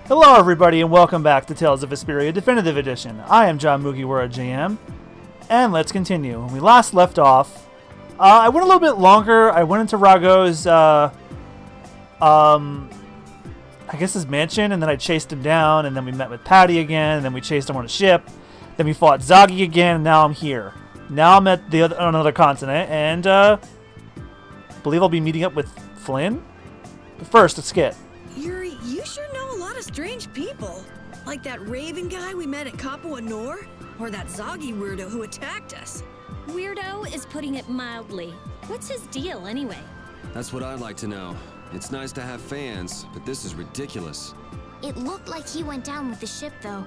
Hello everybody and welcome back to Tales of Vesperia Definitive Edition. I am John MugiwaraJM, and let's continue. When we last left off, I went a little bit longer. I went into Rago's, I guess his mansion, and then I chased him down, and then we met with Patty again, and then we chased him on a ship. Then we fought Zagi again, and now I'm here. Now I'm at on another continent, and I believe I'll be meeting up with Flynn. But first, let's skip. Yuri, you sure know a lot of strange people. Like that Raven guy we met at Capua Nor? Or that Zagi weirdo who attacked us. Weirdo is putting it mildly. What's his deal, anyway? That's what I'd like to know. It's nice to have fans, but this is ridiculous. It looked like he went down with the ship, though.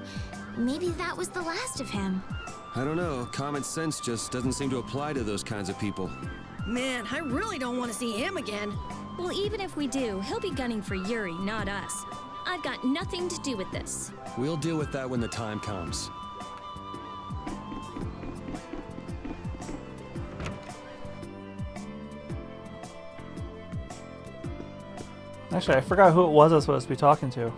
Maybe that was the last of him. I don't know. Common sense just doesn't seem to apply to those kinds of people. Man, I really don't want to see him again. Well, even if we do, he'll be gunning for Yuri, not us. I've got nothing to do with this. We'll deal with that when the time comes. Actually, I forgot who it was I was supposed to be talking to.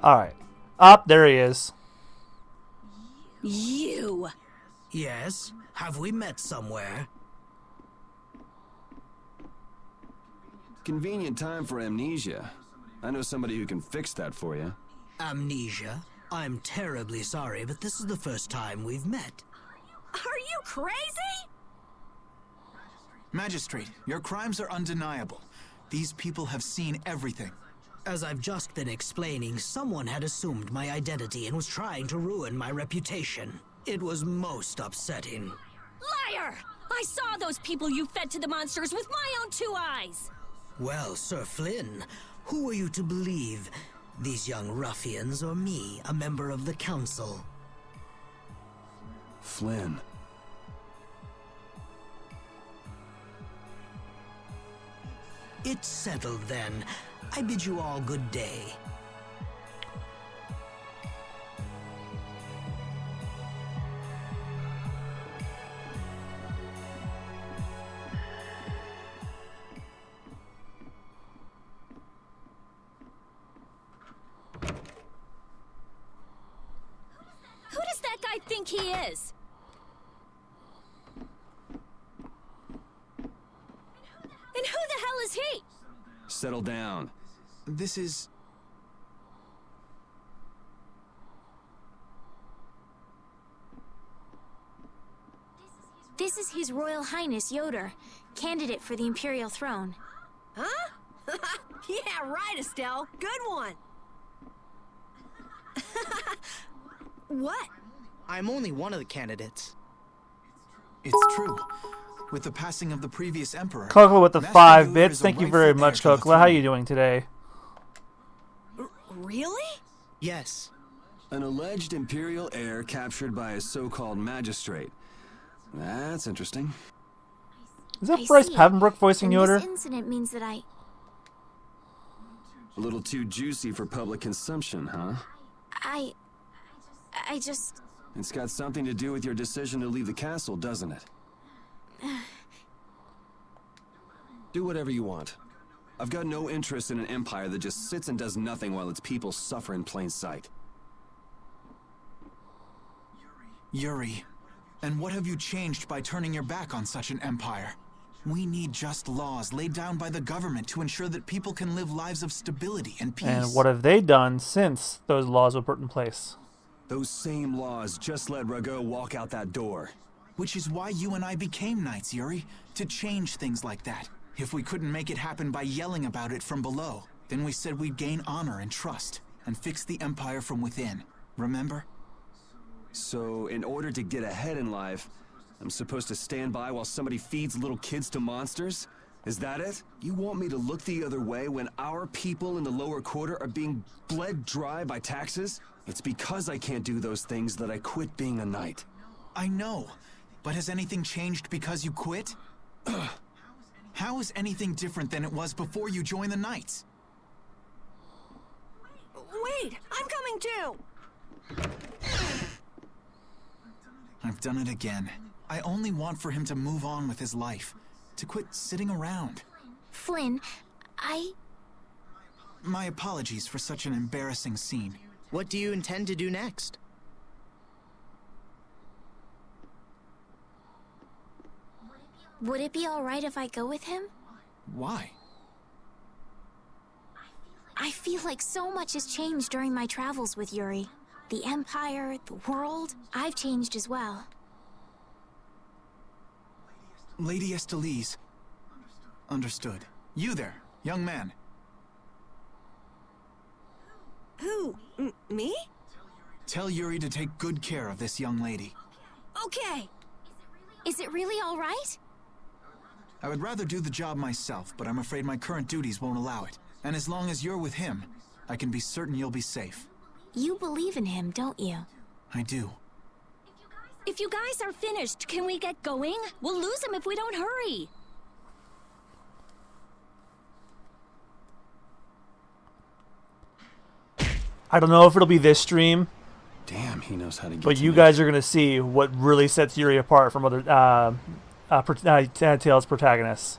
Alright. Up, there he is. You! Yes? Have we met somewhere? Convenient time for amnesia. I know somebody who can fix that for you. Amnesia? I'm terribly sorry, but this is the first time we've met. Are you crazy? Magistrate, your crimes are undeniable. These people have seen everything. As I've just been explaining, someone had assumed my identity and was trying to ruin my reputation. It was most upsetting. Liar! I saw those people you fed to the monsters with my own 2 eyes! Well, Sir Flynn, who are you to believe? These young ruffians or me, a member of the council? Flynn. It's settled then. I bid you all good day. Who does that guy think he is? And who the hell is he? Settle down. This is... This is His Royal Highness Yoder, candidate for the Imperial throne. Huh? Yeah, right, Estelle. Good one. What? I'm only one of the candidates. It's true. With the passing of the previous emperor... Coco with the Master 5 Yoder bits. is a Thank you rightful very heir much, to the Coco. How are throne. you doing today? Really? Yes. An alleged imperial heir captured by a so-called magistrate. That's interesting. Is that I Bryce see. Papenbrook voicing And Yoder? this incident means that A little too juicy for public consumption, huh? I just... It's got something to do with your decision to leave the castle, doesn't it? Do whatever you want. I've got no interest in an empire that just sits and does nothing while its people suffer in plain sight. Yuri, and what have you changed by turning your back on such an empire? We need just laws laid down by the government to ensure that people can live lives of stability and peace. And what have they done since those laws were put in place? Those same laws just let Rago walk out that door. Which is why you and I became knights, Yuri, to change things like that. If we couldn't make it happen by yelling about it from below, then we said we'd gain honor and trust, and fix the empire from within. Remember? So, in order to get ahead in life, I'm supposed to stand by while somebody feeds little kids to monsters? Is that it? You want me to look the other way when our people in the lower quarter are being bled dry by taxes? It's because I can't do those things that I quit being a knight. I know, but has anything changed because you quit? How is anything different than it was before you joined the Knights? Wait, I'm coming too! I've done it again. I only want for him to move on with his life. to quit sitting around. Flynn, My apologies for such an embarrassing scene. What do you intend to do next? Would it be alright if I go with him? Why? I feel like so much has changed during my travels with Yuri. The Empire, the world, I've changed as well. Lady Estelise. Understood. You there, young man. Who? Me? Tell Yuri to take good care of this young lady. Okay. Is it really alright? I would rather do the job myself, but I'm afraid my current duties won't allow it. And as long as you're with him, I can be certain you'll be safe. You believe in him, don't you? I do. If you guys are finished, can we get going? We'll lose him if we don't hurry. I don't know if it'll be this stream, Damn, he knows how to get but to you me. guys are gonna see what really sets Yuri apart from other Tales protagonists,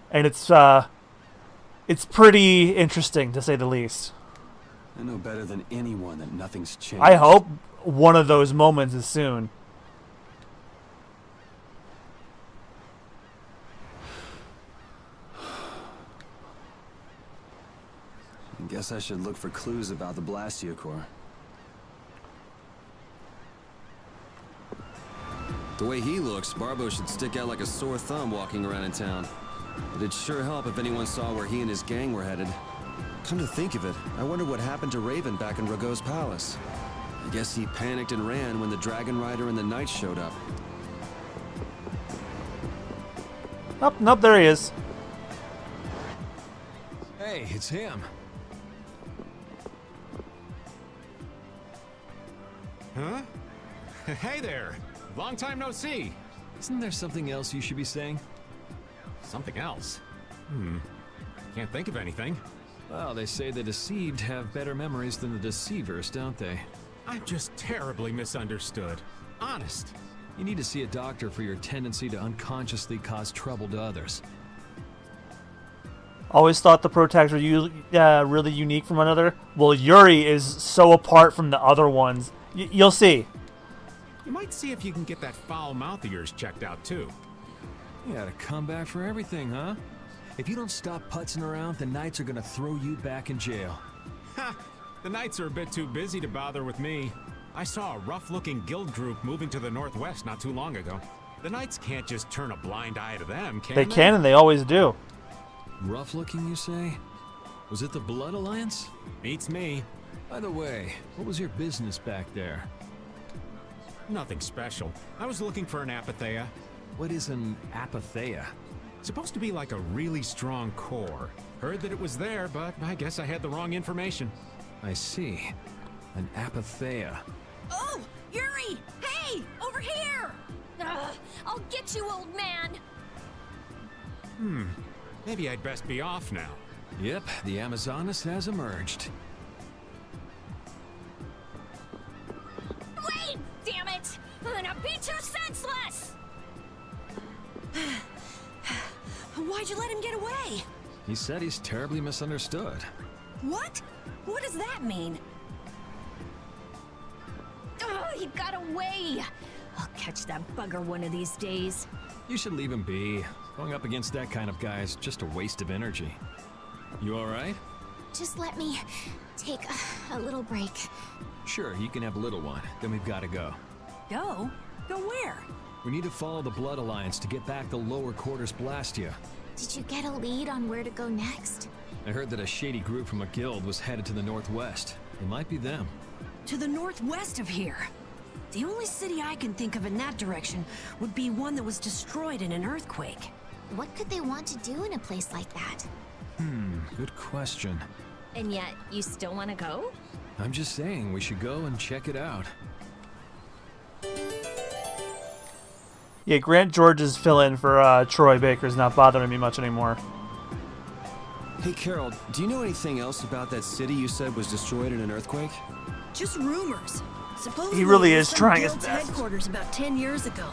and it's pretty interesting to say the least. I know better than anyone that nothing's changed. I hope one of those moments is soon. I guess I should look for clues about the Blastio Core. The way he looks, Barbo should stick out like a sore thumb walking around in town. It'd sure help if anyone saw where he and his gang were headed. Come to think of it, I wonder what happened to Raven back in Rago's palace. I guess he panicked and ran when the Dragon Rider and the Knights showed up. Oh, nope, there he is. Hey, it's him. Huh? Hey there! Long time no see! Isn't there something else you should be saying? Something else? Can't think of anything. Well, they say the deceived have better memories than the deceivers, don't they? I'm just terribly misunderstood. Honest. You need to see a doctor for your tendency to unconsciously cause trouble to others. Always thought the protags were really unique from one another. Well, Yuri is so apart from the other ones. You'll see. You might see if you can get that foul mouth of yours checked out, too. You had a comeback for everything, huh? If you don't stop putzing around, the Knights are gonna throw you back in jail. Ha! The Knights are a bit too busy to bother with me. I saw a rough-looking guild group moving to the northwest not too long ago. The Knights can't just turn a blind eye to them, can they? They can, and they always do. Rough looking, you say? Was it the Blood Alliance? Beats me. By the way, what was your business back there? Nothing special. I was looking for an apatheia. What is an apatheia? Supposed to be like a really strong core. Heard that it was there, but I guess I had the wrong information. I see. An apatheia. Oh, Yuri! Hey, over here! I'll get you, old man. Maybe I'd best be off now. Yep, the Amazonas has emerged. Wait! Damn it! I'm gonna beat you senseless! Why'd you let him get away? He said he's terribly misunderstood. What? What does that mean? Oh, he got away! I'll catch that bugger one of these days. You should leave him be. Going up against that kind of guy is just a waste of energy. You alright? Just let me take a little break. Sure, you can have a little one. Then we've got to go. Go? Go where? We need to follow the Blood Alliance to get back the lower quarters Blastia. Did you get a lead on where to go next? I heard that a shady group from a guild was headed to the northwest. It might be them. To the northwest of here. The only city I can think of in that direction would be one that was destroyed in an earthquake. What could they want to do in a place like that? Good question. And yet, you still want to go? I'm just saying we should go and check it out. Yeah, Grant George's fill-in for Troy Baker's not bothering me much anymore. Hey, Carol, do you know anything else about that city you said was destroyed in an earthquake? Just rumors. Supposedly He really it is was some trying his guild's best. headquarters about 10 years ago.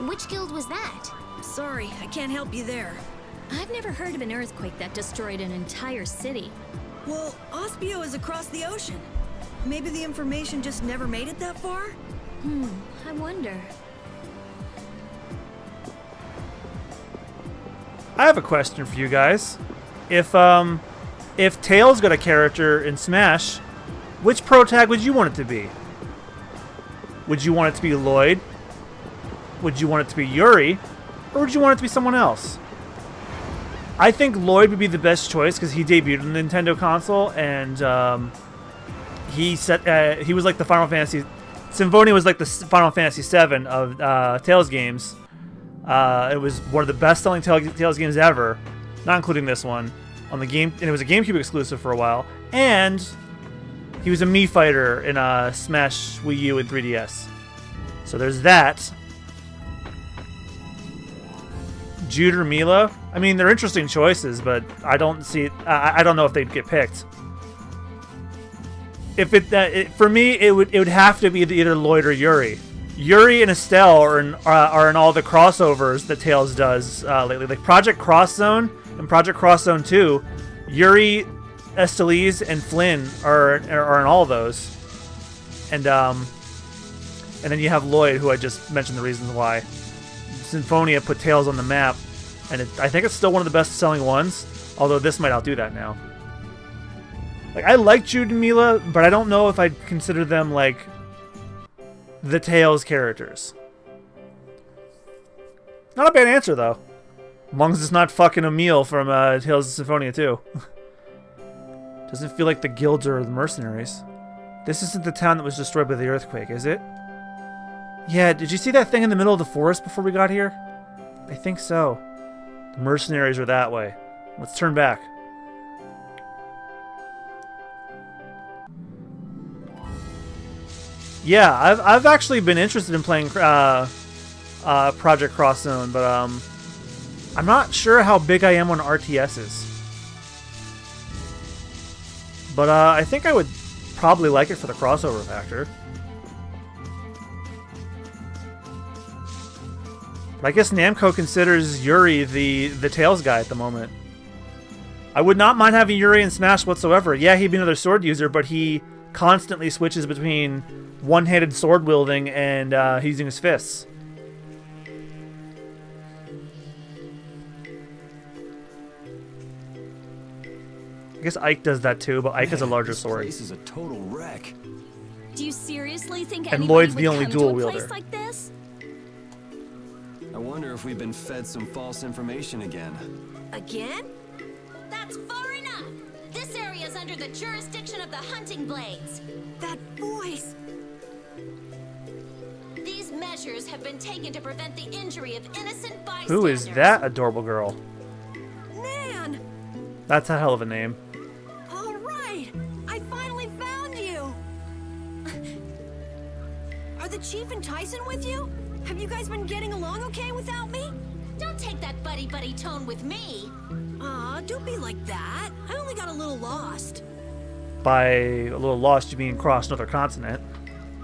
Which guild was that? Sorry, I can't help you there. I've never heard of an earthquake that destroyed an entire city. Well, Ospio is across the ocean. Maybe the information just never made it that far? I wonder. I have a question for you guys. If Tails got a character in Smash, which pro tag would you want it to be? Would you want it to be Lloyd? Would you want it to be Yuri? Or would you want it to be someone else? I think Lloyd would be the best choice because he debuted on the Nintendo console, and he was like the Final Fantasy. Symphonia was like the Final Fantasy VII of Tails games. It was one of the best-selling Tails games ever, not including this one, on the game, and it was a GameCube exclusive for a while. And he was a Mii fighter in Smash Wii U and 3DS. So there's that. Jude or Mila? I mean, they're interesting choices, but I don't see. I don't know if they'd get picked. If for me, it would have to be either Lloyd or Yuri. Yuri and Estelle are in all the crossovers that Tails does lately, like Project Cross Zone and Project Cross Zone 2. Yuri, Estellise, and Flynn are in all those, and then you have Lloyd, who I just mentioned the reasons why. Symphonia put Tails on the map, and I think it's still one of the best-selling ones, although this might outdo that now. Like, I like Jude and Mila, but I don't know if I'd consider them, like, the Tails characters. Not a bad answer, though. As long as it's not fucking Emil from Tales of Symphonia 2. Doesn't feel like the guilds are the mercenaries. This isn't the town that was destroyed by the earthquake, is it? Yeah, did you see that thing in the middle of the forest before we got here? I think so. The mercenaries are that way. Let's turn back. Yeah, I've actually been interested in playing Project Cross Zone, but I'm not sure how big I am on RTSs. But I think I would probably like it for the crossover factor. But I guess Namco considers Yuri the Tails guy at the moment. I would not mind having Yuri in Smash whatsoever. Yeah, he'd be another sword user, but he constantly switches between one-handed sword wielding and using his fists. I guess Ike does that too, but Ike has a larger sword. This place is a total wreck. Do you seriously think And anybody Lloyd's would the only come dual to a wielder. place like this? I wonder if we've been fed some false information again. Again? That's far enough! This area is under the jurisdiction of the Hunting Blades. That voice! These measures have been taken to prevent the injury of innocent bystanders. Who is that adorable girl? Nan! That's a hell of a name. All right! I finally found you! Are the Chief and Tyson with you? Have you guys been getting along okay without me? Don't take that buddy-buddy tone with me. Aw, don't be like that. I only got a little lost. By a little lost, you mean cross another continent.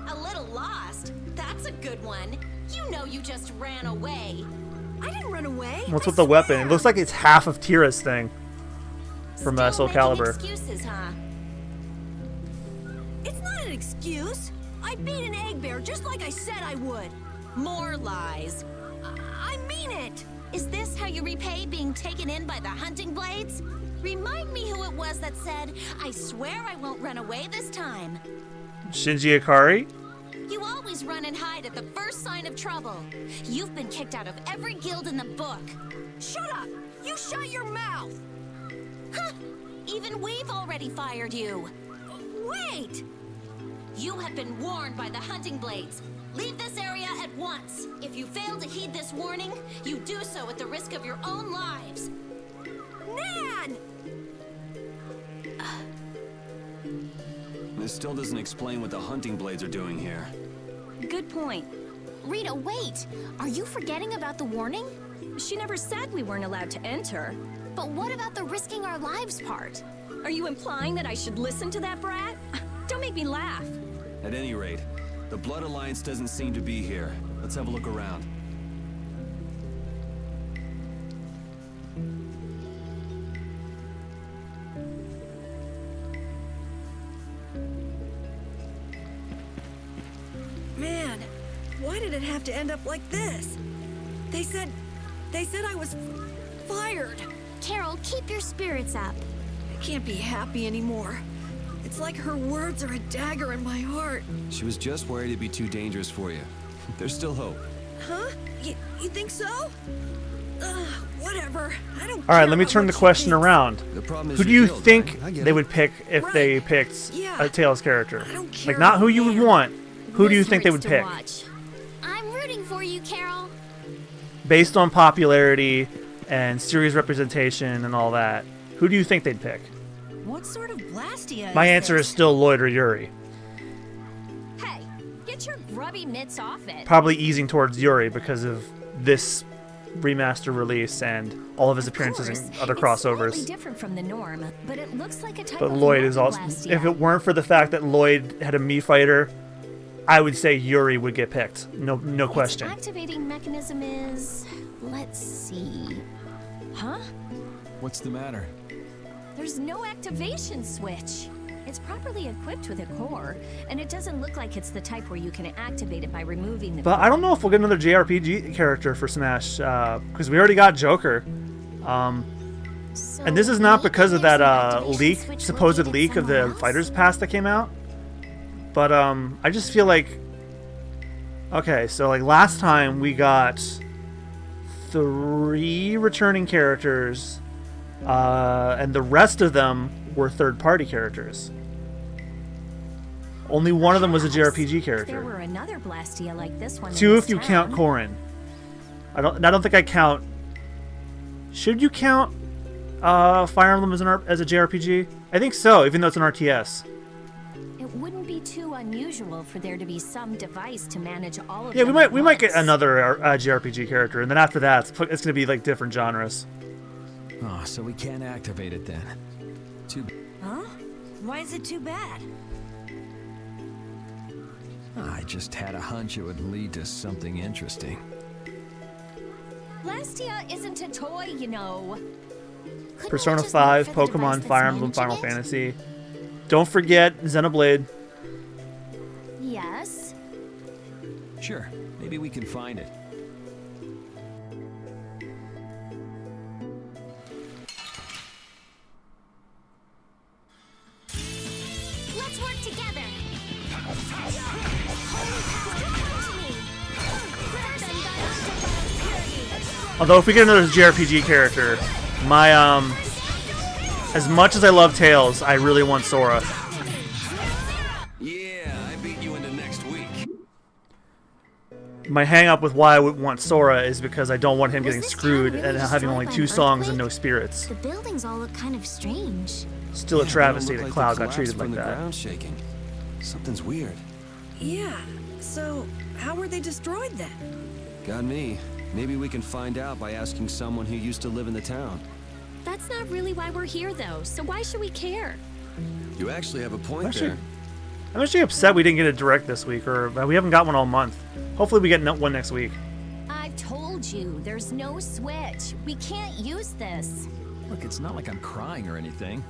A little lost? That's a good one. You know you just ran away. I didn't run away. What's I with the weapon? It swear. looks like it's half of Tira's thing from Still Soul making Calibur. excuses, huh? It's not an excuse. I beat an egg bear just like I said I would. More lies. I mean it. Is this how you repay being taken in by the Hunting Blades? Remind me who it was that said, "I swear I won't run away this time." Shinji Ikari? You always run and hide at the first sign of trouble. You've been kicked out of every guild in the book. Shut up. You shut your mouth. Huh! Even we've already fired you. Wait. You have been warned by the Hunting Blades. Leave this area at once. If you fail to heed this warning, you do so at the risk of your own lives. Nan! This still doesn't explain what the Hunting Blades are doing here. Good point. Rita, wait! Are you forgetting about the warning? She never said we weren't allowed to enter. But what about the risking our lives part? Are you implying that I should listen to that brat? Don't make me laugh. At any rate, the Blood Alliance doesn't seem to be here. Let's have a look around. it'd have to end up like this. They said I was fired. Carol, keep your spirits up. I can't be happy anymore. It's like her words are a dagger in my heart. She was just worried it'd be too dangerous for you. There's still hope. Huh? You think so? Whatever. I don't. All right, care let me about turn what the she question thinks. around. The problem is Who do you're you killed, think right? I get they it. would pick if Right. they picked Yeah. a Tails character? I don't care Like, not who about you would man. want. Who do you This think they hurts would to pick? watch. I'm rooting for you, Carol. Based on popularity and series representation and all that, who do you think they'd pick? What sort of Blastia? My answer is still Lloyd or Yuri. Hey, get your grubby mitts off it. Probably easing towards Yuri because of this remaster release and all of his appearances in other It's crossovers. slightly different from the norm, but it looks like a type But of Lloyd is also. Blastia. If it weren't for the fact that Lloyd had a Mii fighter, I would say Yuri would get picked. No question. Its activating mechanism is, let's see. Huh? What's the matter? There's no activation switch. It's properly equipped with a core, and it doesn't look like it's the type where you can activate it by removing the But I don't know if we'll get another JRPG character for Smash, because we already got Joker. So And this is not maybe because of there's that an activation leak, switch supposed located leak of somewhere the else? Fighters Pass that came out. But I just feel like, okay, so like last time we got 3 returning characters, and the rest of them were third-party characters. Only one of them was a JRPG If there character. were another Blastia like this one in 2 this if you town, count Corrin. I don't think I count. Should you count Fire Emblem as a JRPG? I think so, even though it's an RTS. It wouldn't be too unusual for there to be some device to manage all of Yeah, them we might get at once. another JRPG character, and then after that, it's going to be like different genres. Oh, so we can't activate it then. Too bad. Huh? Why is it too bad? I just had a hunch it would lead to something interesting. Blastia isn't a toy, you know. Couldn't we Persona just look 5, for the device Pokemon, that's Fire Emblem, managing Final it? Fantasy. Don't forget Xenoblade. Yes. Sure, maybe we can find it. Let's work together. Although if we get another JRPG character, my as much as I love Tails, I really want Sora. Yeah, I beat you into next week. My hang up with why I would want Sora is because I don't want him Was getting this town screwed really and having destroyed only by 2 an songs and no earthquake? spirits. The buildings all look kind of strange. Still a Yeah, they travesty don't that look Cloud they got treated collapsed like from the that. ground shaking. Something's weird. Yeah. So how were they destroyed then? Got me. Maybe we can find out by asking someone who used to live in the town. That's not really why we're here, though, so why should we care? You actually have a point Actually, there. I'm actually upset we didn't get a direct this week, or we haven't got one all month. Hopefully we get one next week. I've told you, there's no switch. We can't use this. Look, it's not like I'm crying or anything.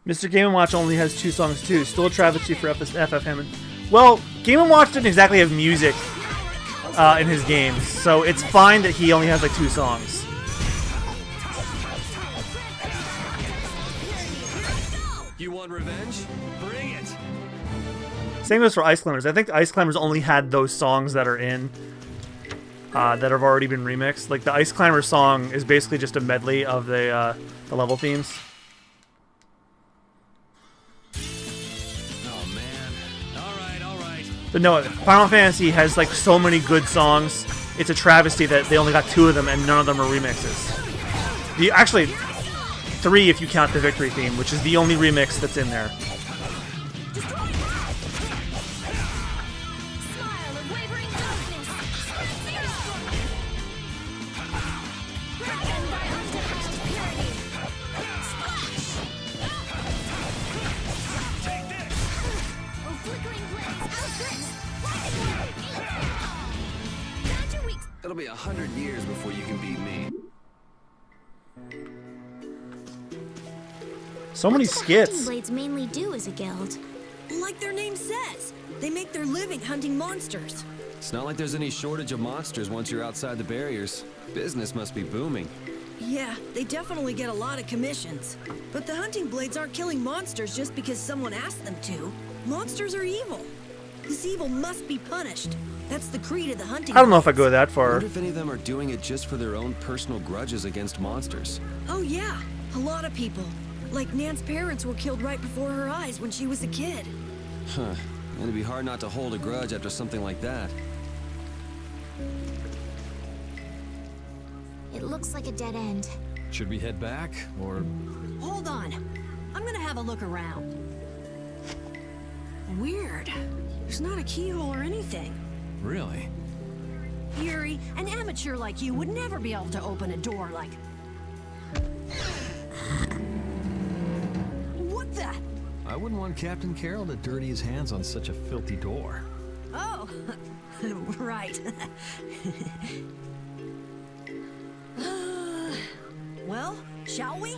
Mr. Game & Watch only has 2 songs too. Still a travesty for FFM. Well, Game & Watch didn't exactly have music in his games, so it's fine that he only has like 2 songs. You want revenge? Bring it! Same goes for Ice Climbers. I think Ice Climbers only had those songs that are in, that have already been remixed. Like the Ice Climber song is basically just a medley of the level themes. Oh man. Alright. But no, Final Fantasy has like so many good songs. It's a travesty that they only got 2 of them and none of them are remixes. Actually, 3 if you count the Victory theme, which is the only remix that's in there. It'll be 100 years before you can beat me. So many What do the skits. Hunting Blades mainly do as a guild? Like their name says, they make their living hunting monsters. It's not like there's any shortage of monsters once you're outside the barriers. Business must be booming. Yeah, they definitely get a lot of commissions. But the hunting blades aren't killing monsters just because someone asked them to. Monsters are evil. This evil must be punished. That's the creed of the hunting I don't know if I blades. go that I far. wonder if any of them are doing it just for their own personal grudges against monsters. Oh yeah, a lot of people. Like Nan's parents were killed right before her eyes when she was a kid. Huh. And it'd be hard not to hold a grudge after something like that. It looks like a dead end. Should we head back, or... Hold on. I'm gonna have a look around. Weird. There's not a keyhole or anything. Really? Yuri, an amateur like you would never be able to open a door like... What the? I wouldn't want Captain Carroll to dirty his hands on such a filthy door. Oh, right. Well, shall we?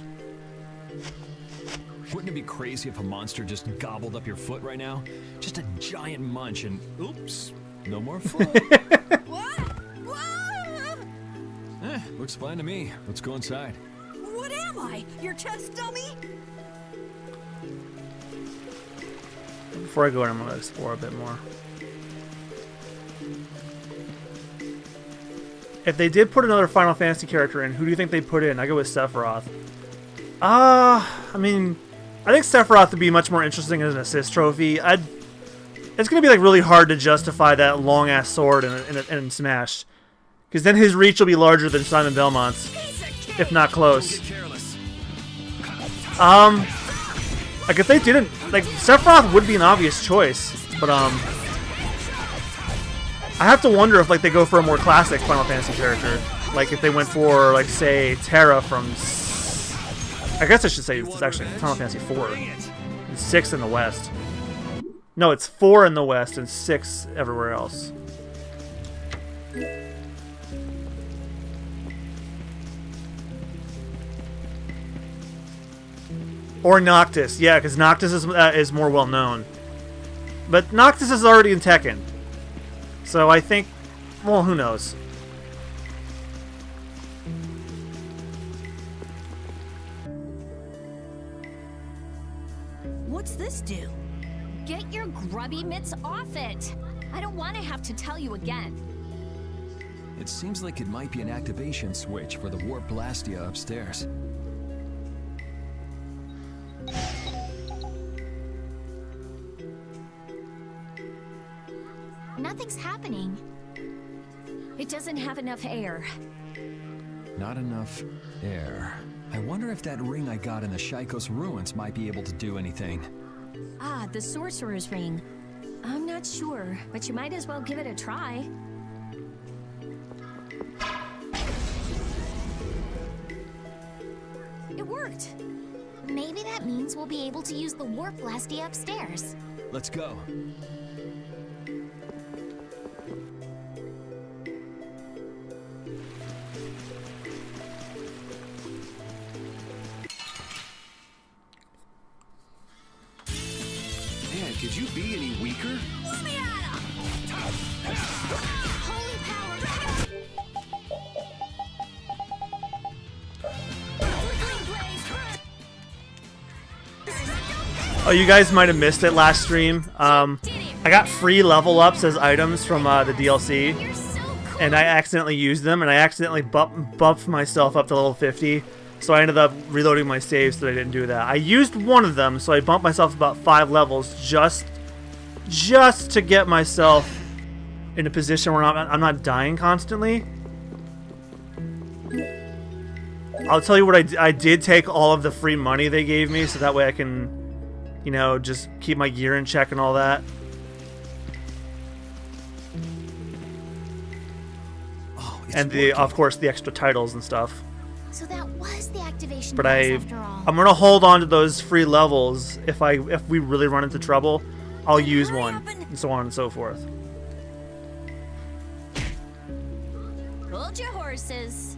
Wouldn't it be crazy if a monster just gobbled up your foot right now? Just a giant munch and oops, no more foot. What? What? Looks fine to me. Let's go inside. What am I? Your test dummy? Before I go in, I'm going to explore a bit more. If they did put another Final Fantasy character in, who do you think they put in? I go with Sephiroth. I mean, I think Sephiroth would be much more interesting as an assist trophy. It's going to be like really hard to justify that long-ass sword in Smash. Because then his reach will be larger than Simon Belmont's, if not close. Like if they didn't, like Sephiroth would be an obvious choice, but I have to wonder if like they go for a more classic Final Fantasy character, like if they went for like say Terra from, I guess I should say it's actually Final Fantasy 4, it's 6 in the West. No, it's 4 in the West and 6 everywhere else. Or Noctis, yeah, because Noctis is more well known. But Noctis is already in Tekken, so I think, well, who knows? What's this do? Get your grubby mitts off it! I don't want to have to tell you again. It seems like it might be an activation switch for the Warp Blastia upstairs. Nothing's happening. It doesn't have enough air. Not enough air. I wonder if that ring I got in the Shaikos ruins might be able to do anything. Ah, the Sorcerer's Ring. I'm not sure, but you might as well give it a try. It worked! Maybe that means we'll be able to use the Warp Blastia upstairs. Let's go. Man, could you be any weaker? Holy power! Oh, you guys might have missed it last stream. I got free level ups as items from the DLC, You're so cool! and I accidentally used them, and I accidentally bumped myself up to level 50. So I ended up reloading my saves so that I didn't do that. I used one of them, so I bumped myself about 5 levels just to get myself in a position where I'm not dying constantly. I'll tell you what I did take all of the free money they gave me, so that way I can, you know, just keep my gear in check and all that. Oh, it's And of course the extra titles and stuff. So that was the activation But device after all. I'm gonna hold on to those free levels if we really run into trouble. I'll use hurry one, up and- and so on and so forth. Hold your horses.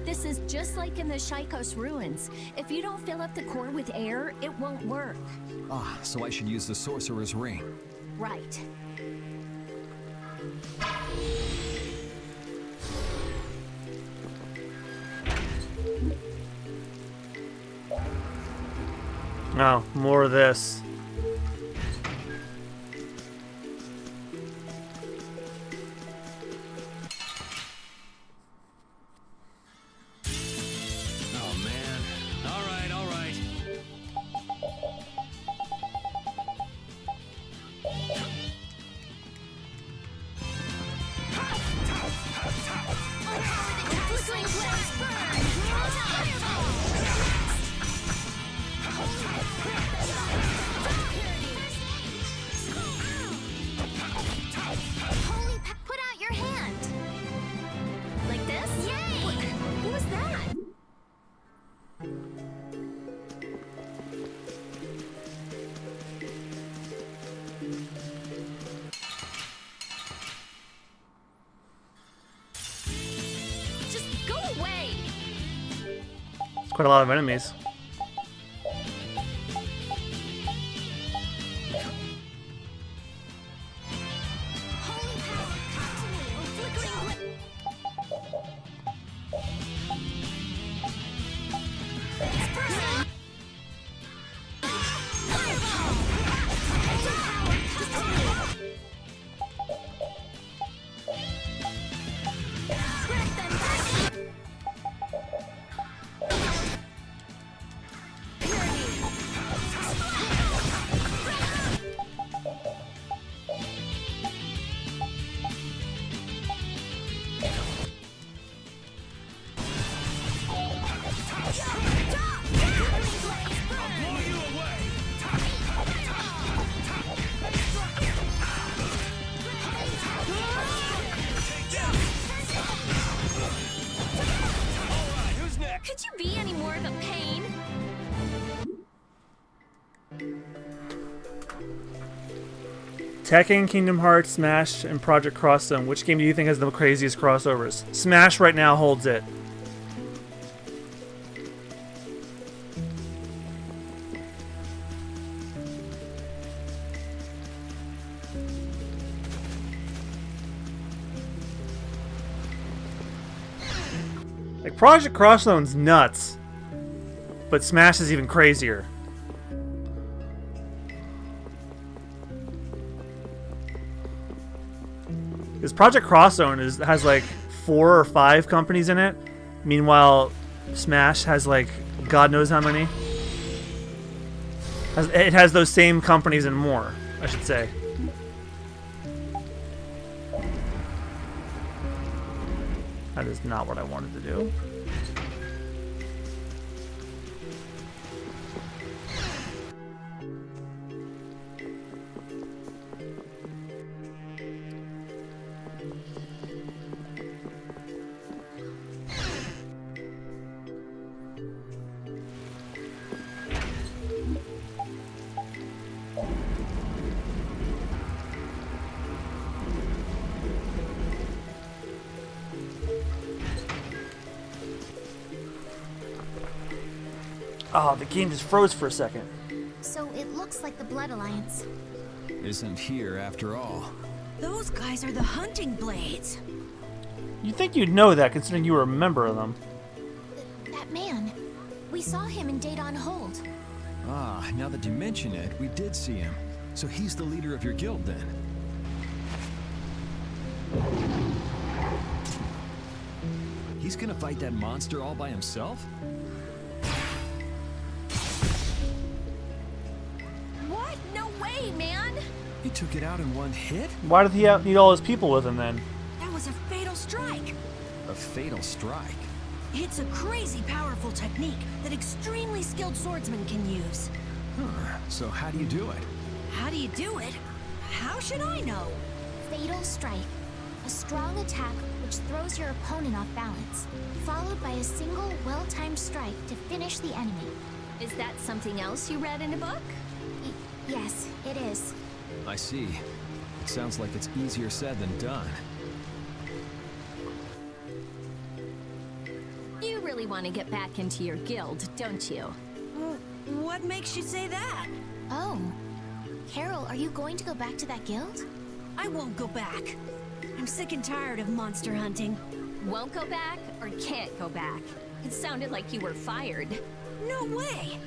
This is just like in the Shaikos ruins. If you don't fill up the core with air, it won't work. Ah, so I should use the sorcerer's ring. Right. Oh, more of this. Oh man. All right, all right. Flickering flames burn! Holy put out your hand! Like this? Yay! What was that? Just go away! It's quite a lot of enemies. Holy power, come to me! Oh, flickering Could you be any more of a pain? Tekken, Kingdom Hearts, Smash, and Project Cross Zone. Which game do you think has the craziest crossovers? Smash right now holds it. Like, Project Cross Zone's nuts, but Smash is even crazier. Because Project Cross Zone has like 4 or 5 companies in it. Meanwhile, Smash has like God knows how many. It has those same companies and more, I should say. That is not what I wanted to do. Oh, the game just froze for a second. So it looks like the Blood Alliance. Isn't here after all. Those guys are the hunting blades. You'd think you'd know that, considering you were a member of them. That man. We saw him in Date on Hold. Ah, now that you mention it, we did see him. So he's the leader of your guild then. He's gonna fight that monster all by himself? What? No way, man! He took it out in one hit? Why did he need all his people with him then? That was a fatal strike. A fatal strike. It's a crazy powerful technique that extremely skilled swordsmen can use. Huh. So how do you do it? How do you do it? How should I know? Fatal Strike. A strong attack which throws your opponent off balance, followed by a single well-timed strike to finish the enemy. Is that something else you read in a book? Yes, it is. I see. It sounds like it's easier said than done. You really want to get back into your guild, don't you? What makes you say that? Oh. Carol, are you going to go back to that guild? I won't go back. I'm sick and tired of monster hunting. Won't go back or can't go back? It sounded like you were fired. No way!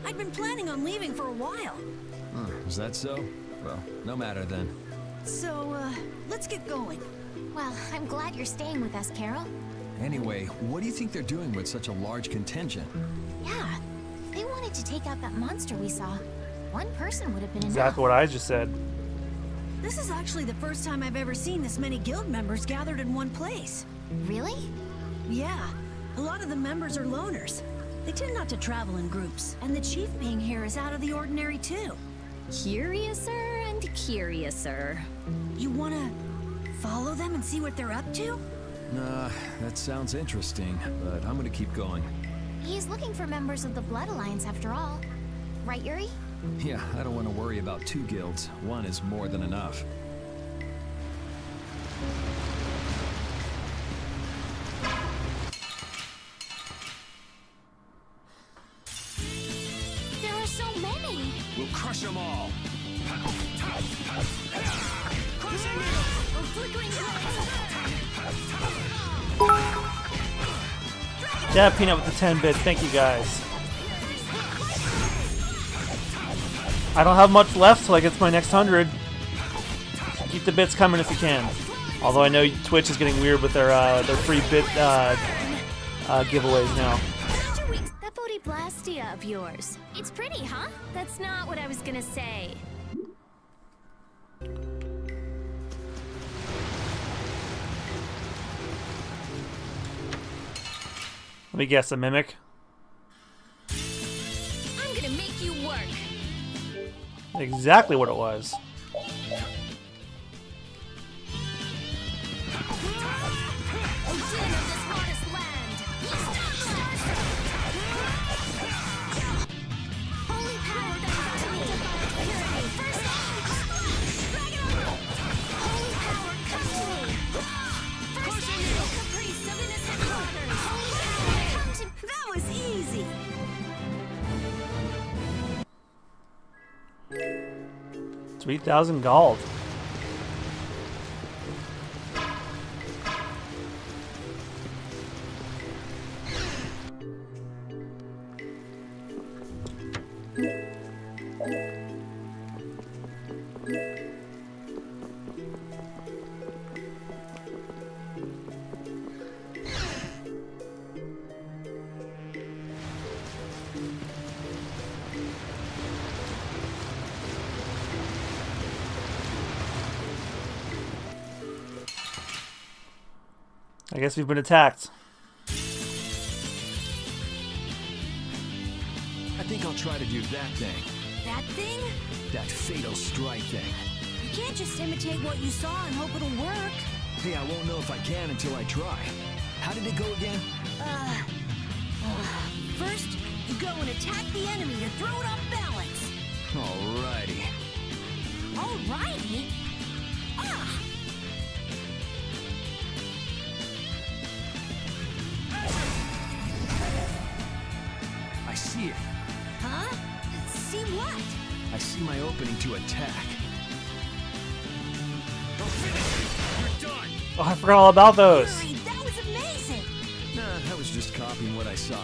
I'd been planning on leaving for a while. Is that so? Well, no matter then. So, let's get going. Well, I'm glad you're staying with us, Carol. Anyway, what do you think they're doing with such a large contingent? Yeah, they wanted to take out that monster we saw. One person would have been enough. Exactly what I just said. This is actually the first time I've ever seen this many guild members gathered in one place. Really? Yeah, a lot of the members are loners. They tend not to travel in groups, and the chief being here is out of the ordinary too. Curiouser and curiouser. You wanna follow them and see what they're up to? Nah, that sounds interesting, but I'm gonna keep going. He's looking for members of the Blood Alliance after all. Right, Yuri? Yeah, I don't want to worry about 2 guilds. One is more than enough. There are so many! We'll crush them all. Yeah, Peanut with the 10 bits. Thank you guys. I don't have much left till I get to my next 100. So keep the bits coming if you can. Although I know Twitch is getting weird with their free bit giveaways now. That Bodhi Blastia of yours. It's pretty, huh? That's not what I was gonna say. Let me guess, a mimic? I'm gonna make you work. Exactly what it was. That was easy! 3,000 gold. I guess we've been attacked. I think I'll try to do that thing. That thing? That fatal strike thing. You can't just imitate what you saw and hope it'll work. Hey, I won't know if I can until I try. How did it go again? First, you go and attack the enemy to throw it off balance. Alrighty. Alrighty? Ah! I see it. Huh? See what? I see my opening to attack. You're done. Oh, I forgot all about those. Yuri, that was amazing! Nah, I was just copying what I saw.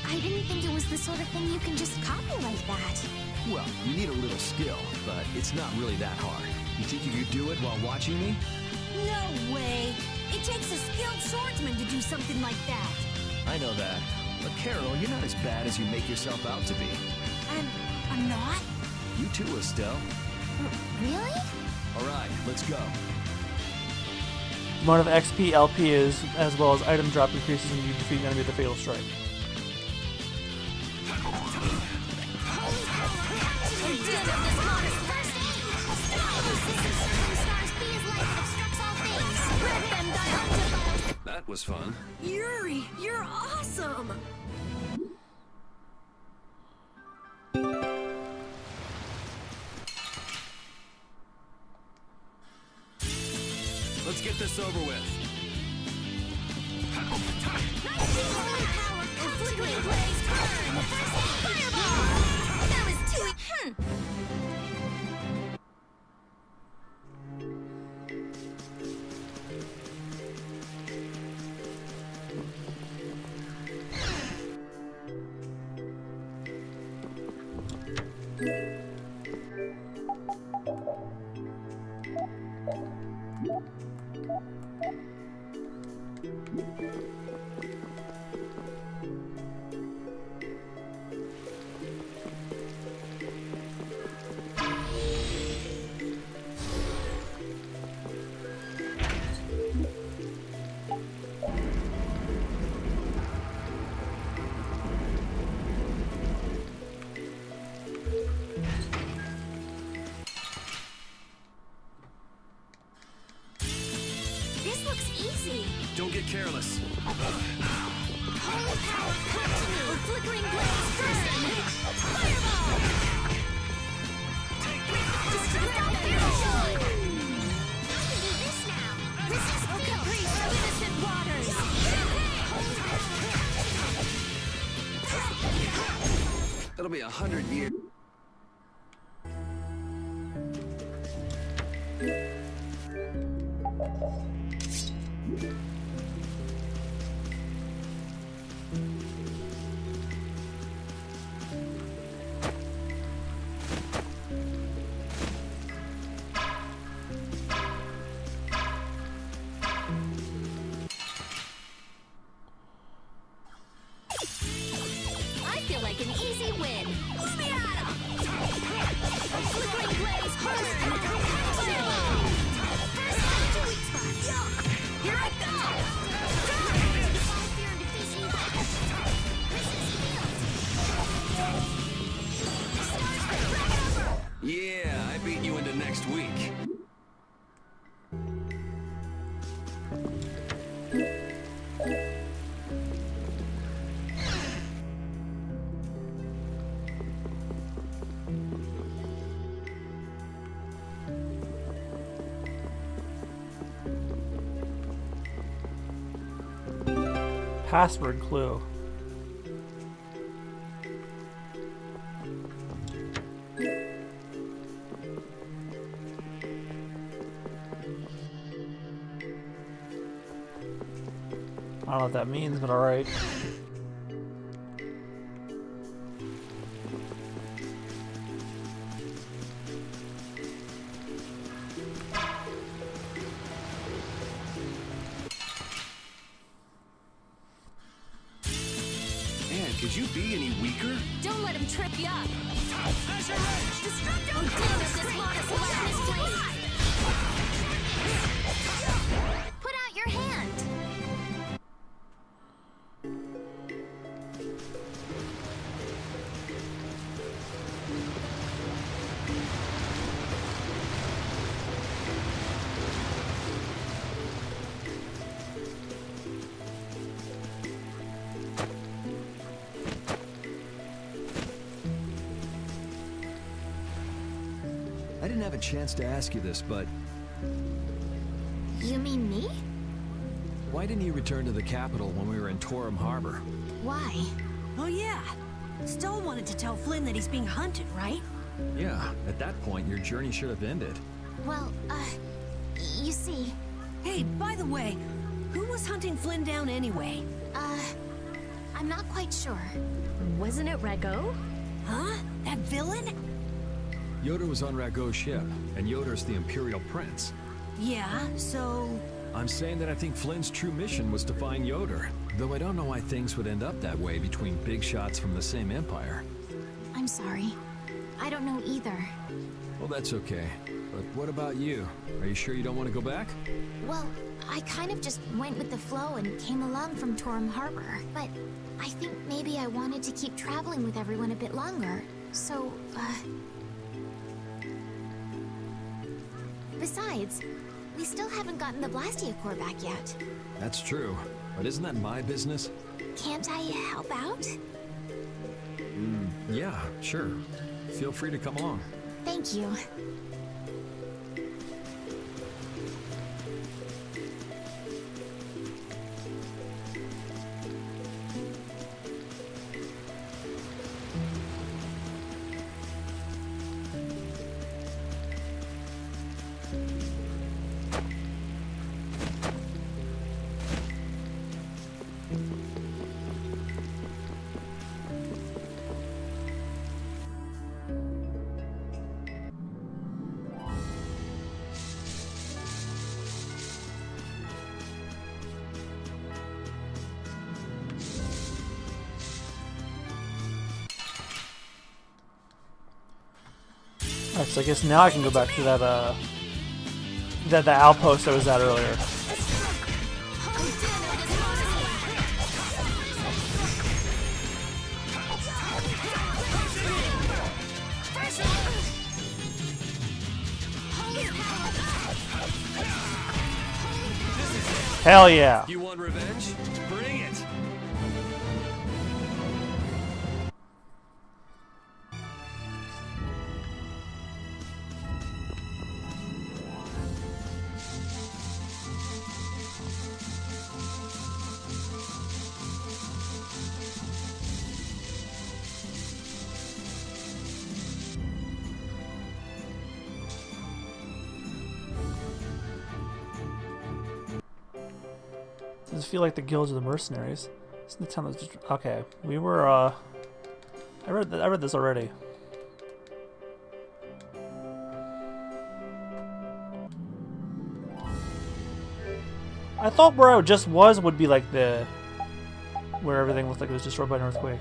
I didn't think it was the sort of thing you can just copy like that. Well, you need a little skill, but it's not really that hard. You think you could do it while watching me? No way! It takes a skilled swordsman to do something like that. I know that. But Carol, you're not as bad as you make yourself out to be. I'm not? You too, Estelle. Really? Alright, let's go. Amount of XP LP is, as well as item drop increases when you defeat an enemy with a fatal strike. That was fun. Yuri, you're awesome! Let's get this over with. Holy power, flickering blaze, burn! Fireball! That was too This looks easy. Don't get careless. Holy power, continue! Flickering blaze, burn! Fireball! Destruct all fusion! I can do this now! Resist the caprice of innocent waters! That'll be 100 years. I feel like an easy win. Let me at 'em! Flickering blaze, burn! Fireball! First time to weak spot. Here I go! Defy fear and defeat evil. Resist field. Stars for forever! Yeah, I beat you into next week. Password clue. I don't know what that means, but alright. Man, could you be any weaker? Don't let him trip you up. Destructo damage this modest weapon is blade. Put out your hand. I didn't have a chance to ask you this, but You mean me? why didn't you return to the capital when we were in Torum Harbor? Why? Oh yeah. Stoll wanted to tell Flynn that he's being hunted, right? Yeah, at that point, your journey should have ended. Well, you see, Hey, by the way, who was hunting Flynn down anyway? I'm not quite sure. Wasn't it Rego? Huh? That villain? Yoder was on Rago's ship, and Yoder's the Imperial Prince. Yeah, so... I'm saying that I think Flynn's true mission was to find Yoder, though I don't know why things would end up that way between big shots from the same empire. I'm sorry. I don't know either. Well, that's okay. But what about you? Are you sure you don't want to go back? Well, I kind of just went with the flow and came along from Torum Harbor. But I think maybe I wanted to keep traveling with everyone a bit longer. So, Besides, we still haven't gotten the Blastia core back yet. That's true. But isn't that my business? Can't I help out? Yeah, sure. Feel free to come along. Thank you. Alright, so I guess now I can go back to that, the outpost I was at earlier. Hell yeah. You want revenge? Bring it! Does it feel like the guilds of the mercenaries? Isn't the town that's just okay? We were I read this already. I thought where I just was would be like the where everything looked like it was destroyed by an earthquake.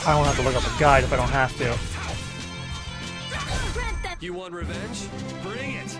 I don't have to look up a guide if I don't have to. You want revenge? Bring it!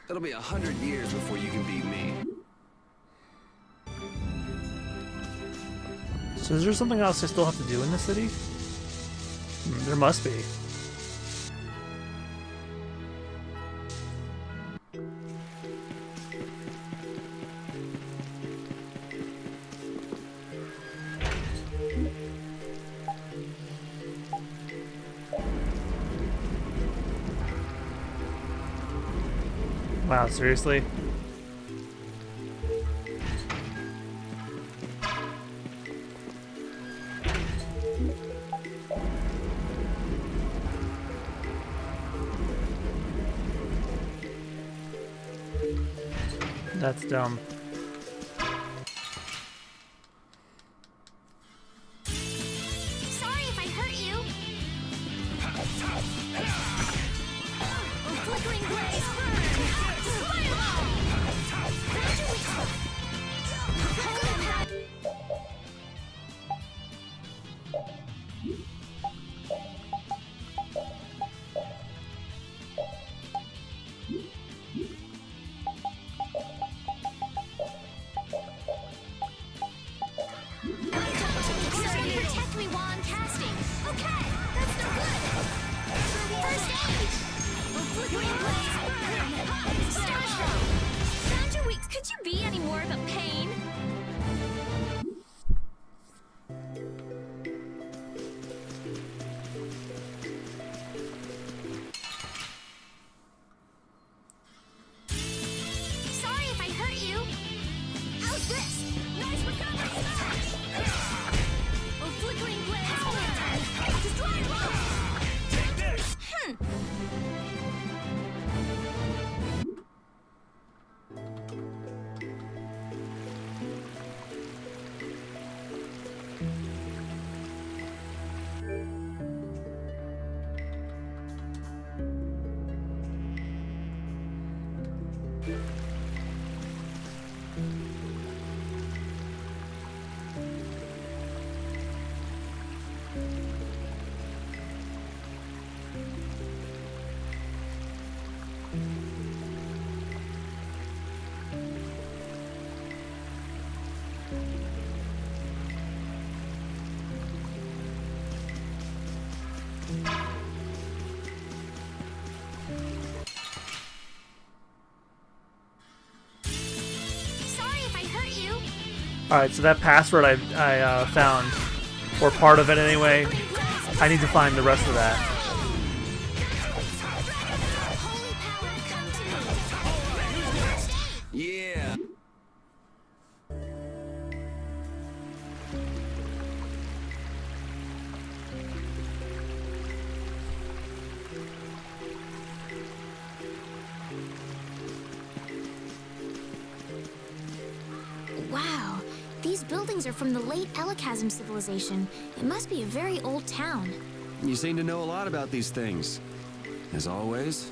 It'll be 100 years before you can beat me. So is there something else I still have to do in the city? There must be. Wow, seriously? That's dumb. Sorry if I hurt you. Flickering blaze, burn! Protect me while I'm casting. Okay, that's no good. First aid. Flickering blaze, burn! Starstruck! Found your weeks. Could you be any more of a pain? Sorry if I hurt you. Alright, so that password I found, or part of it anyway, I need to find the rest of that. Holy power, come to me. Yeah. Wow, these buildings are from the late Elachasm civilization. It must be a very old town. You seem to know a lot about these things. As always.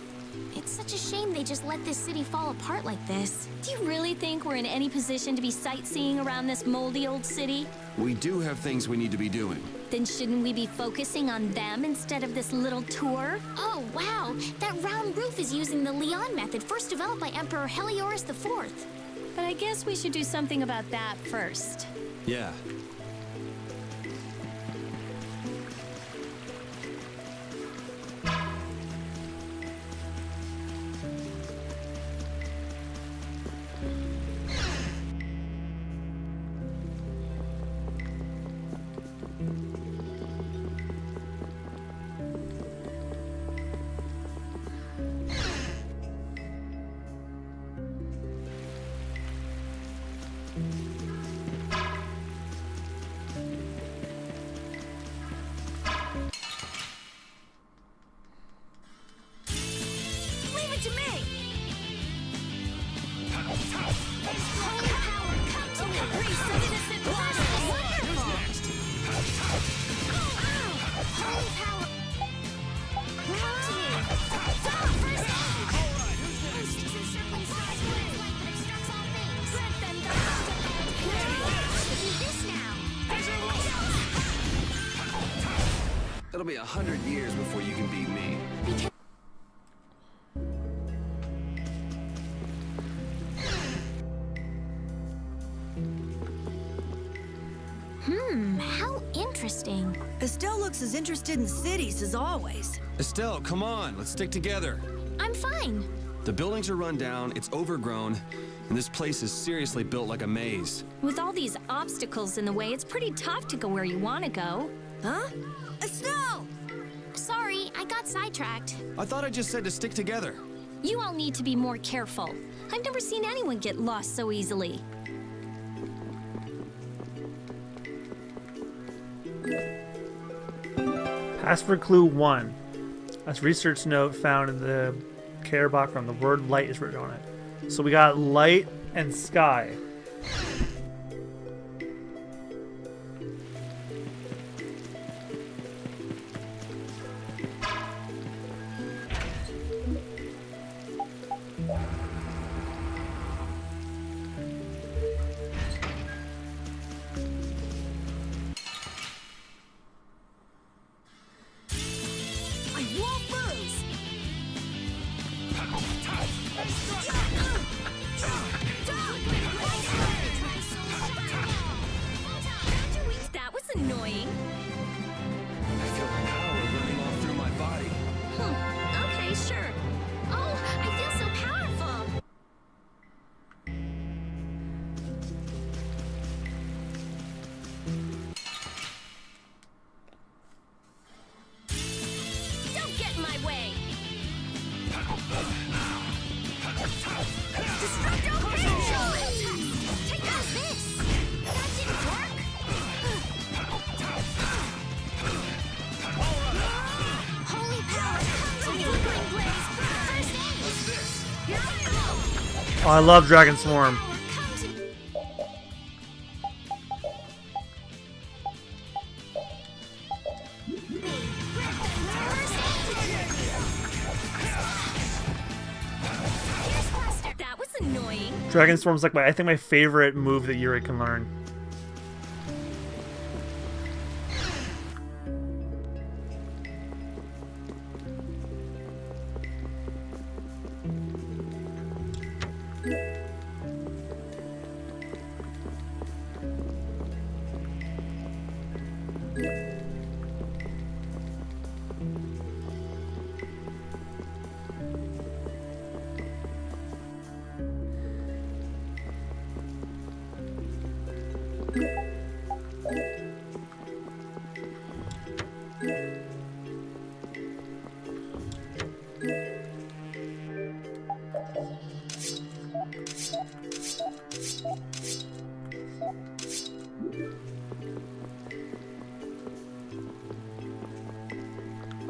It's such a shame they just let this city fall apart like this. Do you really think we're in any position to be sightseeing around this moldy old city? We do have things we need to be doing. Then shouldn't we be focusing on them instead of this little tour? Oh, wow! That round roof is using the Leon method, first developed by Emperor Heliodorus IV. But I guess we should do something about that first. Yeah. Leave it to me! Holy power, come to me! Grease of innocent blood! Wonderful! Holy power, come to me! Stop! First aid! First two circling sides with light that obstructs all things. Grant them the do this now! It'll be 100 years before you can beat me. How interesting. Estelle looks as interested in cities as always. Estelle, come on, let's stick together. I'm fine. The buildings are run down, it's overgrown, and this place is seriously built like a maze. With all these obstacles in the way, it's pretty tough to go where you want to go. Huh? Estelle! Sorry, I got sidetracked. I thought I just said to stick together. You all need to be more careful. I've never seen anyone get lost so easily. Password clue 1. That's research note found in the care box from the word light is written on it. So we got light and sky. I won't lose! That was annoying. I feel the power running off through my body. Okay, sure. Oh, I feel so powerful. Don't get in my way. Take out this. That didn't work. Holy power, come to me. Flickering blaze. First aid. Here I go. Oh, I love Dragon Swarm. Power, come to me. That was Dragon Storm's like I think my favorite move that Yuri can learn.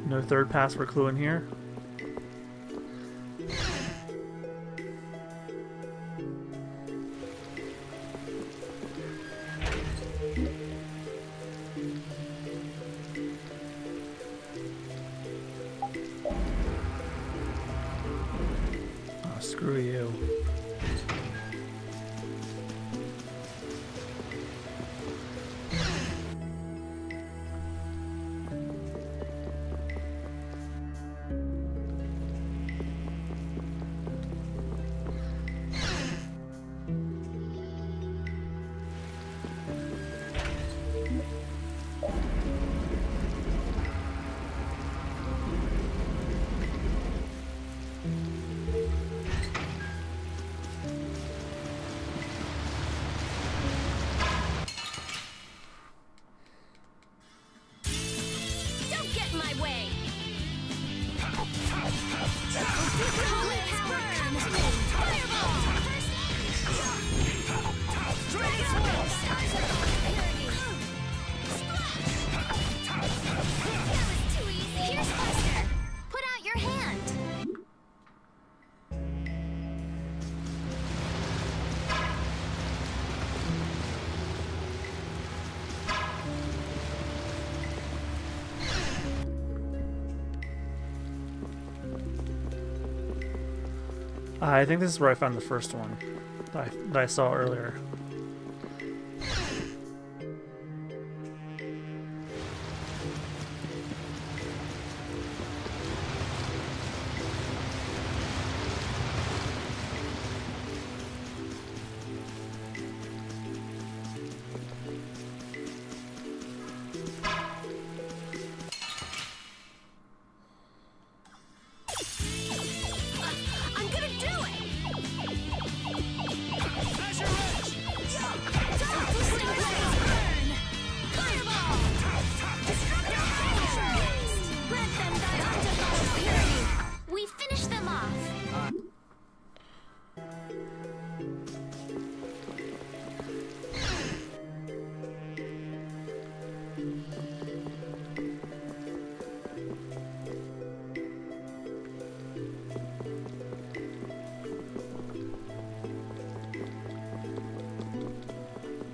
No third password clue in here. Oh, screw you. Don't get in my way! Holy power comes to me! Fireball! Dragon Wheel! That was too easy! Here's Buster! Put out your hand! I think this is where I found the first one that I saw earlier. I'm gonna do it! Fireball! Destructive Fire! Let them die unto follow purity! We finish them off!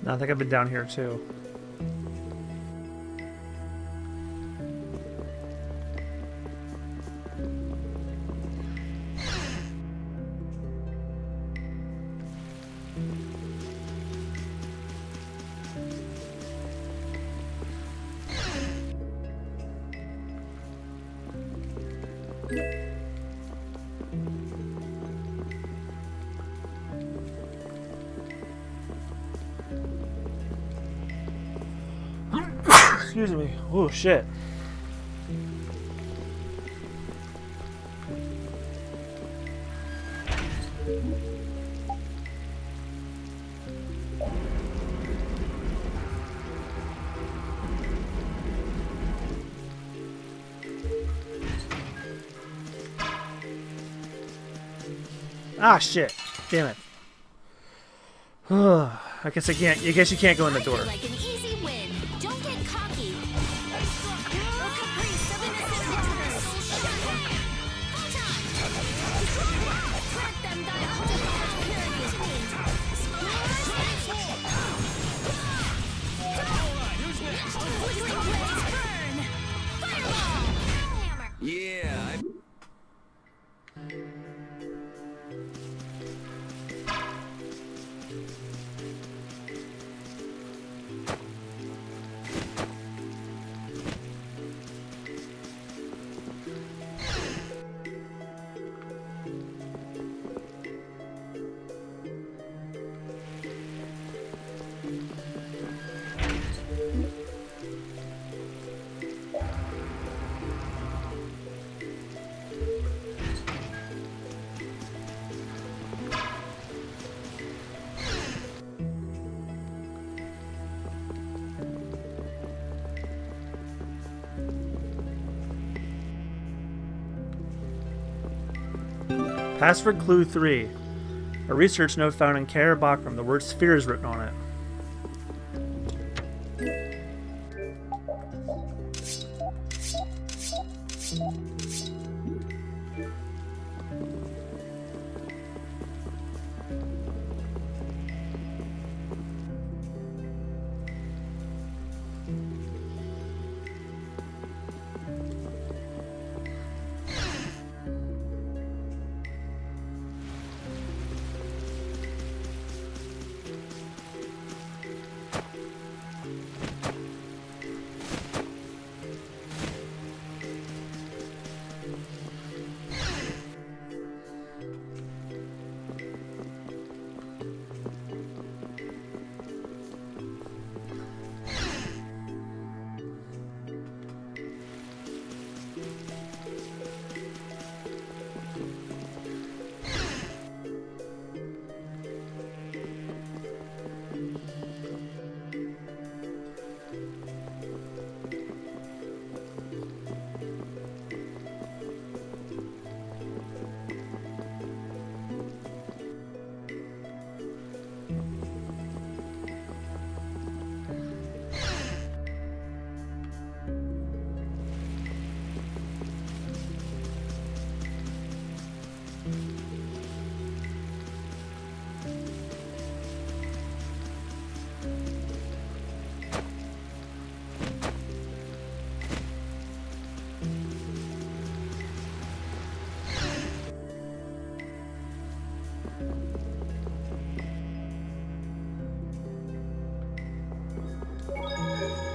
I think I've been down here too. Excuse me. Oh shit. Ah shit. Damn it. I guess I can't. I guess you can't go in the door. Like an easy win. Don't get cocky. Oh, caprice of innocent mortals. Full time. Let them die unto follow purity. Flickering blaze burn. Fireball. Hammer. Yeah, Password clue 3. A research note found in Kara Bakram. The word sphere is written on it.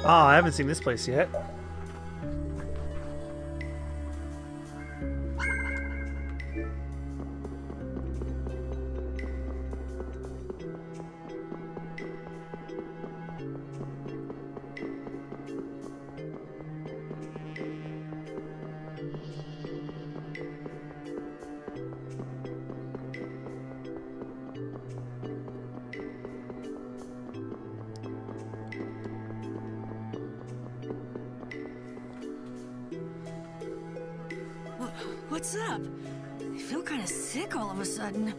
Ah, I haven't seen this place yet. What's up? I feel kind of sick all of a sudden.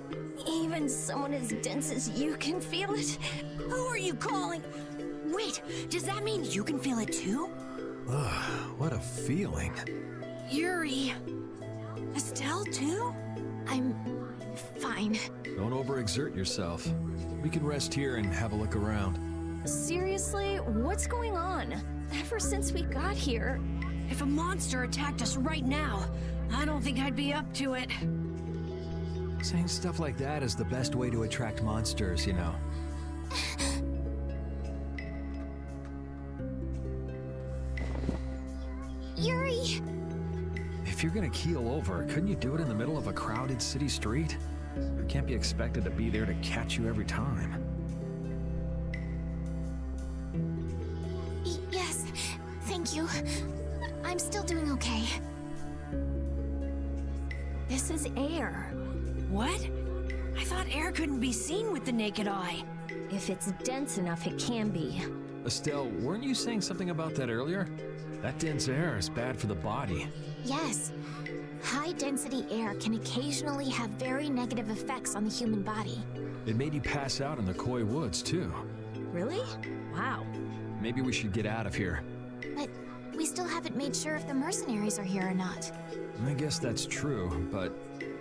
Even someone as dense as you can feel it? Who are you calling? Wait, does that mean you can feel it too? What a feeling. Yuri. Estelle too? I'm fine. Don't overexert yourself. We can rest here and have a look around. Seriously, what's going on? Ever since we got here, If a monster attacked us right now, I don't think I'd be up to it. Saying stuff like that is the best way to attract monsters, you know. Yuri! If you're gonna keel over, couldn't you do it in the middle of a crowded city street? You can't be expected to be there to catch you every time. Yes, thank you. I'm still doing okay. This is air. What? I thought air couldn't be seen with the naked eye. If it's dense enough, it can be. Estelle, weren't you saying something about that earlier? That dense air is bad for the body. Yes. High-density air can occasionally have very negative effects on the human body. It made you pass out in the Koi Woods, too. Really? Wow. Maybe we should get out of here. But we still haven't made sure if the mercenaries are here or not. I guess that's true, but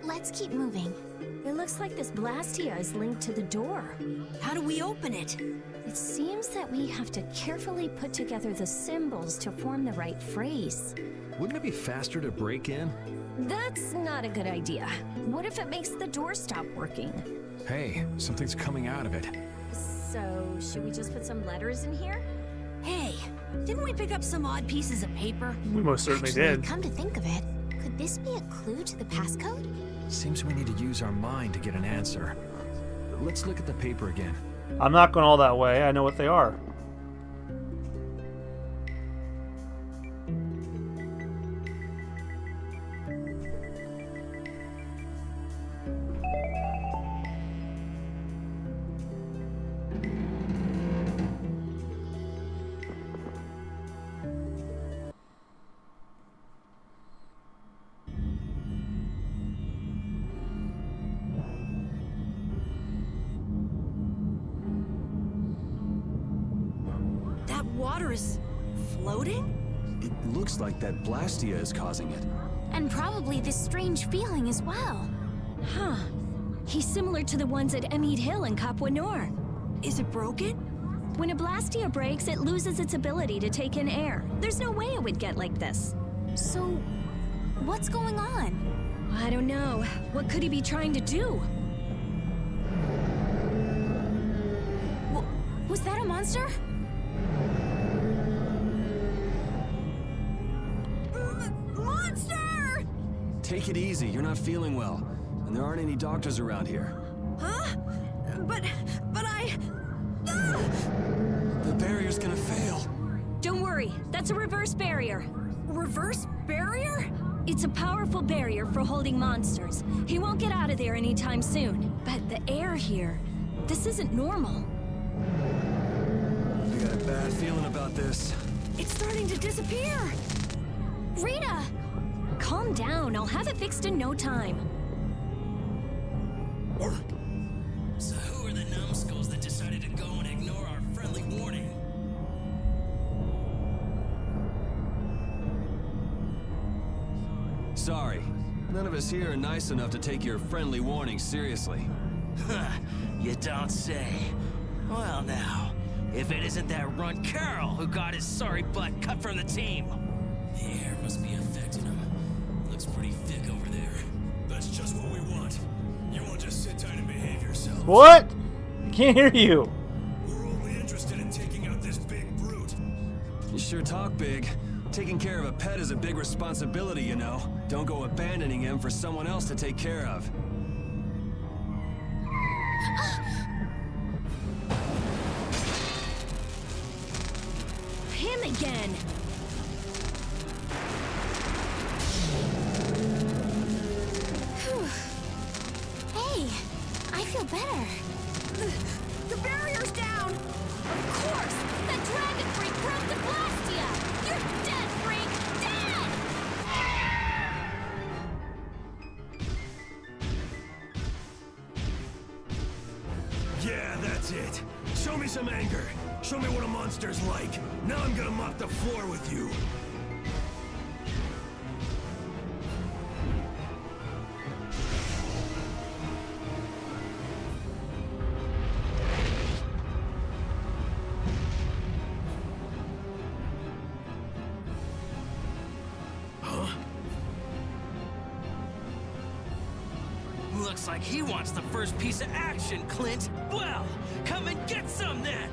Let's keep moving. It looks like this Blastia is linked to the door. How do we open it? It seems that we have to carefully put together the symbols to form the right phrase. wouldn't it be faster to break in? That's not a good idea. What if it makes the door stop working? Hey, something's coming out of it. So, should we just put some letters in here? Hey, didn't we pick up some odd pieces of paper? We most certainly Actually, did. come to think of it, could this be a clue to the passcode? Seems we need to use our mind to get an answer. Let's look at the paper again. I'm not going all that way. I know what they are. water is floating? It looks like that Blastia is causing it. And probably this strange feeling as well. Huh. He's similar to the ones at Emmead Hill in Capua Nor. Is it broken? When a Blastia breaks, it loses its ability to take in air. There's no way it would get like this. So, what's going on? I don't know. What could he be trying to do? Was that a monster? Monster! Take it easy, you're not feeling well. And there aren't any doctors around here. Huh? But I... The barrier's gonna fail. Don't worry, that's a reverse barrier. Reverse barrier? It's a powerful barrier for holding monsters. He won't get out of there anytime soon. But the air here, this isn't normal. I got a bad feeling about this. It's starting to disappear. Rita! Calm down, I'll have it fixed in no time. So who are the numbskulls that decided to go and ignore our friendly warning? Sorry, none of us here are nice enough to take your friendly warning seriously. Huh, you don't say. Well now, if it isn't that runt Carl who got his sorry butt cut from the team. The air must be affecting him. Looks pretty thick over there. That's just what we want. You won't just sit tight and behave yourself. What? I can't hear you. We're only interested in taking out this big brute. You sure talk big. Taking care of a pet is a big responsibility, you know. Don't go abandoning him for someone else to take care of. Him again! Hey, I feel better. The barrier's down! Of course! The dragon freak broke the Blastia! You're dead, freak! Dead! Yeah, that's it. Show me some anger. Show me what a monster's like. Now I'm gonna mop the floor with you. Looks like he wants the first piece of action, Clint. Well, come and get some then!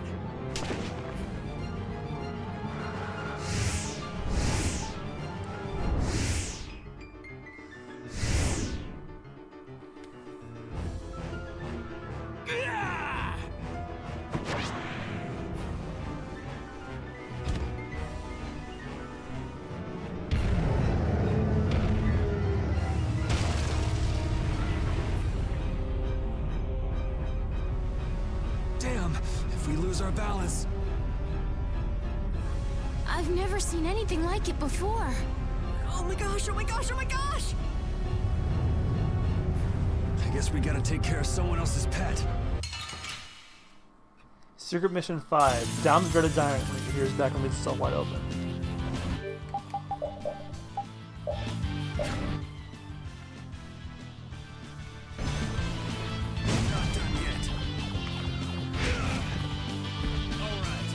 Gah! Damn, if we lose our balance. I've never seen anything like it before. Oh my gosh, oh my gosh, oh my gosh! I guess we gotta take care of someone else's pet. Secret Mission 5. Down the dreaded diamond when your ears back and leaves itself wide open. Not done yet. All right.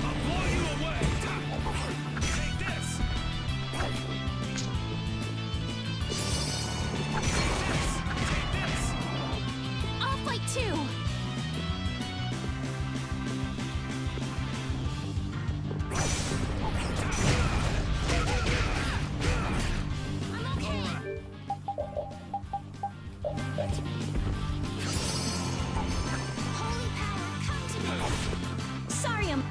I'll blow you away. Take this. Take this. I'll fight too! I'm okay! Holy power, come to me! Sorry, I'm...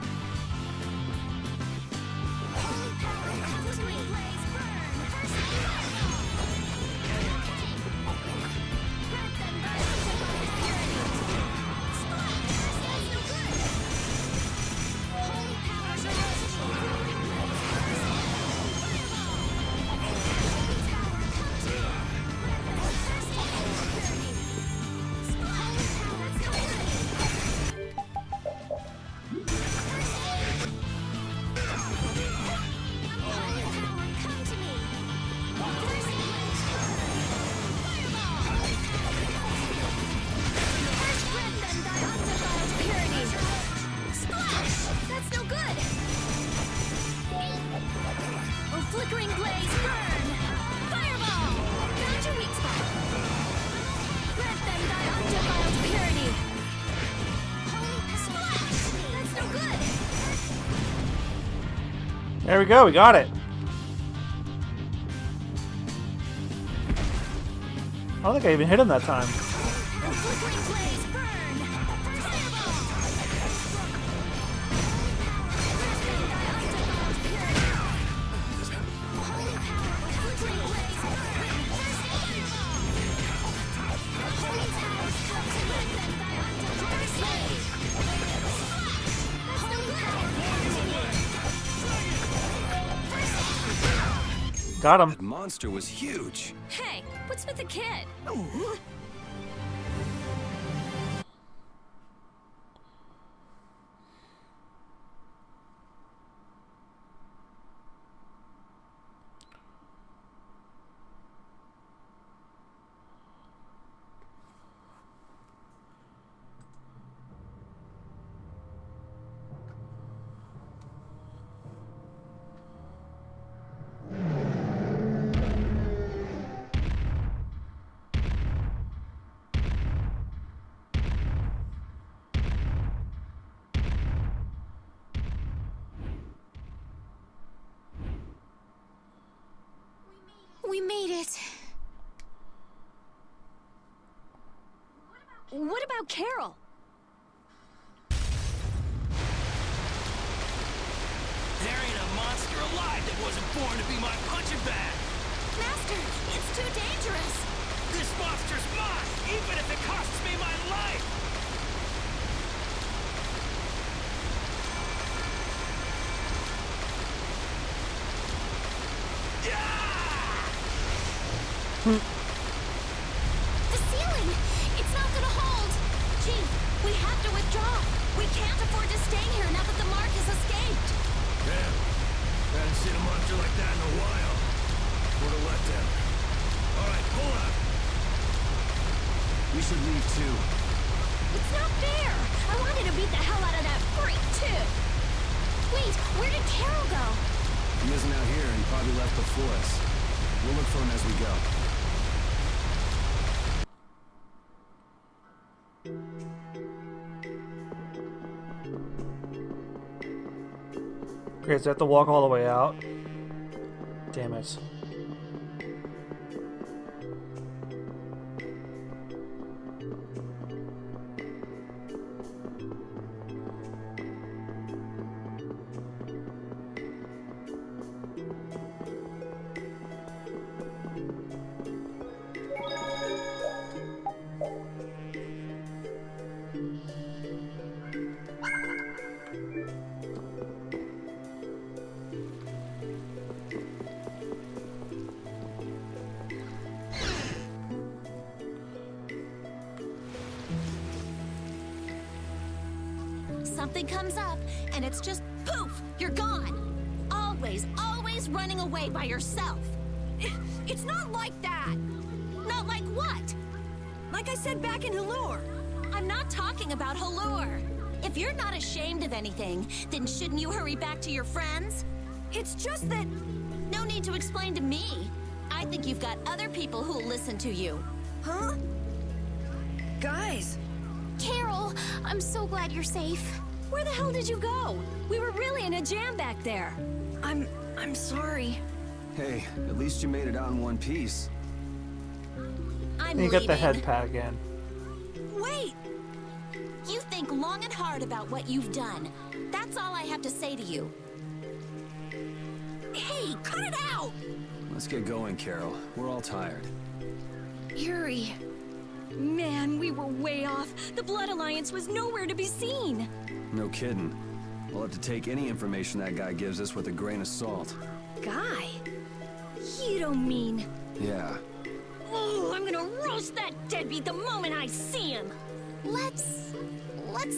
Holy power, come to me! Blaze, burn! First fireball! Grant them guardians of my purity! Splash! That's no good! Holy power, fireball! Holy power, come to That's no good! Oh, flickering blaze, burn! Fireball! Found your weak spot! Let them die undefiled purity! Splash! That's no good! There we go, we got it. I don't think I even hit him that time. Oh, flickering blaze, burn! Fireball! Got him. That monster was huge. Hey, what's with the kid? We made it. What about Carol? There ain't a monster alive that wasn't born to be my punching bag. Master, it's too dangerous. This monster's mine, even if it costs me my life. The ceiling! It's not gonna hold! Chief, we have to withdraw! We can't afford to stay here now that the mark has escaped! Damn. Haven't seen a monster like that in a while. What a letdown. Alright, pull up. We should leave too. It's not fair! I wanted to beat the hell out of that freak, too! Wait, where did Carol go? He isn't out here and probably left before us. We'll look for him as we go. Great, so I have to walk all the way out. Damn it. Something comes up, and it's just poof, you're gone. Always, always running away by yourself. It's not like that. Not like what? Like I said back in Halure. I'm not talking about Halure. If you're not ashamed of anything, then shouldn't you hurry back to your friends? It's just that... No need to explain to me. I think you've got other people who'll listen to you. Huh? Guys. Carol, I'm so glad you're safe. Where the hell did you go? We were really in a jam back there. I'm sorry. Hey, at least you made it out in one piece. I'm And you got the leaving. head pat again. Wait! You think long and hard about what you've done. That's all I have to say to you. Hey, cut it out! Let's get going, Carol. We're all tired. Yuri. Man, we were way off. The Blood Alliance was nowhere to be seen. No kidding. We'll have to take any information that guy gives us with a grain of salt. Guy? You don't mean... Yeah. Oh, I'm gonna roast that deadbeat the moment I see him. Let's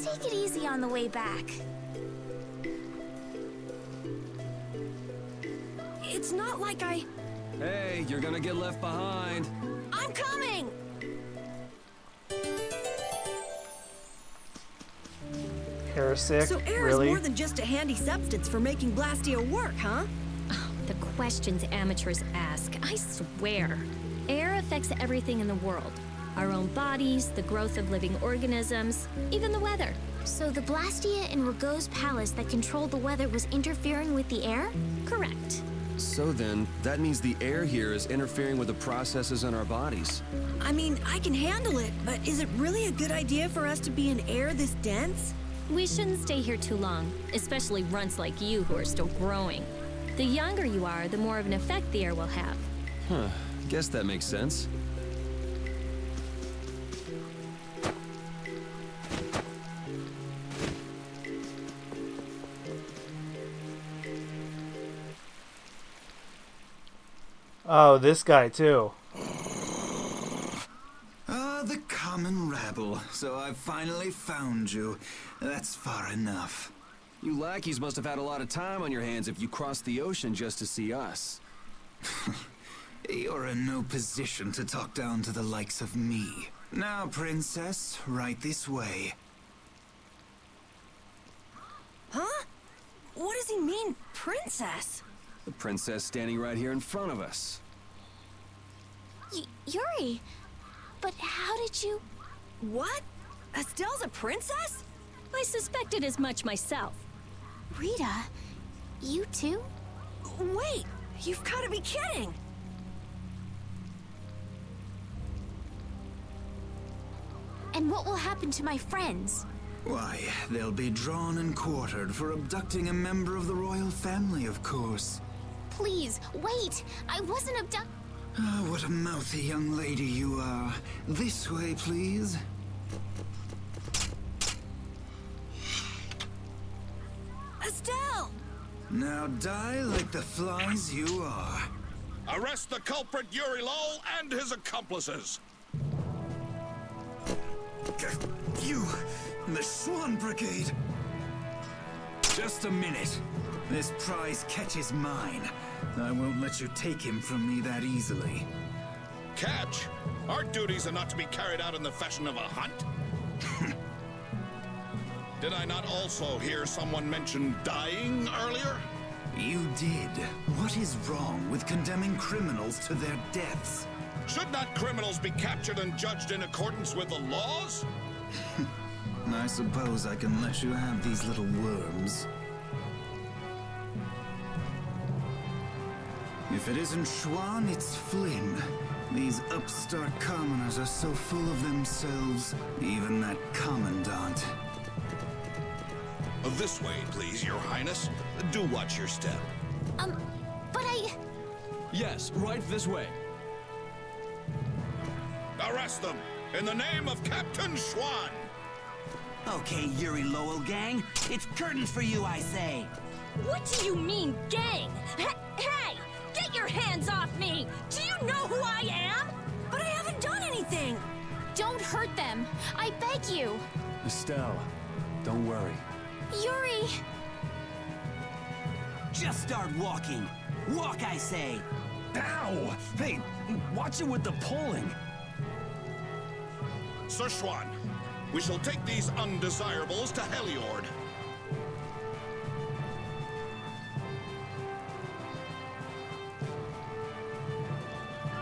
take it easy on the way back. It's not like I... Hey, you're gonna get left behind. I'm coming! Air sick? So air Really? is more than just a handy substance for making Blastia work, huh? The questions amateurs ask, I swear. Air affects everything in the world. Our own bodies, the growth of living organisms, even the weather. So the Blastia in Rago's palace that controlled the weather was interfering with the air? Correct. So then, that means the air here is interfering with the processes in our bodies. I mean, I can handle it, but is it really a good idea for us to be in air this dense? We shouldn't stay here too long, especially runts like you who are still growing. The younger you are, the more of an effect the air will have. Huh, guess that makes sense. Oh, this guy too. Ah, the common rabble. So I've finally found you. That's far enough. You lackeys must have had a lot of time on your hands if you crossed the ocean just to see us. You're in no position to talk down to the likes of me. Now, princess, right this way. Huh? What does he mean, princess? The princess standing right here in front of us. Yuri, but how did you... What? Estelle's a princess? I suspected as much myself. Rita, you too? Wait, you've got to be kidding! And what will happen to my friends? Why, they'll be drawn and quartered for abducting a member of the royal family, of course. Please, wait! I wasn't abducted. Ah, what a mouthy young lady you are. This way, please. Estelle! Now die like the flies you are. Arrest the culprit Yuri Lowell and his accomplices. You, the Swan Brigade. Just a minute. This prize catches mine. I won't let you take him from me that easily. Catch? Our duties are not to be carried out in the fashion of a hunt. Did I not also hear someone mention dying earlier? You did. What is wrong with condemning criminals to their deaths? Should not criminals be captured and judged in accordance with the laws? I suppose I can let you have these little worms. If it isn't Schwan, it's Flynn. These upstart commoners are so full of themselves, even that commandant. This way, please, Your Highness. Do watch your step. But I... Yes, right this way. Arrest them, in the name of Captain Schwan! Okay, Yuri Lowell gang, it's curtains for you, I say. What do you mean, gang? Hey! Get your hands off me! Do you know who I am? But I haven't done anything! Don't hurt them! I beg you! Estelle, don't worry. Yuri! Just start walking. Walk, I say. Ow! Hey, watch it with the pulling. Sir Schwan, we shall take these undesirables to Heliord.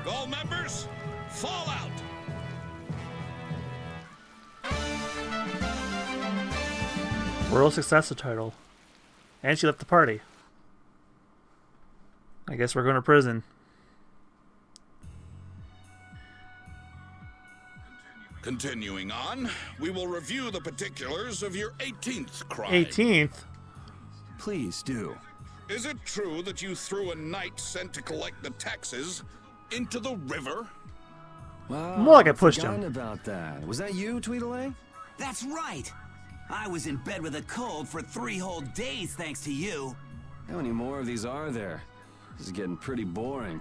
All members, fall out! Royal Successor title. And she left the party. I guess we're going to prison. Continuing on, we will review the particulars of your 18th crime. 18th? Please do. Is it true that you threw a knight sent to collect the taxes into the river? Wow, More like I pushed forgotten him. about that. Was that you, Tweedledee? That's right. I was in bed with a cold for 3 whole days thanks to you. How many more of these are there? This is getting pretty boring.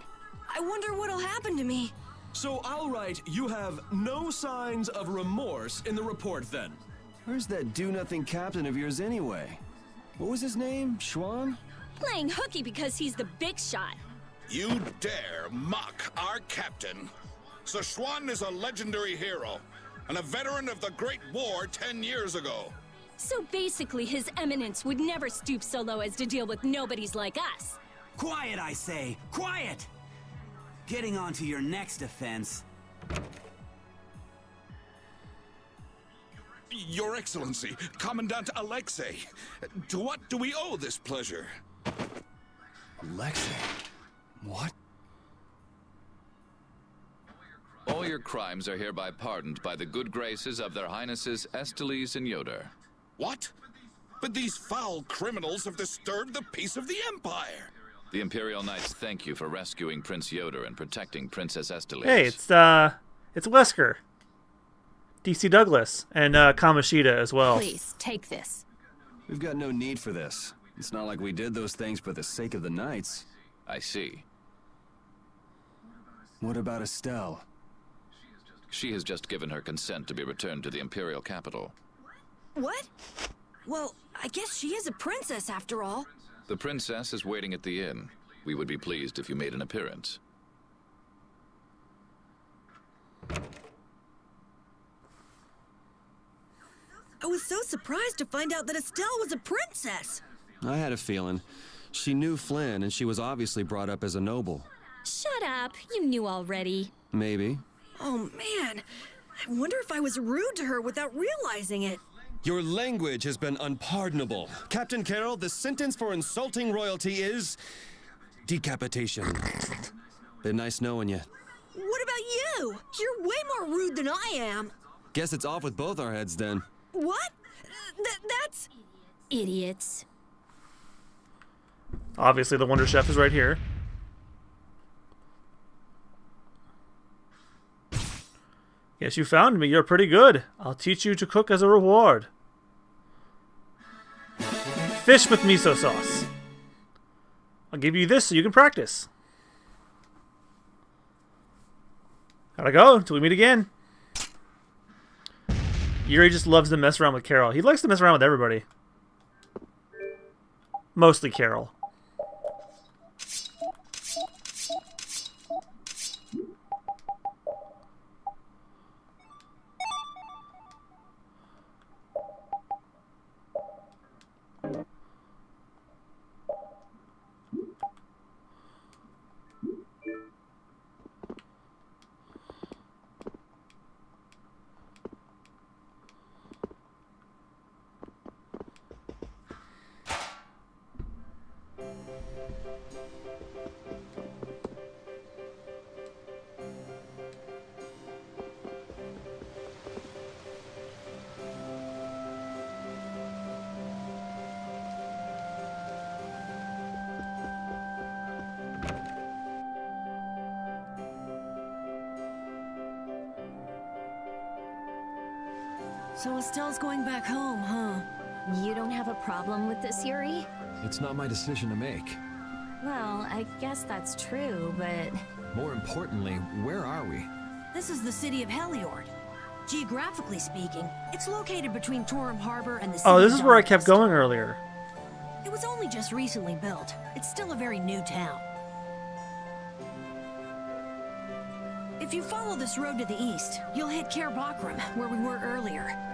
I wonder what'll happen to me. So I'll write, you have no signs of remorse in the report then. Where's that do-nothing captain of yours anyway? What was his name? Schwan? Playing hooky because he's the big shot. You dare mock our captain? Sir Schwan is a legendary hero and a veteran of the Great War 10 years ago. So basically, His Eminence would never stoop so low as to deal with nobodies like us. Quiet, I say! Quiet! Getting on to your next offense. Your Excellency, Commandant Alexei, to what do we owe this pleasure? Alexei? What? All your crimes are hereby pardoned by the good graces of their highnesses Esteles and Yoder. What? But these foul criminals have disturbed the peace of the Empire! The Imperial Knights thank you for rescuing Prince Yoder and protecting Princess Esteles. Hey, it's Wesker, DC Douglas, and Kamoshida as well. Please, take this. We've got no need for this. It's not like we did those things for the sake of the Knights. I see. What about Estelle? She has just given her consent to be returned to the Imperial capital. What? Well, I guess she is a princess after all. The princess is waiting at the inn. We would be pleased if you made an appearance. I was so surprised to find out that Estelle was a princess. I had a feeling. She knew Flynn, and she was obviously brought up as a noble. Shut up. You knew already. Maybe. Oh, man. I wonder if I was rude to her without realizing it. Your language has been unpardonable. Captain Carroll, the sentence for insulting royalty is... decapitation. Been nice knowing you. What about you? You're way more rude than I am. Guess it's off with both our heads then. What? That's... Idiots. Obviously, the Wonder Chef is right here. Yes, you found me. You're pretty good. I'll teach you to cook as a reward. Fish with miso sauce. I'll give you this so you can practice. How'd I go? Until we meet again. Yuri just loves to mess around with Carol. He likes to mess around with everybody. Mostly Carol. So Estelle's going back home, huh? You don't have a problem with this, Yuri? It's not my decision to make. Well, I guess that's true, but... More importantly, where are we? This is the city of Heliord. Geographically speaking, it's located between Torum Harbor and the city Oh, this of is where I kept Dawnwest. going earlier. It was only just recently built. It's still a very new town. If you follow this road to the east, you'll hit Cair Bakram, where we were earlier.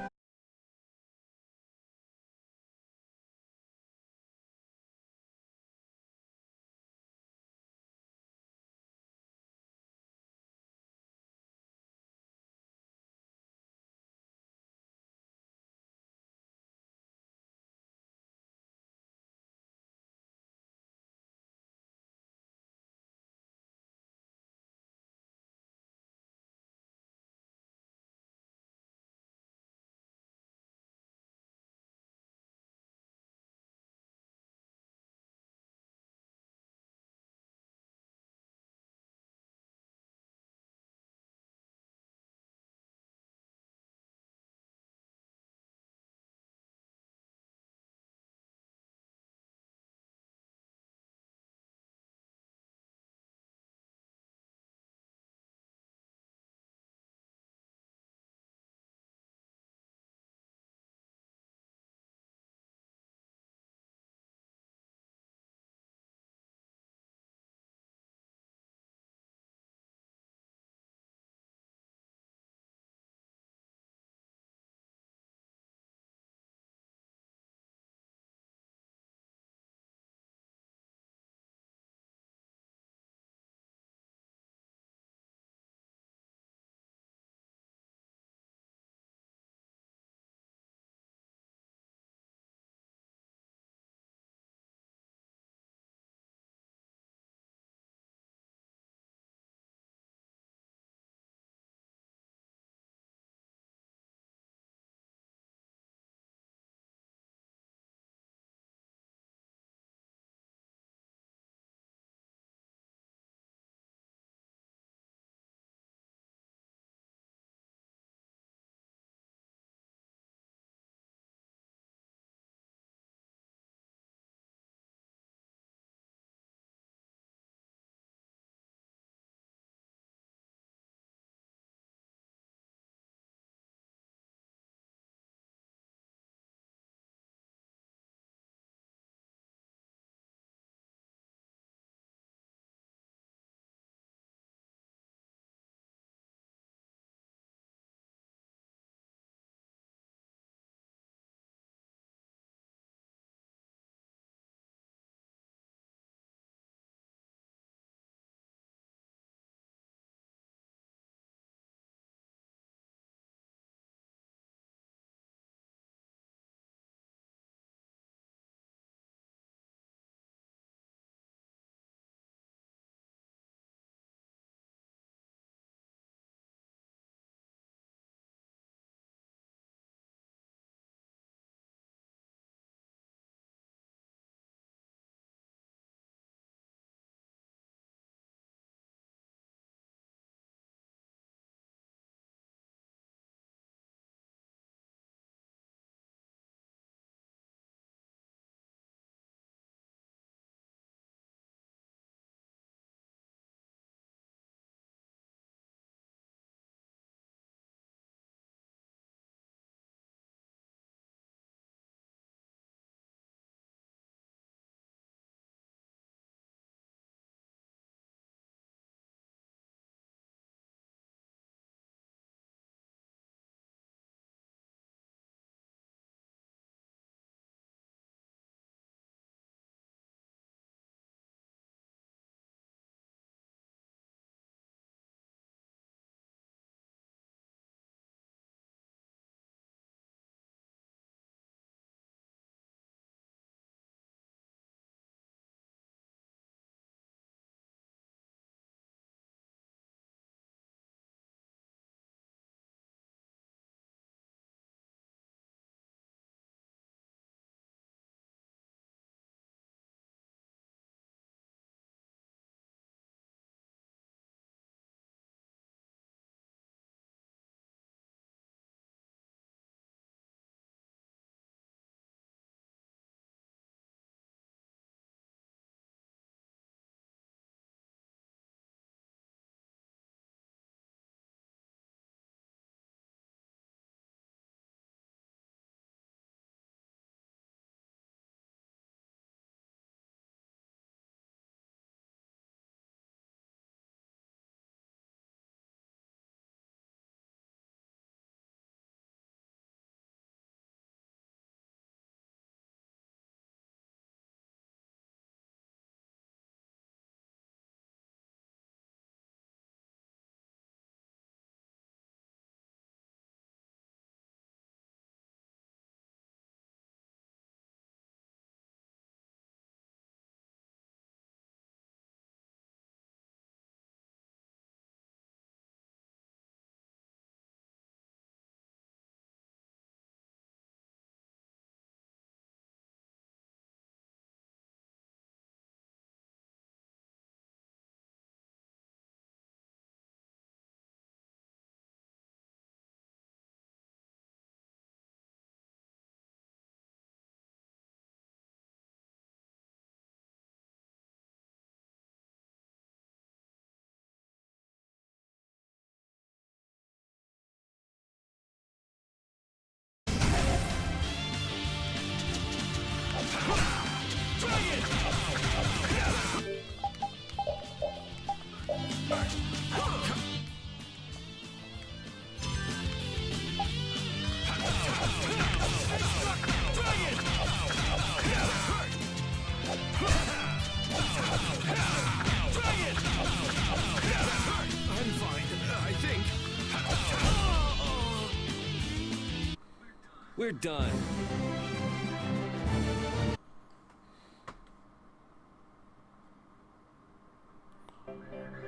We're done.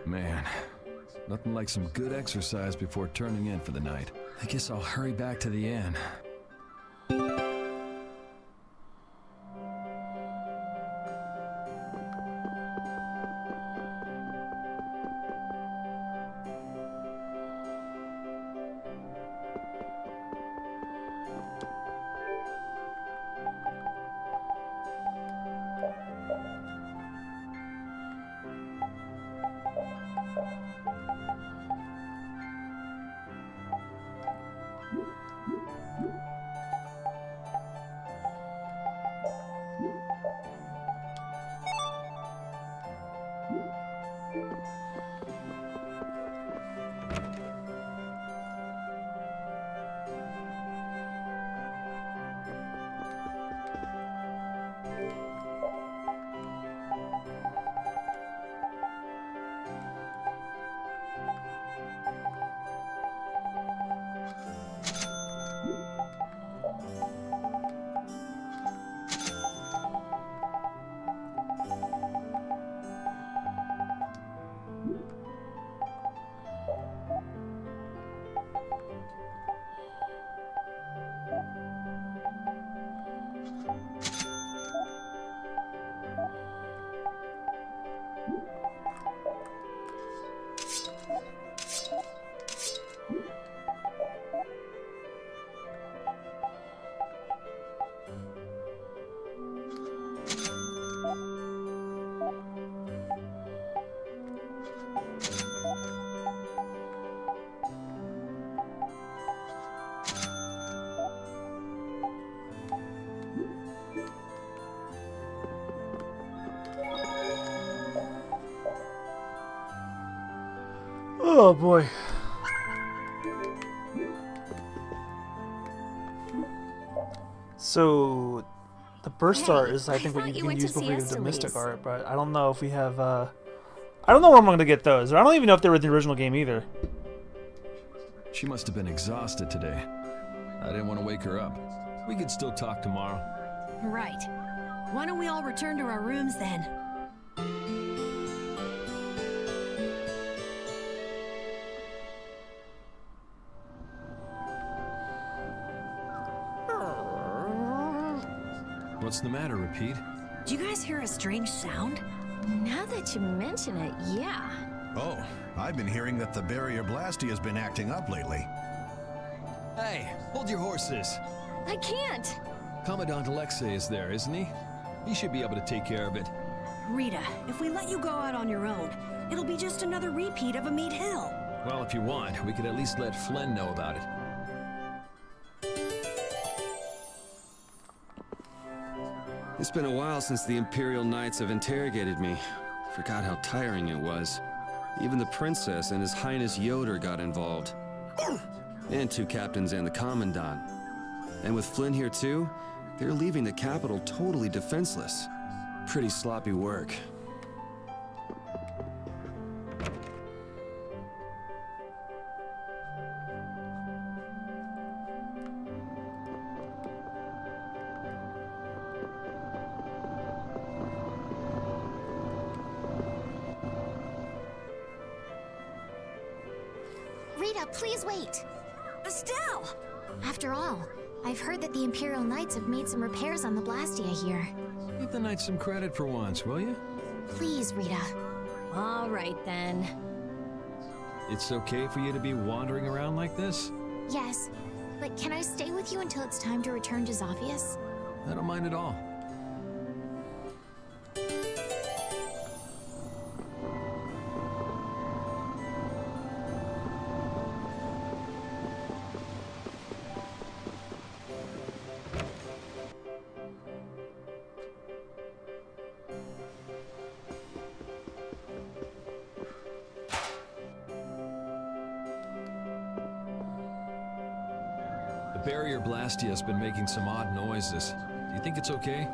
Man, nothing like some good exercise before turning in for the night. I guess I'll hurry back to the inn. Oh boy. So the burst art is, I think, what you can use before you get the mystic art, but I don't know if we have. I don't know where I'm going to get those. I don't even know if they were in the original game either. She must have been exhausted today. I didn't want to wake her up. We could still talk tomorrow. Right. Why don't we all return to our rooms then? What's the matter, Repeat? Do you guys hear a strange sound? Now that you mention it, yeah. Oh, I've been hearing that the barrier blasty has been acting up lately. Hey, hold your horses. I can't. Commandant Alexei is there, isn't he? He should be able to take care of it. Rita, if we let you go out on your own, it'll be just another repeat of Meat Hill. Well, if you want, we could at least let Flynn know about it. It's been a while since the Imperial Knights have interrogated me. Forgot how tiring it was. Even the Princess and His Highness Yoder got involved. And two captains and the Commandant. And with Flynn here too, they're leaving the capital totally defenseless. Pretty sloppy work. Rita, please wait. Estelle! After all, I've heard that the Imperial Knights have made some repairs on the Blastia here. Give the Knights some credit for once, will you? Please, Rita. All right, then. It's okay for you to be wandering around like this? Yes, but can I stay with you until it's time to return to Xophius? I don't mind at all. The barrier Blastia has been making some odd noises. Do you think it's okay?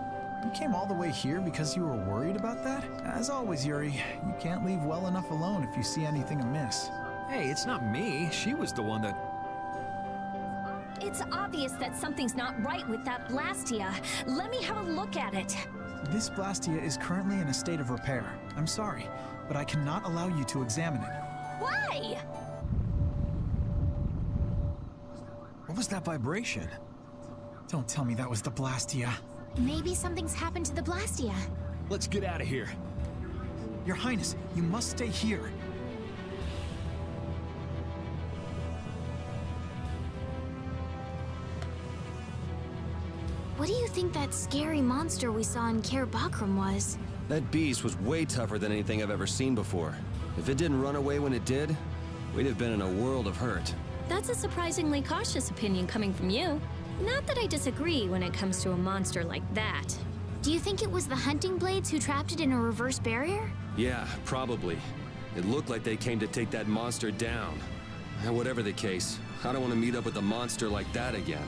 You came all the way here because you were worried about that? As always, Yuri, you can't leave well enough alone if you see anything amiss. Hey, it's not me. She was the one that... It's obvious that something's not right with that Blastia. Let me have a look at it. This Blastia is currently in a state of repair. I'm sorry, but I cannot allow you to examine it. Why? What was that vibration? Don't tell me that was the Blastia. Maybe something's happened to the Blastia. Let's get out of here. Your Highness, you must stay here. What do you think that scary monster we saw in Kaer Bakram was? That beast was way tougher than anything I've ever seen before. If it didn't run away when it did, we'd have been in a world of hurt. That's a surprisingly cautious opinion coming from you. Not that I disagree when it comes to a monster like that. Do you think it was the hunting blades who trapped it in a reverse barrier? Yeah, probably. It looked like they came to take that monster down. And whatever the case, I don't want to meet up with a monster like that again.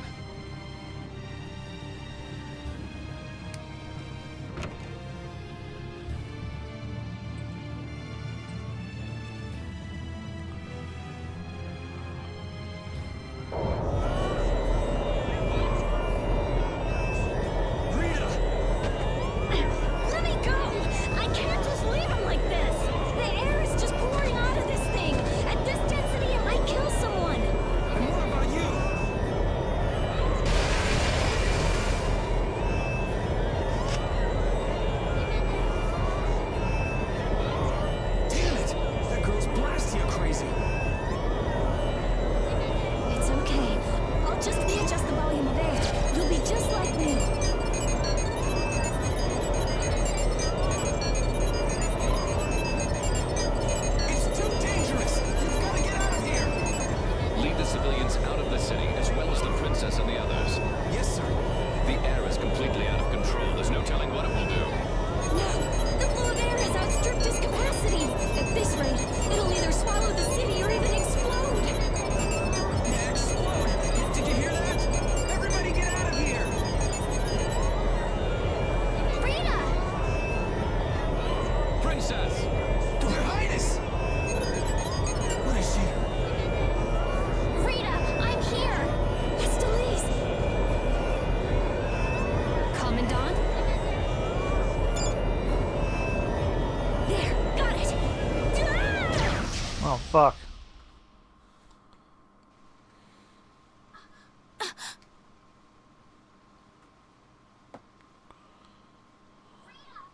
Oh, fuck.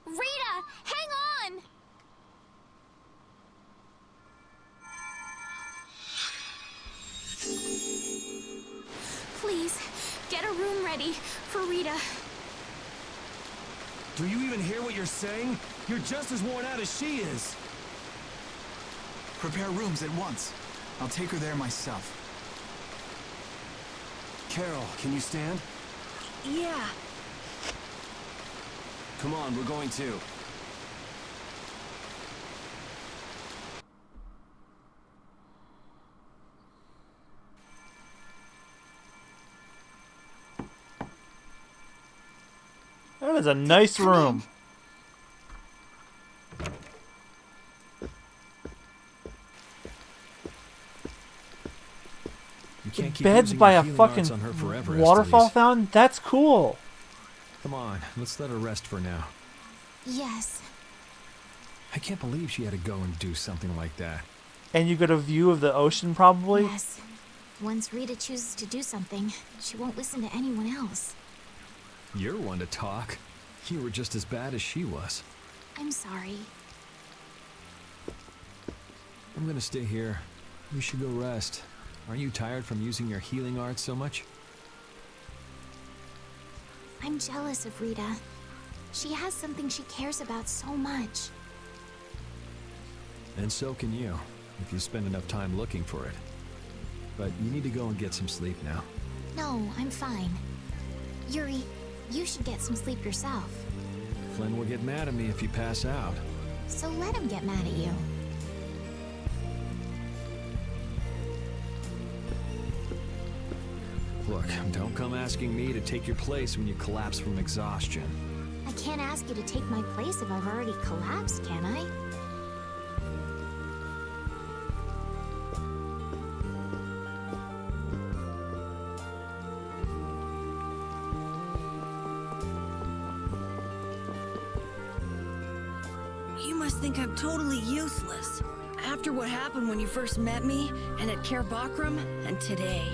Rita, hang on! Please, get a room ready for Rita. Do you even hear what you're saying? You're just as worn out as she is. Prepare rooms at once. I'll take her there myself. Carol, can you stand? Yeah. Come on, we're going too. That is a nice room. You can't keep Beds using by your a healing fucking arts on her forever, waterfall Estes. fountain? That's cool. Come on, let's let her rest for now. Yes. I can't believe she had to go and do something like that. And you get a view of the ocean, probably? Yes. Once Rita chooses to do something, she won't listen to anyone else. You're one to talk. You were just as bad as she was. I'm sorry. I'm gonna stay here. You should go rest. Aren't you tired from using your healing arts so much? I'm jealous of Rita. She has something she cares about so much. And so can you, if you spend enough time looking for it. But you need to go and get some sleep now. No, I'm fine. Yuri, you should get some sleep yourself. Flynn will get mad at me if you pass out. So let him get mad at you. Look, don't come asking me to take your place when you collapse from exhaustion. I can't ask you to take my place if I've already collapsed, can I? You must think I'm totally useless. After what happened when you first met me, and at Care Bakram, and today.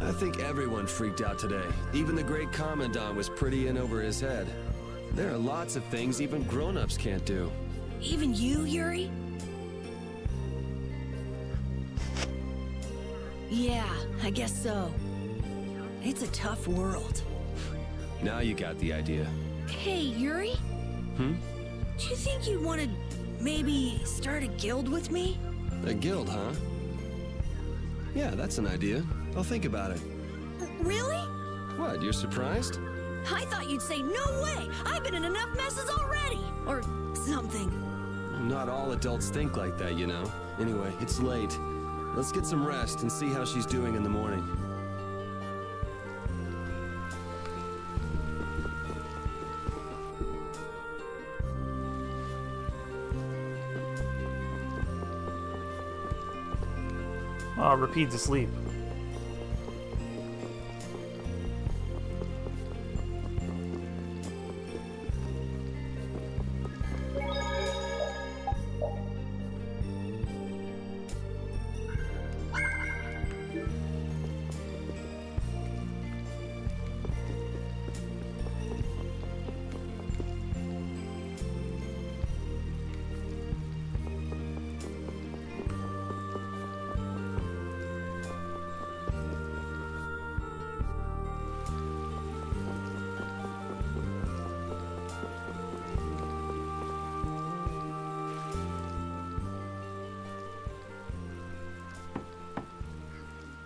I think everyone freaked out today. Even the great Commandant was pretty in over his head. There are lots of things even grown-ups can't do. Even you, Yuri? Yeah, I guess so. It's a tough world. Now you got the idea. Hey, Yuri? Hmm? Do you think you'd want to maybe start a guild with me? A guild, huh? Yeah, that's an idea. I'll think about it. Really? What, you're surprised? I thought you'd say, no way! I've been in enough messes already! Or something. Not all adults think like that, you know. Anyway, it's late. Let's get some rest and see how she's doing in the morning. Oh, Rapid's asleep.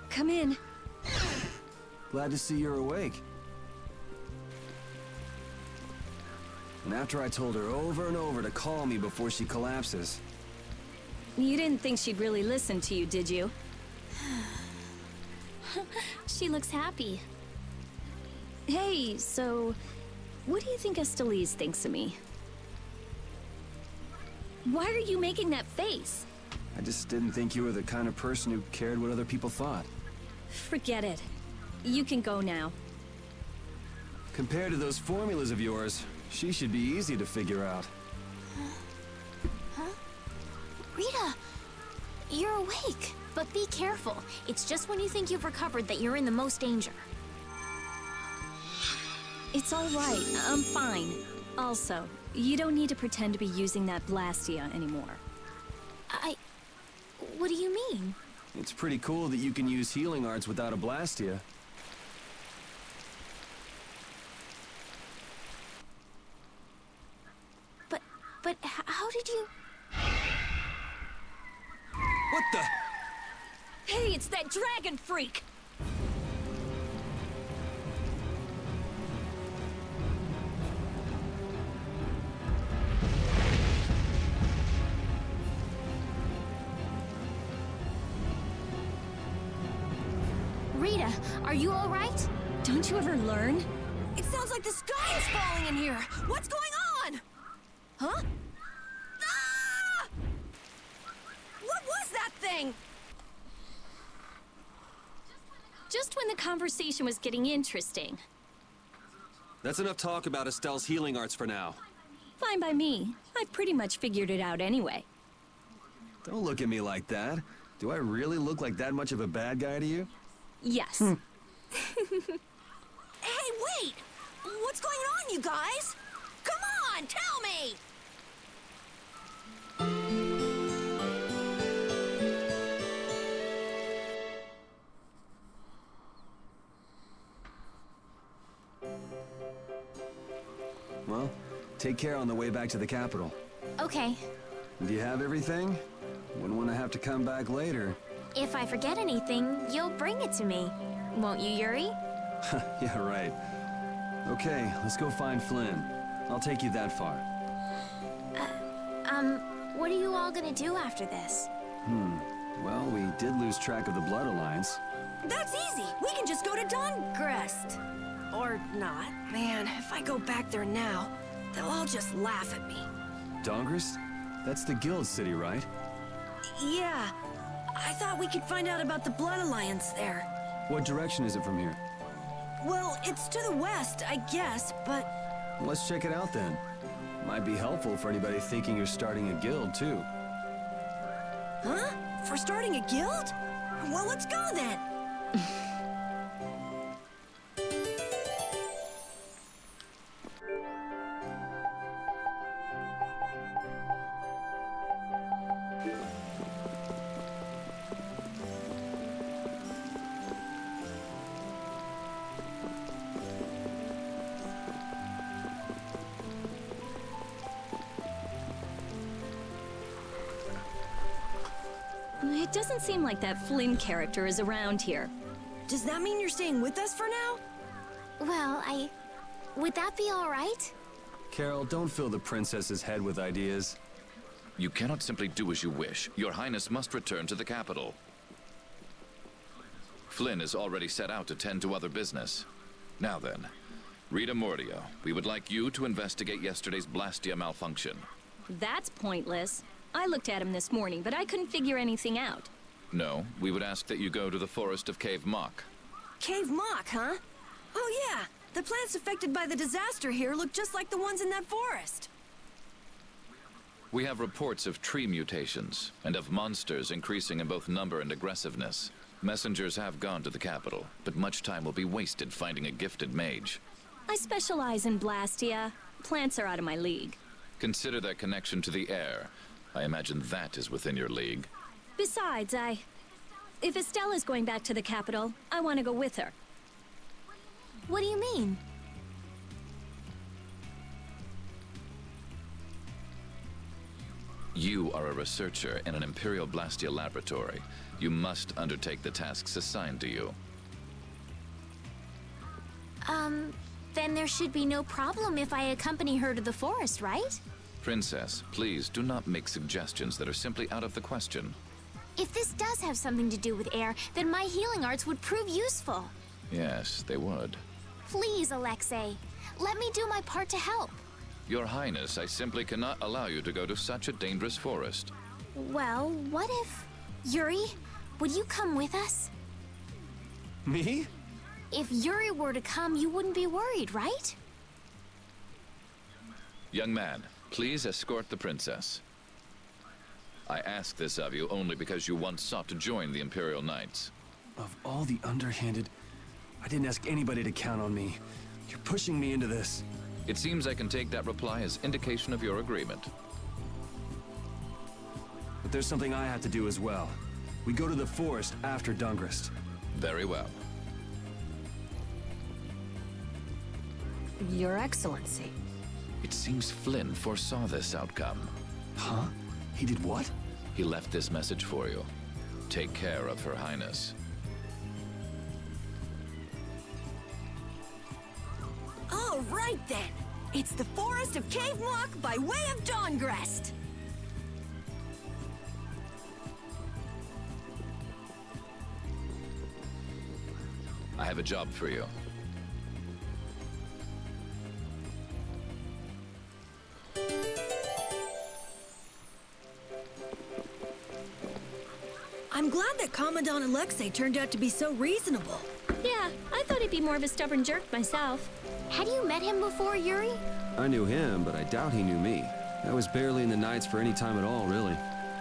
Come in. Glad to see you're awake. And after I told her over and over to call me before she collapses. You didn't think she'd really listen to you, did you? She looks happy. Hey, so... what do you think Estelise thinks of me? Why are you making that face? I just didn't think you were the kind of person who cared what other people thought. Forget it. You can go now. Compared to those formulas of yours, she should be easy to figure out. Huh? Rita, you're awake. But be careful. It's just when you think you've recovered that you're in the most danger. It's all right. I'm fine. Also, you don't need to pretend to be using that Blastia anymore. What do you mean? It's pretty cool that you can use healing arts without a Blastia. But how did you... What the? Hey, it's that dragon freak! Rita, are you all right? Don't you ever learn? It sounds like the sky is falling in here. What's going on? Huh? Ah! What was that thing? Just when the conversation was getting interesting. That's enough talk about Estelle's healing arts for now. Fine by me. I've pretty much figured it out anyway. Don't look at me like that. Do I really look like that much of a bad guy to you? Yes. Hey, wait! What's going on, you guys? Come on, tell me! Well, take care on the way back to the capital. Okay. Do you have everything? Wouldn't want to have to come back later. If I forget anything, you'll bring it to me. Won't you, Yuri? Yeah, right. Okay, let's go find Flynn. I'll take you that far. What are you all gonna do after this? Well, we did lose track of the Blood Alliance. That's easy. We can just go to Dongrest. Or not. Man, if I go back there now, they'll all just laugh at me. Dongrest? That's the guild city, right? Yeah. I thought we could find out about the Blood Alliance there. What direction is it from here? Well, it's to the west, I guess, but... Let's check it out then. Might be helpful for anybody thinking you're starting a guild, too. Huh? For starting a guild? Well, let's go then. It doesn't seem like that Flynn character is around here. Does that mean you're staying with us for now? Well, would that be all right? Carol, don't fill the princess's head with ideas. You cannot simply do as you wish. Your Highness must return to the capital. Flynn is already set out to tend to other business. Now then, Rita Mordio, we would like you to investigate yesterday's Blastia malfunction. That's pointless. I looked at him this morning, but I couldn't figure anything out. No, we would ask that you go to the forest of Cave Mock. Cave Mock, huh? Oh yeah, the plants affected by the disaster here look just like the ones in that forest. We have reports of tree mutations, and of monsters increasing in both number and aggressiveness. Messengers have gone to the capital, but much time will be wasted finding a gifted mage. I specialize in Blastia. Plants are out of my league. Consider their connection to the air. I imagine that is within your league. Besides, if Estella's going back to the capital, I want to go with her. What do you mean? You are a researcher in an Imperial Blastia laboratory. You must undertake the tasks assigned to you. Then there should be no problem if I accompany her to the forest, right? Princess, please do not make suggestions that are simply out of the question. If this does have something to do with air, then my healing arts would prove useful. Yes, they would. Please, Alexei, let me do my part to help. Your Highness, I simply cannot allow you to go to such a dangerous forest. Well, what if... Yuri, would you come with us? Me? If Yuri were to come, you wouldn't be worried, right? Young man, please escort the princess. I ask this of you only because you once sought to join the Imperial Knights. Of all the underhanded, I didn't ask anybody to count on me. You're pushing me into this. It seems I can take that reply as indication of your agreement. But there's something I have to do as well. We go to the forest after Dungrist. Very well. Your Excellency. It seems Flynn foresaw this outcome. Huh? He did what? He left this message for you. Take care of Her Highness. All right then. It's the forest of Cave Mock by way of Dawngrest. I have a job for you. I'm glad that Commandant Alexei turned out to be so reasonable. Yeah, I thought he'd be more of a stubborn jerk myself. Had you met him before, Yuri? I knew him, but I doubt he knew me. I was barely in the Knights for any time at all, really.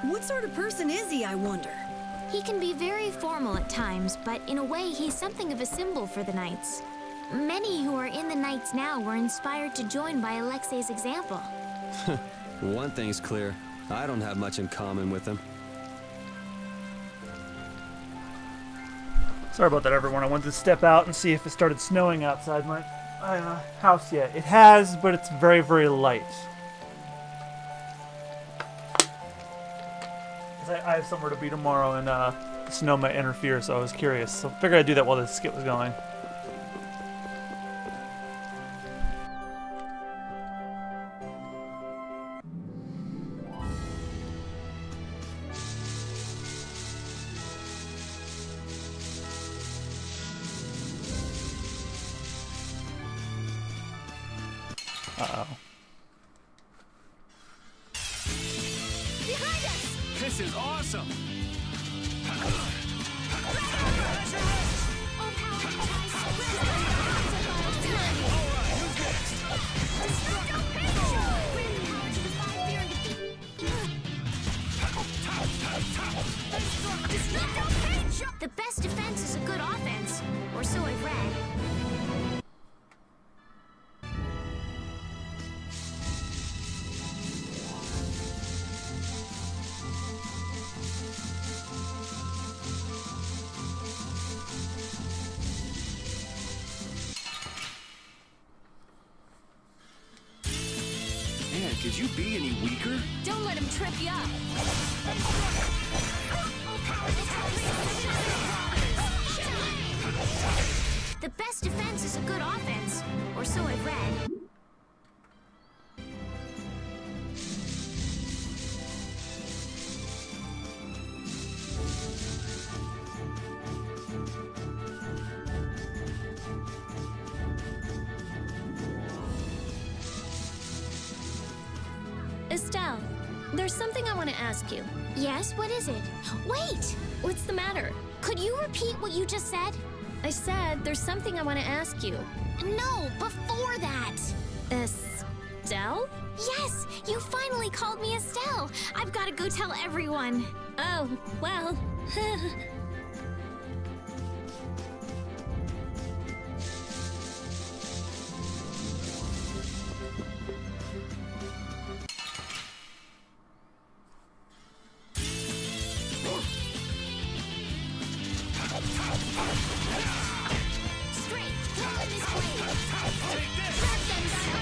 What sort of person is he, I wonder? He can be very formal at times, but in a way, he's something of a symbol for the Knights. Many who are in the Knights now were inspired to join by Alexei's example. One thing's clear. I don't have much in common with him. Sorry about that, everyone. I wanted to step out and see if it started snowing outside my house yet. It has, but it's very, very light. I have somewhere to be tomorrow, and the snow might interfere, so I was curious. So I figured I'd do that while the skit was going. Uh-oh. Behind us! This is awesome! Man, could you be any weaker? Don't let him trip you up. The best defense is a good offense, or so I've read. Estelle, there's something I want to ask you. Yes, what is it? Wait! What's the matter? Could you repeat what you just said? I said there's something I want to ask you. No, before that! Estelle? Yes, you finally called me Estelle. I've got to go tell everyone. Oh, well. Straight, throw in this blade. Grab them by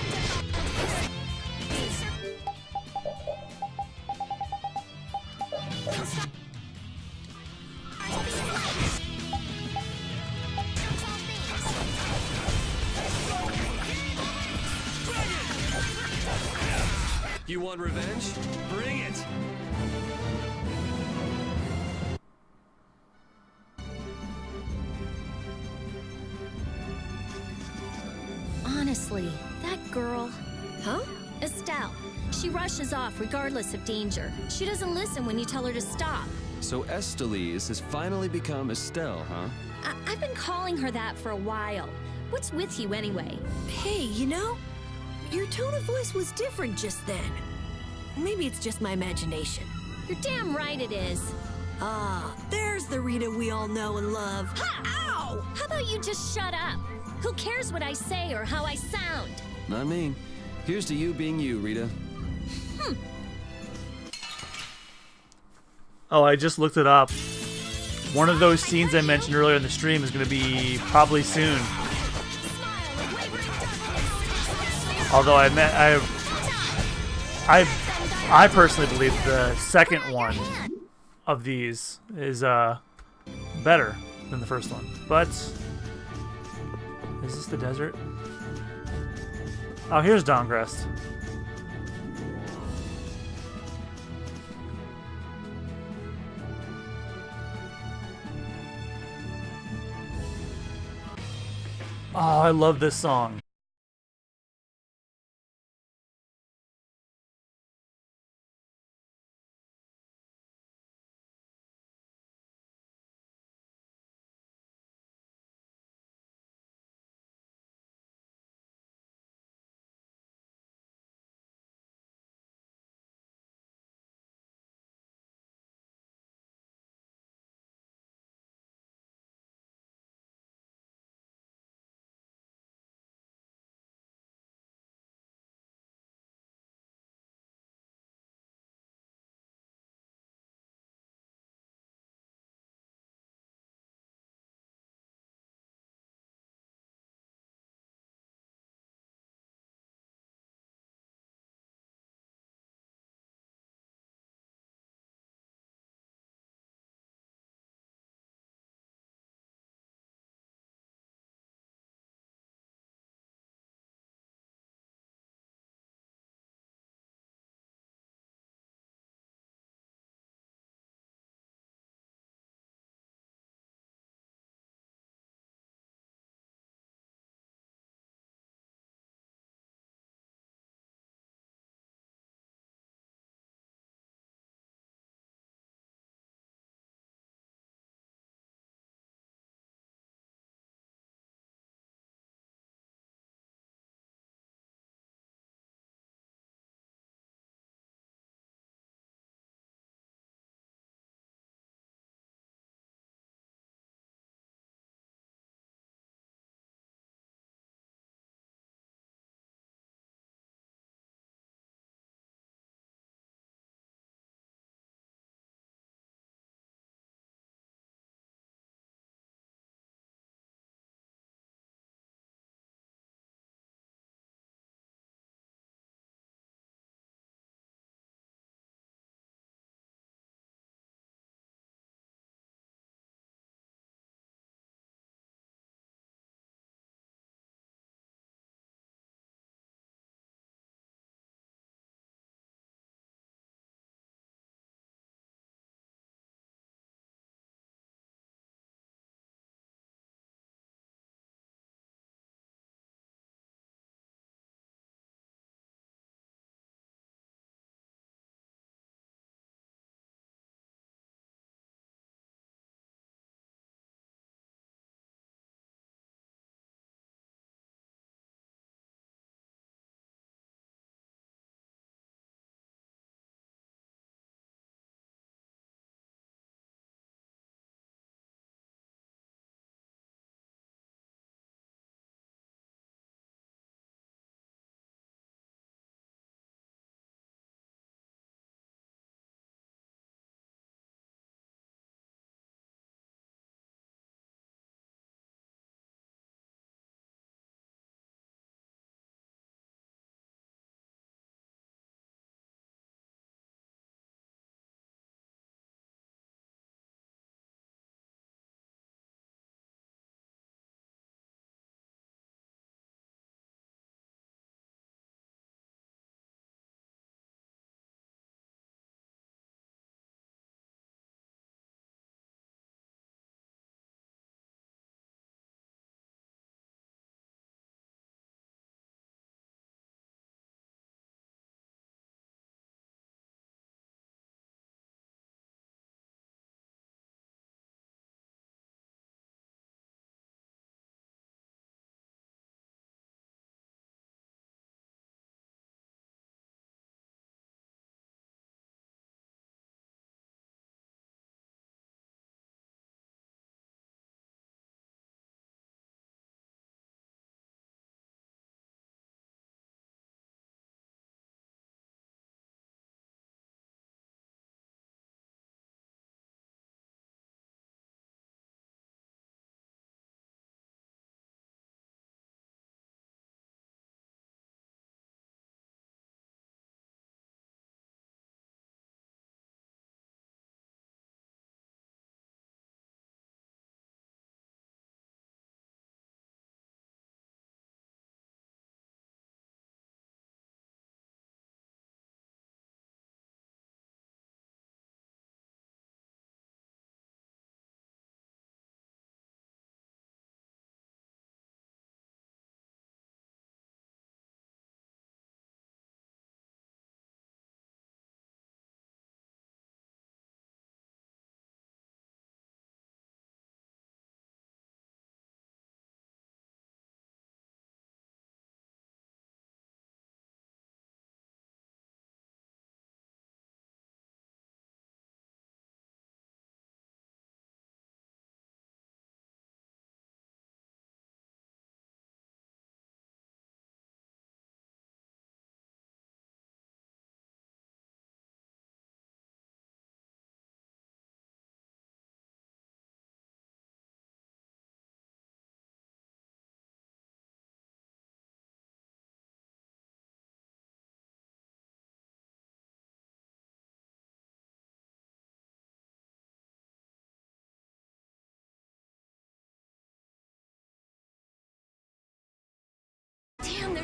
You want revenge? Bring it! Honestly, that girl. Huh? Estelle. She rushes off regardless of danger. She doesn't listen when you tell her to stop. So Estelise has finally become Estelle, huh? I've been calling her that for a while. What's with you anyway? Hey, you know, your tone of voice was different just then. Maybe it's just my imagination. You're damn right it is. Ah, there's the Rita we all know and love. Ha! Ow! How about you just shut up? Who cares what I say or how I sound? Not me. Here's to you being you, Rita. Oh, I just looked it up. One of those scenes I mentioned earlier in the stream is going to be probably soon. Although I personally believe the second one of these is better than the first one. But is this the desert? Oh, here's Dongrest. Oh, I love this song.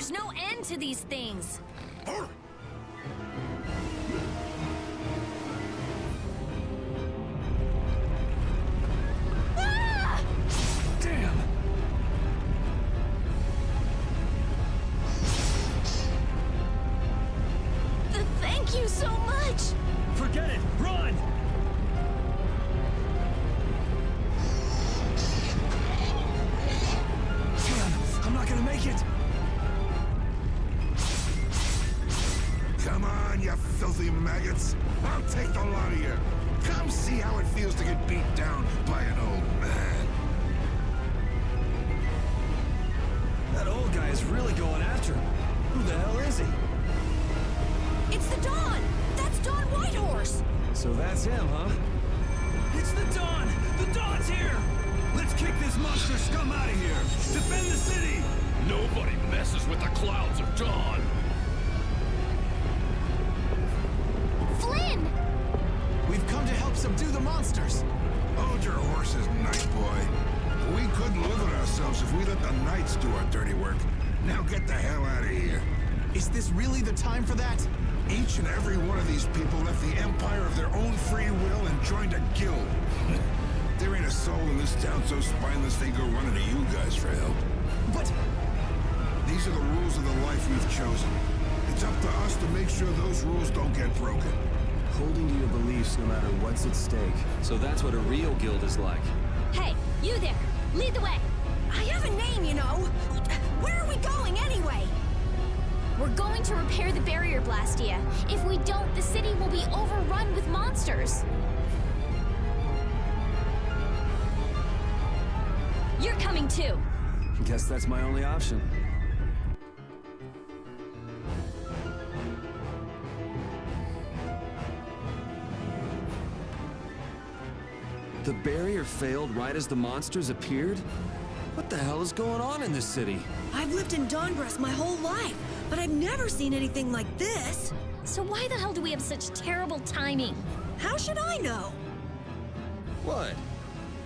There's no end to these things. Ah! Damn! Thank you so much! Forget it! Run! Damn! I'm not gonna make it! Come on, you filthy maggots. I'll take the lot of you. Come see how it feels to get beat down by an old man. That old guy is really going after him. Who the hell is he? It's the Dawn! That's Dawn Whitehorse! So that's him, huh? It's the Dawn! The Dawn's here! Let's kick this monster scum out of here! Defend the city! Nobody messes with the clouds of dawn. Flynn! We've come to help subdue the monsters. Hold your horses, Night Boy. We couldn't live with ourselves if we let the Knights do our dirty work. Now get the hell out of here. Is this really the time for that? Each and every one of these people left the Empire of their own free will and joined a guild. There ain't a soul in this town so spineless they go running to you guys for help. But these are the rules of the life we've chosen. It's up to us to make sure those rules don't get broken. Holding to your beliefs no matter what's at stake. So that's what a real guild is like. Hey, you there! Lead the way! I have a name, you know! Where are we going, anyway? We're going to repair the barrier Blastia. If we don't, the city will be overrun with monsters. You're coming too. Guess that's my only option. The barrier failed right as the monsters appeared? What the hell is going on in this city? I've lived in Dawngrass my whole life, but I've never seen anything like this. So why the hell do we have such terrible timing? How should I know? What?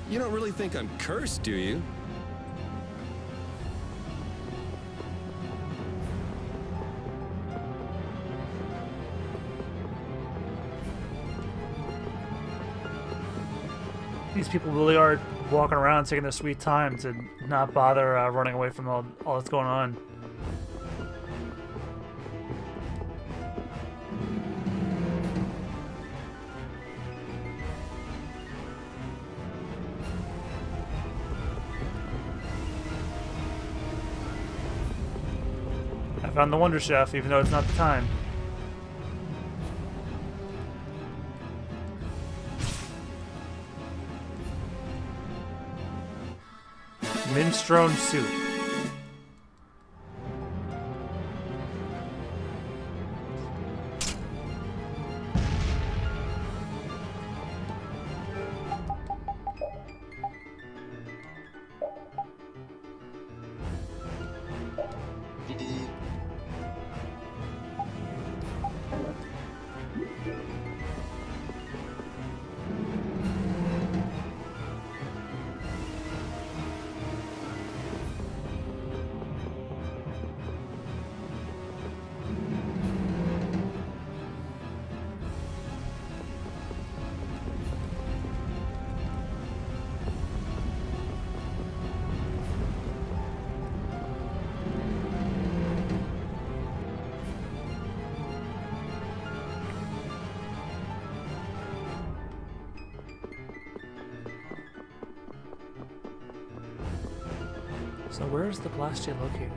You don't really think I'm cursed, do you? These people really are walking around taking their sweet time to not bother running away from all that's going on. I found the Wonder Chef, even though it's not the time. Minestrone soup. So where is the Blastia located?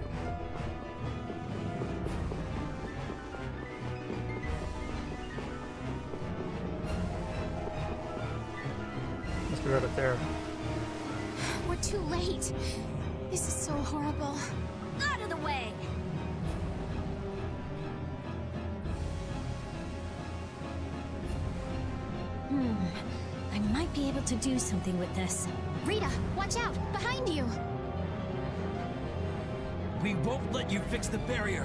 Must be right up there. We're too late. This is so horrible. Out of the way! I might be able to do something with this. Rita, watch out! Behind you! We won't let you fix the barrier.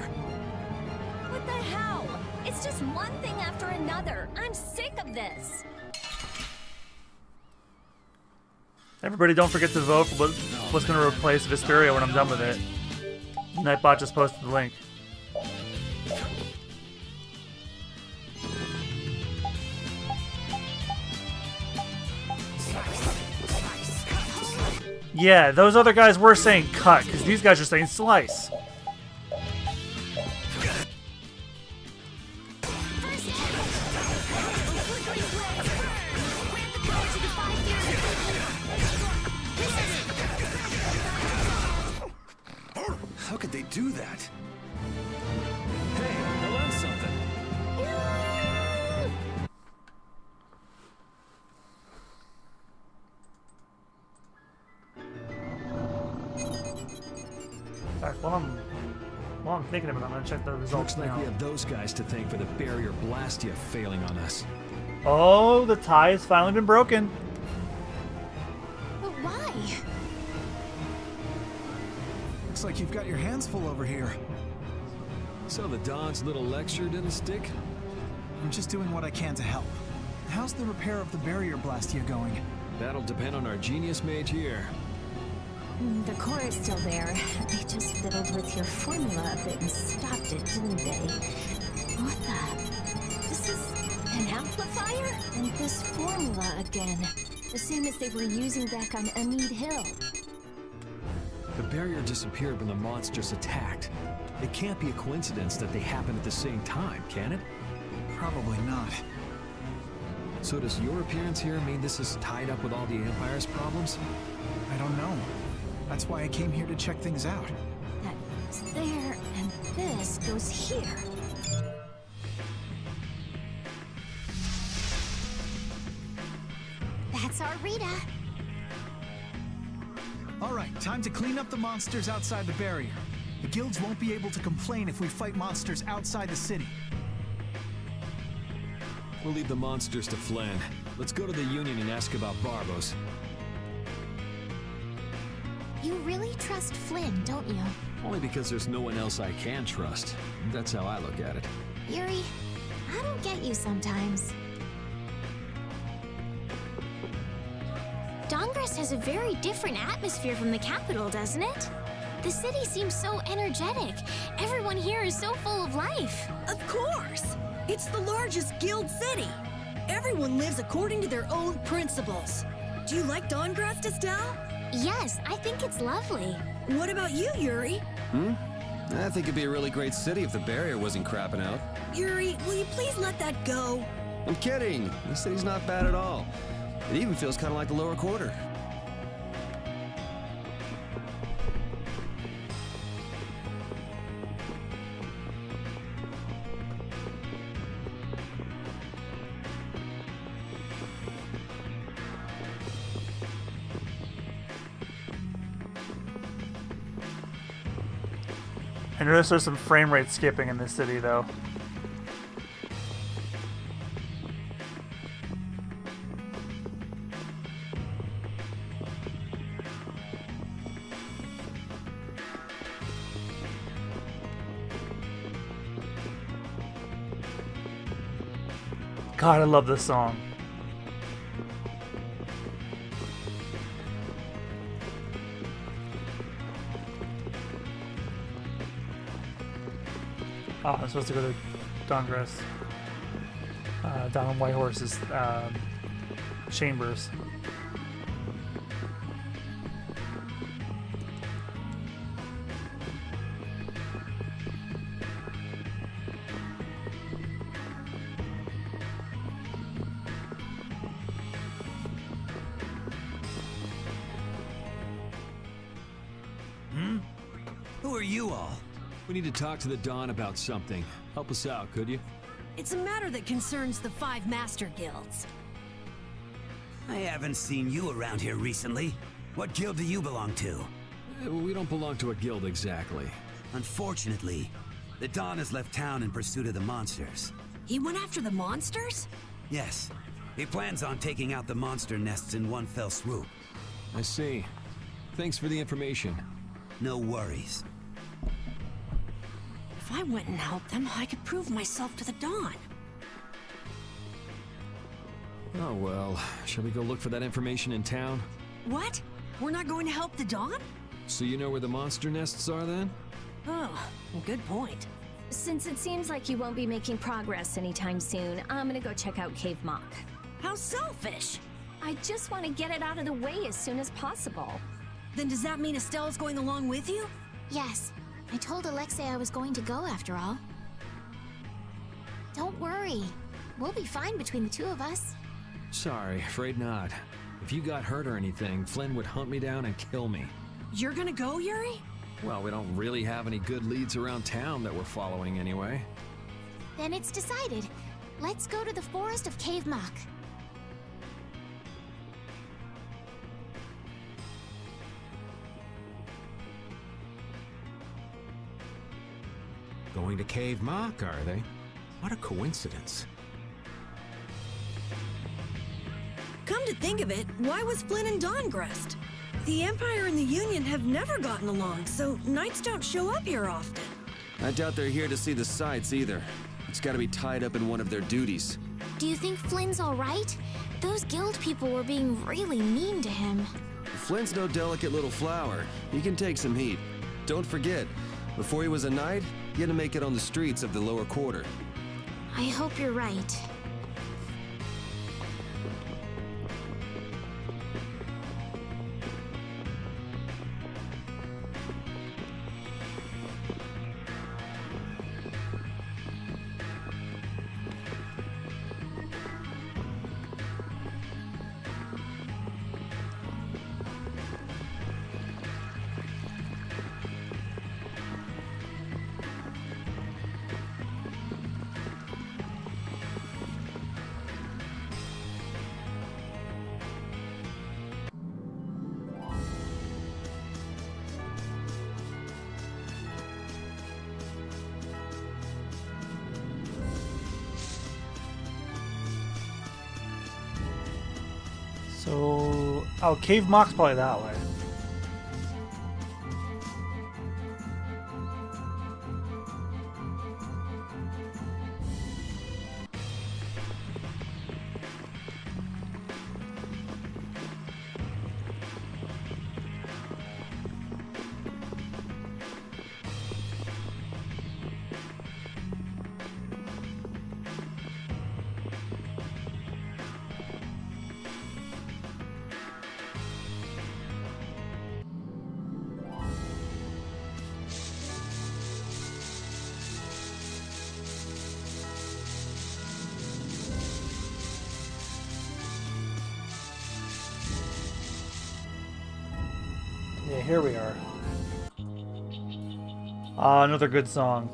What the hell? It's just one thing after another. I'm sick of this. Everybody don't forget to vote for what's going to replace Vesperia when I'm done with it. Nightbot just posted the link. Yeah, those other guys were saying cut, because these guys are saying slice. How could they do that? Hey, I learned something. In fact, while I'm thinking of it, I'm gonna check the results Looks like now. we have those guys to thank for the barrier Blastia failing on us. Oh, the tie has finally been broken. But why? Looks like you've got your hands full over here. So the Don's little lecture didn't stick? I'm just doing what I can to help. How's the repair of the barrier Blastia going? That'll depend on our genius mage here. The core is still there. They just fiddled with your formula a bit and stopped it, didn't they? What the? This is an amplifier? And this formula again. The same as they were using back on Amid Hill. The barrier disappeared when the monsters attacked. It can't be a coincidence that they happened at the same time, can it? Probably not. So does your appearance here mean this is tied up with all the Empire's problems? I don't know. That's why I came here to check things out. That's there, and this goes here. That's our Rita. All right, time to clean up the monsters outside the barrier. The guilds won't be able to complain if we fight monsters outside the city. We'll leave the monsters to Flynn. Let's go to the Union and ask about Barbos. You really trust Flynn, don't you? Only because there's no one else I can trust. That's how I look at it. Yuri, I don't get you sometimes. Dongress has a very different atmosphere from the capital, doesn't it? The city seems so energetic. Everyone here is so full of life. Of course! It's the largest guild city. Everyone lives according to their own principles. Do you like Dongrass, Estelle? Yes, I think it's lovely. What about you, Yuri? I think it'd be a really great city if the barrier wasn't crapping out. Yuri, will you please let that go? I'm kidding. This city's not bad at all. It even feels kind of like the lower quarter. I noticed there's some frame rate skipping in this city, though. God, I love this song. Oh, I'm supposed to go to Dongress. Down on White Horse's chambers. Who are you all? We need to talk to the Don about something. Help us out, could you? It's a matter that concerns the 5 master guilds. I haven't seen you around here recently. What guild do you belong to? We don't belong to a guild exactly. Unfortunately, the Don has left town in pursuit of the monsters. He went after the monsters? Yes. He plans on taking out the monster nests in one fell swoop. I see. Thanks for the information. No worries. If I went and helped them, I could prove myself to the Dawn. Oh well, shall we go look for that information in town? What? We're not going to help the Dawn? So you know where the monster nests are then? Oh, good point. Since it seems like you won't be making progress anytime soon, I'm gonna go check out Cave Mock. How selfish! I just want to get it out of the way as soon as possible. Then does that mean Estelle's going along with you? Yes. I told Alexei I was going to go after all. Don't worry. We'll be fine between the two of us. Sorry, afraid not. If you got hurt or anything, Flynn would hunt me down and kill me. You're gonna go, Yuri? Well, we don't really have any good leads around town that we're following anyway. Then it's decided. Let's go to the forest of Cave Mock. Going to Cave Mock, are they? What a coincidence. Come to think of it, why was Flynn and Dawngrest? The Empire and the Union have never gotten along, so knights don't show up here often. I doubt they're here to see the sights either. It's gotta be tied up in one of their duties. Do you think Flynn's alright? Those guild people were being really mean to him. Flynn's no delicate little flower. He can take some heat. Don't forget, before he was a knight, he had to make it on the streets of the lower quarter. I hope you're right. So, oh, Cave Mock's probably that way. Yeah, here we are. Another good song.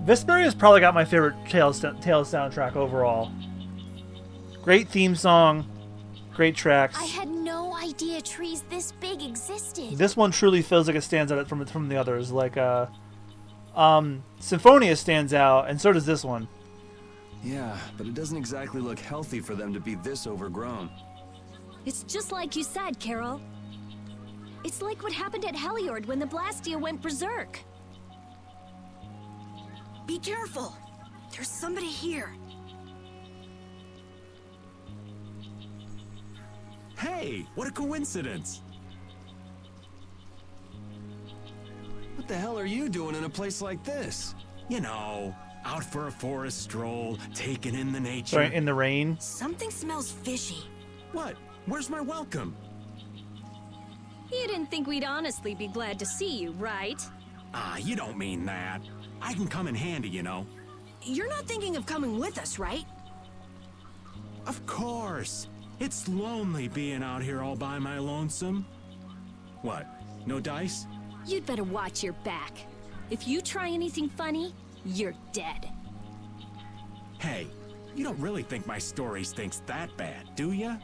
Vesperia's probably got my favorite Tales soundtrack overall. Great theme song, great tracks. I had no idea trees this big existed. This one truly feels like it stands out from the others. Like, Symphonia stands out, and so does this one. Yeah, but it doesn't exactly look healthy for them to be this overgrown. It's just like you said, Carol. It's like what happened at Heliord when the Blastia went berserk. Be careful! There's somebody here. Hey, what a coincidence! What the hell are you doing in a place like this? You know, out for a forest stroll, taking in the nature. Sorry, in the rain. Something smells fishy. What? Where's my welcome? You didn't think we'd honestly be glad to see you, right? Ah, you don't mean that. I can come in handy, you know. You're not thinking of coming with us, right? Of course. It's lonely being out here all by my lonesome. What? No dice? You'd better watch your back. If you try anything funny, you're dead. Hey, you don't really think my story stinks that bad, do ya?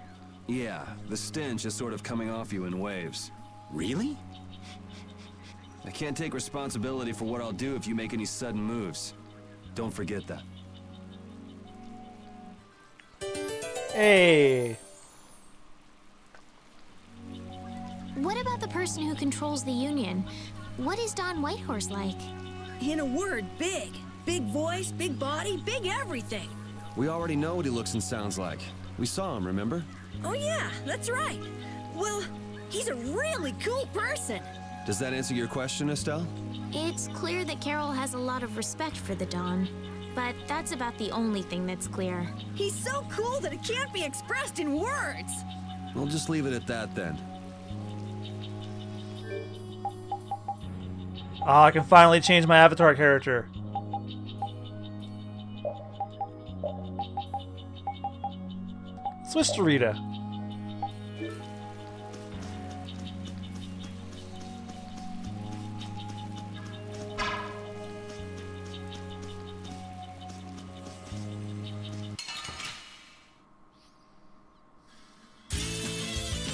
Yeah, the stench is sort of coming off you in waves. Really? I can't take responsibility for what I'll do if you make any sudden moves. Don't forget that. Hey. What about the person who controls the Union? What is Don Whitehorse like? In a word, big. Big voice, big body, big everything. We already know what he looks and sounds like. We saw him, remember? Oh yeah, that's right. Well, he's a really cool person. Does that answer your question, Estelle? It's clear that Carol has a lot of respect for the Dawn, but that's about the only thing that's clear. He's so cool that it can't be expressed in words. We'll just leave it at that then. Ah, I can finally change my avatar character. Switch to Rita.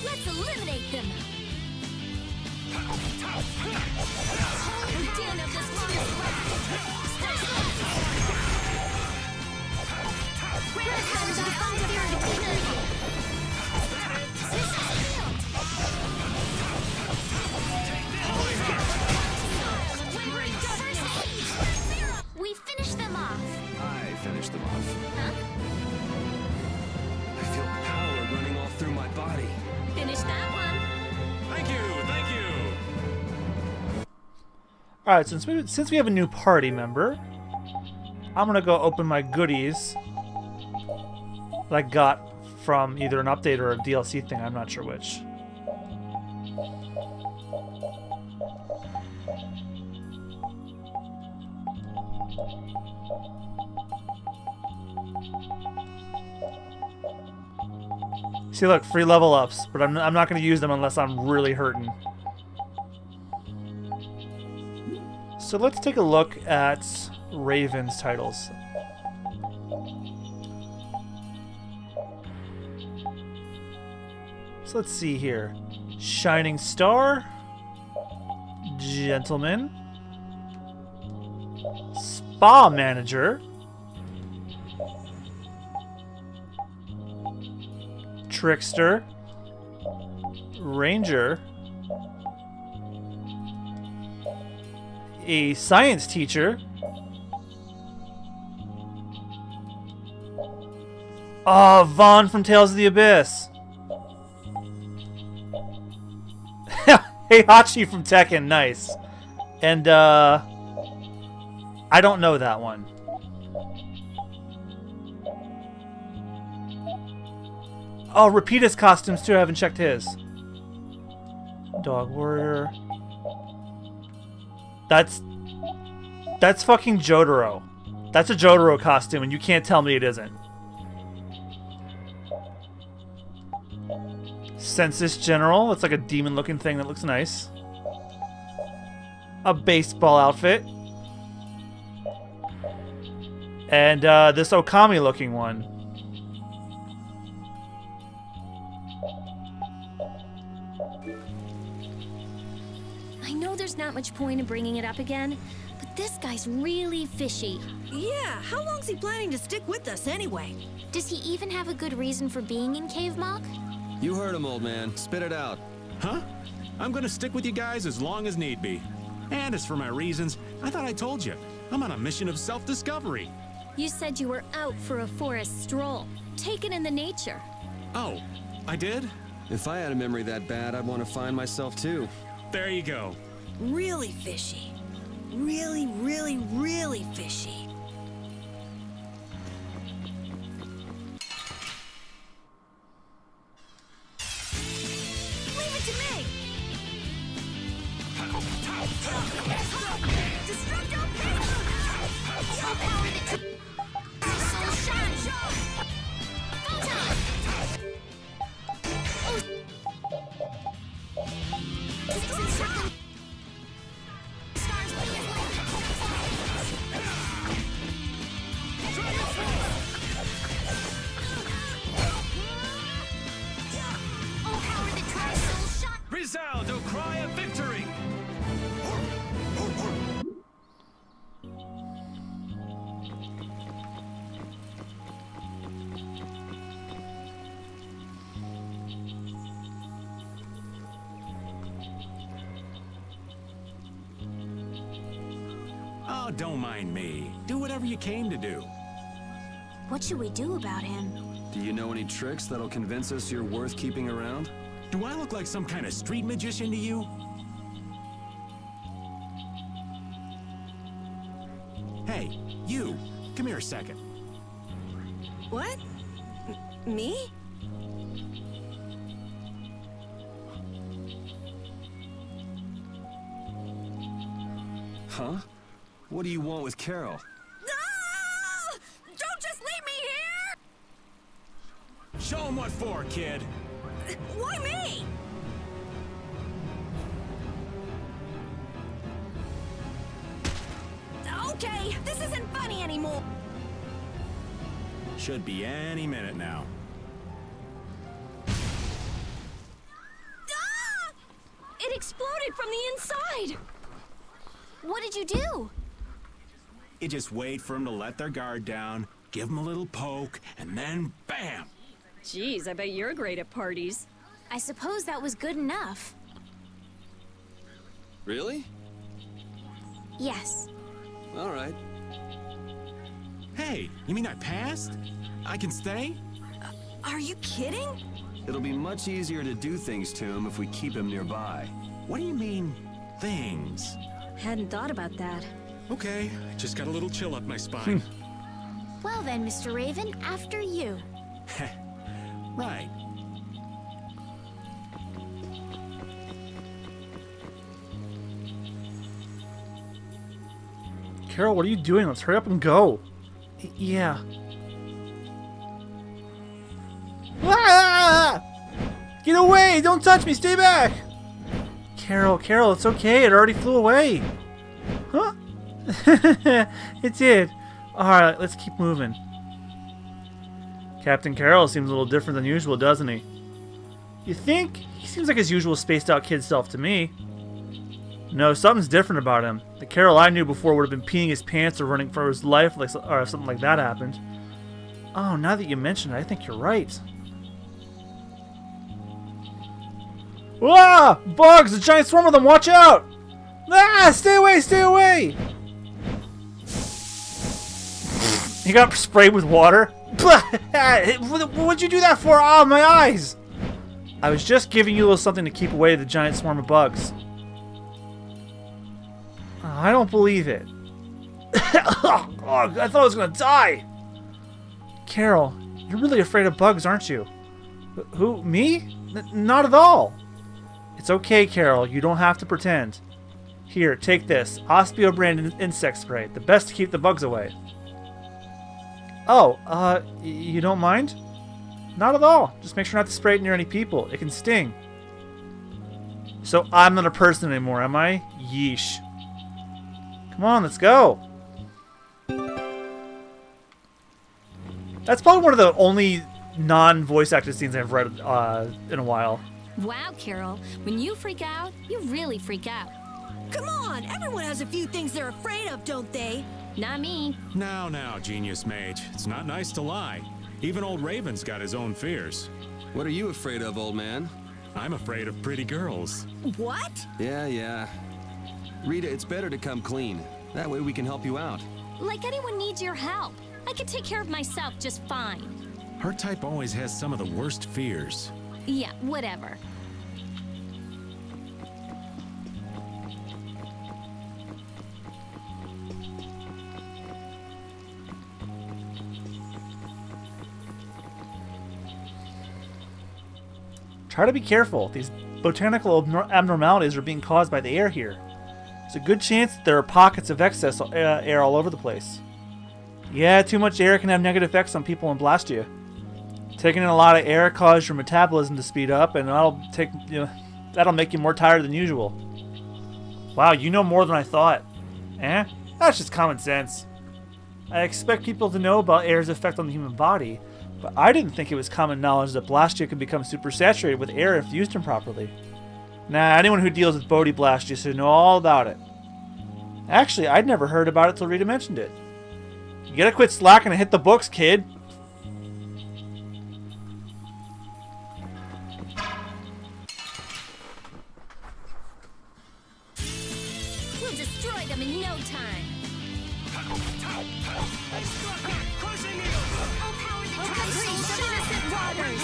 Let's eliminate them. Den of this monster. Grab them to the fire between them. We finished them off. I finished them off. Huh? I feel power running all through my body. Finish that one. Thank you, thank you. All right, since we have a new party member, I'm gonna go open my goodies that I got from either an update or a DLC thing. I'm not sure which. See, look, free level ups, but I'm not going to use them unless I'm really hurting. So let's take a look at Raven's titles. So let's see here. Shining Star, Gentleman, Spa Manager, Trickster, Ranger, a science teacher, Vaughn from Tales of the Abyss, Heihachi from Tekken, nice, and I don't know that one. Oh, repeat his costumes too. I haven't checked his. Dog Warrior. That's fucking Jotaro. That's a Jotaro costume, and you can't tell me it isn't. Census General. It's like a demon-looking thing that looks nice. A baseball outfit. And this Okami-looking one. I know there's not much point in bringing it up again, but this guy's really fishy. Yeah, how long's he planning to stick with us anyway? Does he even have a good reason for being in Cave Mock? You heard him, old man. Spit it out. Huh? I'm gonna stick with you guys as long as need be. And as for my reasons, I thought I told you. I'm on a mission of self-discovery. You said you were out for a forest stroll, taken in the nature. Oh, I did? If I had a memory that bad, I'd want to find myself too. There you go. Really fishy. Really, really, really fishy. Leave it to me! Destructo Resound, O cry of victory! Oh, don't mind me. Do whatever you came to do. What should we do about him? Do you know any tricks that'll convince us you're worth keeping around? Do I look like some kind of street magician to you? You, come here a second. What? Me? Huh? What do you want with Carol? Ah! Don't just leave me here! Show him what for, kid. Why me? Okay, this isn't funny anymore. Should be any minute now. Ah! It exploded from the inside. What did you do? You just wait for them to let their guard down, give them a little poke, and then bam! Jeez, I bet you're great at parties. I suppose that was good enough. Really? Yes. All right. Hey, you mean I passed? I can stay? Are you kidding? It'll be much easier to do things to him if we keep him nearby. What do you mean, things? Hadn't thought about that. Okay, just got a little chill up my spine. Well then, Mr. Raven, after you. Right. Carol, what are you doing? Let's hurry up and go. Yeah. Ah! Get away! Don't touch me! Stay back! Carol, it's okay. It already flew away. Huh? It did. Alright, let's keep moving. Captain Carroll seems a little different than usual, doesn't he? You think? He seems like his usual spaced out kid self to me. No, something's different about him. The Carol I knew before would have been peeing his pants or running for his life or if something like that happened. Oh, now that you mention it, I think you're right. Ah! Bugs! A giant swarm of them! Watch out! Ah! Stay away! Stay away! He got sprayed with water. What'd you do that for? Oh, my eyes! I was just giving you a little something to keep away the giant swarm of bugs. I don't believe it. Oh, I thought I was gonna die. Carol, you're really afraid of bugs, aren't you? Who? Me? Not at all. It's okay, Carol. You don't have to pretend. Here, take this. Ospio brand insect spray. The best to keep the bugs away. Oh, you don't mind? Not at all. Just make sure not to spray it near any people. It can sting. So I'm not a person anymore, am I? Yeesh. Come on, let's go. That's probably one of the only non-voice acted scenes I've read in a while. Wow, Carol. When you freak out, you really freak out. Come on, everyone has a few things they're afraid of, don't they? Not me. Now, Genius Mage. It's not nice to lie. Even old Raven's got his own fears. What are you afraid of, old man? I'm afraid of pretty girls. What? Yeah. Rita, it's better to come clean. That way we can help you out. Like anyone needs your help. I can take care of myself just fine. Her type always has some of the worst fears. Yeah, whatever. Try to be careful. These botanical abnormalities are being caused by the air here. There's a good chance that there are pockets of excess air all over the place. Yeah, too much air can have negative effects on people and blast you. Taking in a lot of air causes your metabolism to speed up, and that'll make you more tired than usual. Wow, you know more than I thought. That's just common sense. I expect people to know about air's effect on the human body, but I didn't think it was common knowledge that Blastia can become supersaturated with air if used improperly. Nah, anyone who deals with Bodhi Blastia should know all about it. Actually, I'd never heard about it till Rita mentioned it. You gotta quit slacking and hit the books, kid. We'll destroy them in no time. I'll power the creatures of innocent waters.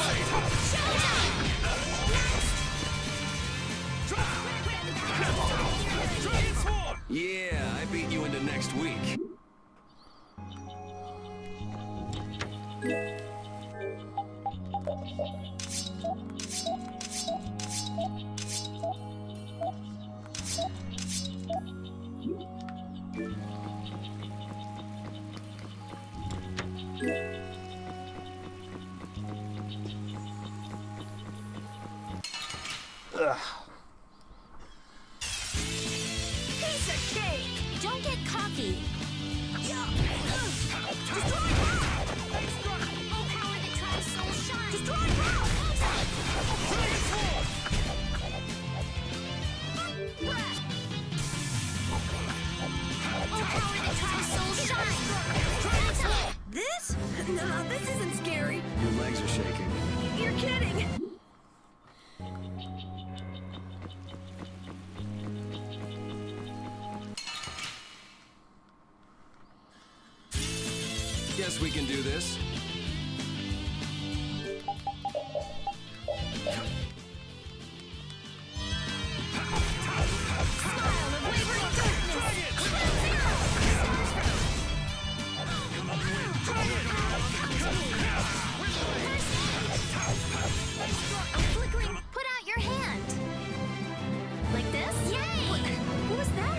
Yeah, I beat you into next week. Piece of cake! Don't get cocky. Oh, power that tries soul shine. Destroy power! Oh, power that tries soul shine. This? No, this isn't scary. Your legs are shaking. You're kidding. Guess we can do this. Flickering, put out your hand. Like this? Yay! What was that?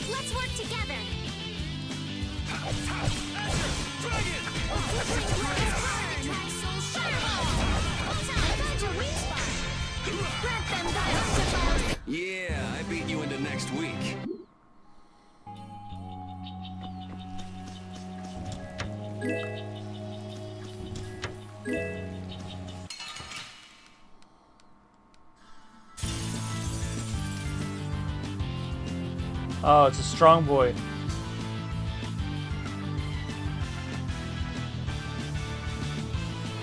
Let's work together. Yeah, I beat you into next week. Oh, it's a strong boy.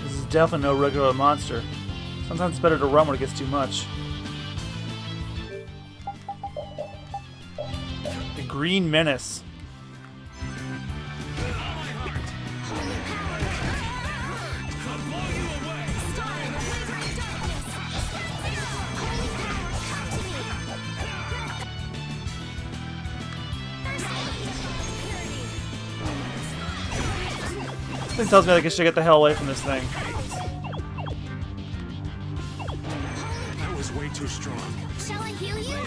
This is definitely no regular monster. Sometimes it's better to run when it gets too much. The Green Menace. Something tells me like I should get the hell away from this thing. That was way too strong. Shall I heal you?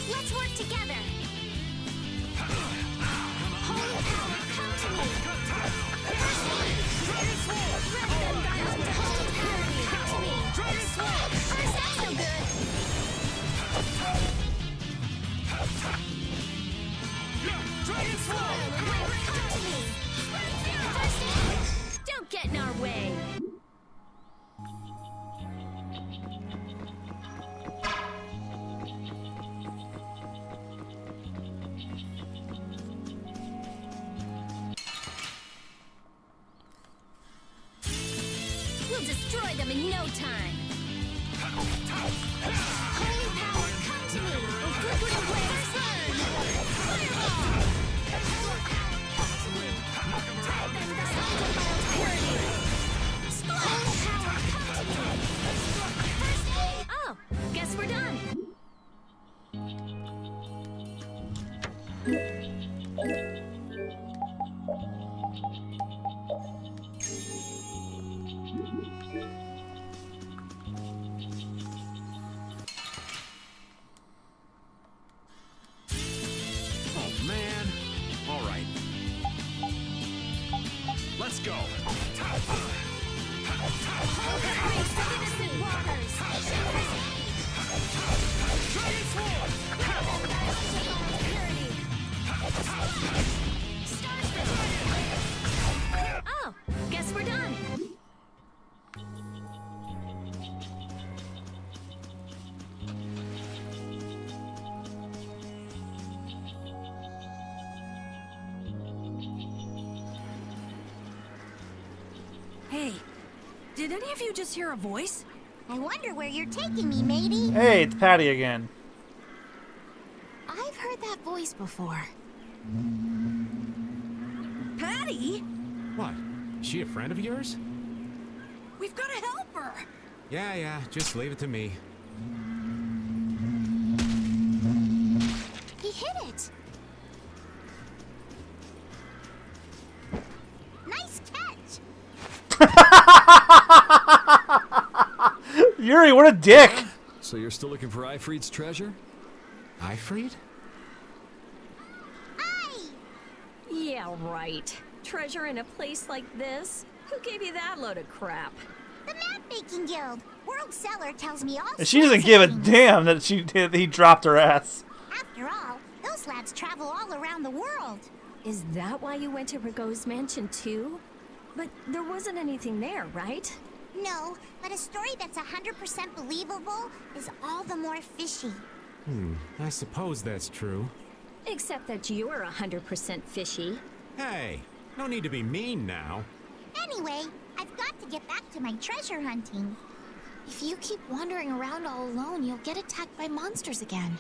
Let's work together. Holy power, come to me. Holy power, come to me. First, that's no good. Come to me. First, don't get in our way. We'll destroy them in no time. Holy power, come to me. Flickering waves, burn. Fireball. Purity. Holy power, come to me. First aid. Oh, guess we're done. Oh, man. All right. Let's go. Oh, guess we're done. Hey, did any of you just hear a voice? I wonder where you're taking me, matey. Hey, it's Patty again. I've heard that voice before. Patty? What? Is she a friend of yours? We've got to help her. Yeah, just leave it to me. He hit it. Nice catch. Yuri, what a dick! So you're still looking for Ifrit's treasure? Ifrit? Yeah, right. Treasure in a place like this? Who gave you that load of crap? The Map Making Guild. World Seller tells me all. And she doesn't give a damn that he dropped her ass. After all, those lads travel all around the world. Is that why you went to Rigaud's mansion too? But there wasn't anything there, right? No, but a story that's 100% believable is all the more fishy. I suppose that's true. Except that you're 100% fishy. Hey, no need to be mean now. Anyway, I've got to get back to my treasure hunting. If you keep wandering around all alone, you'll get attacked by monsters again.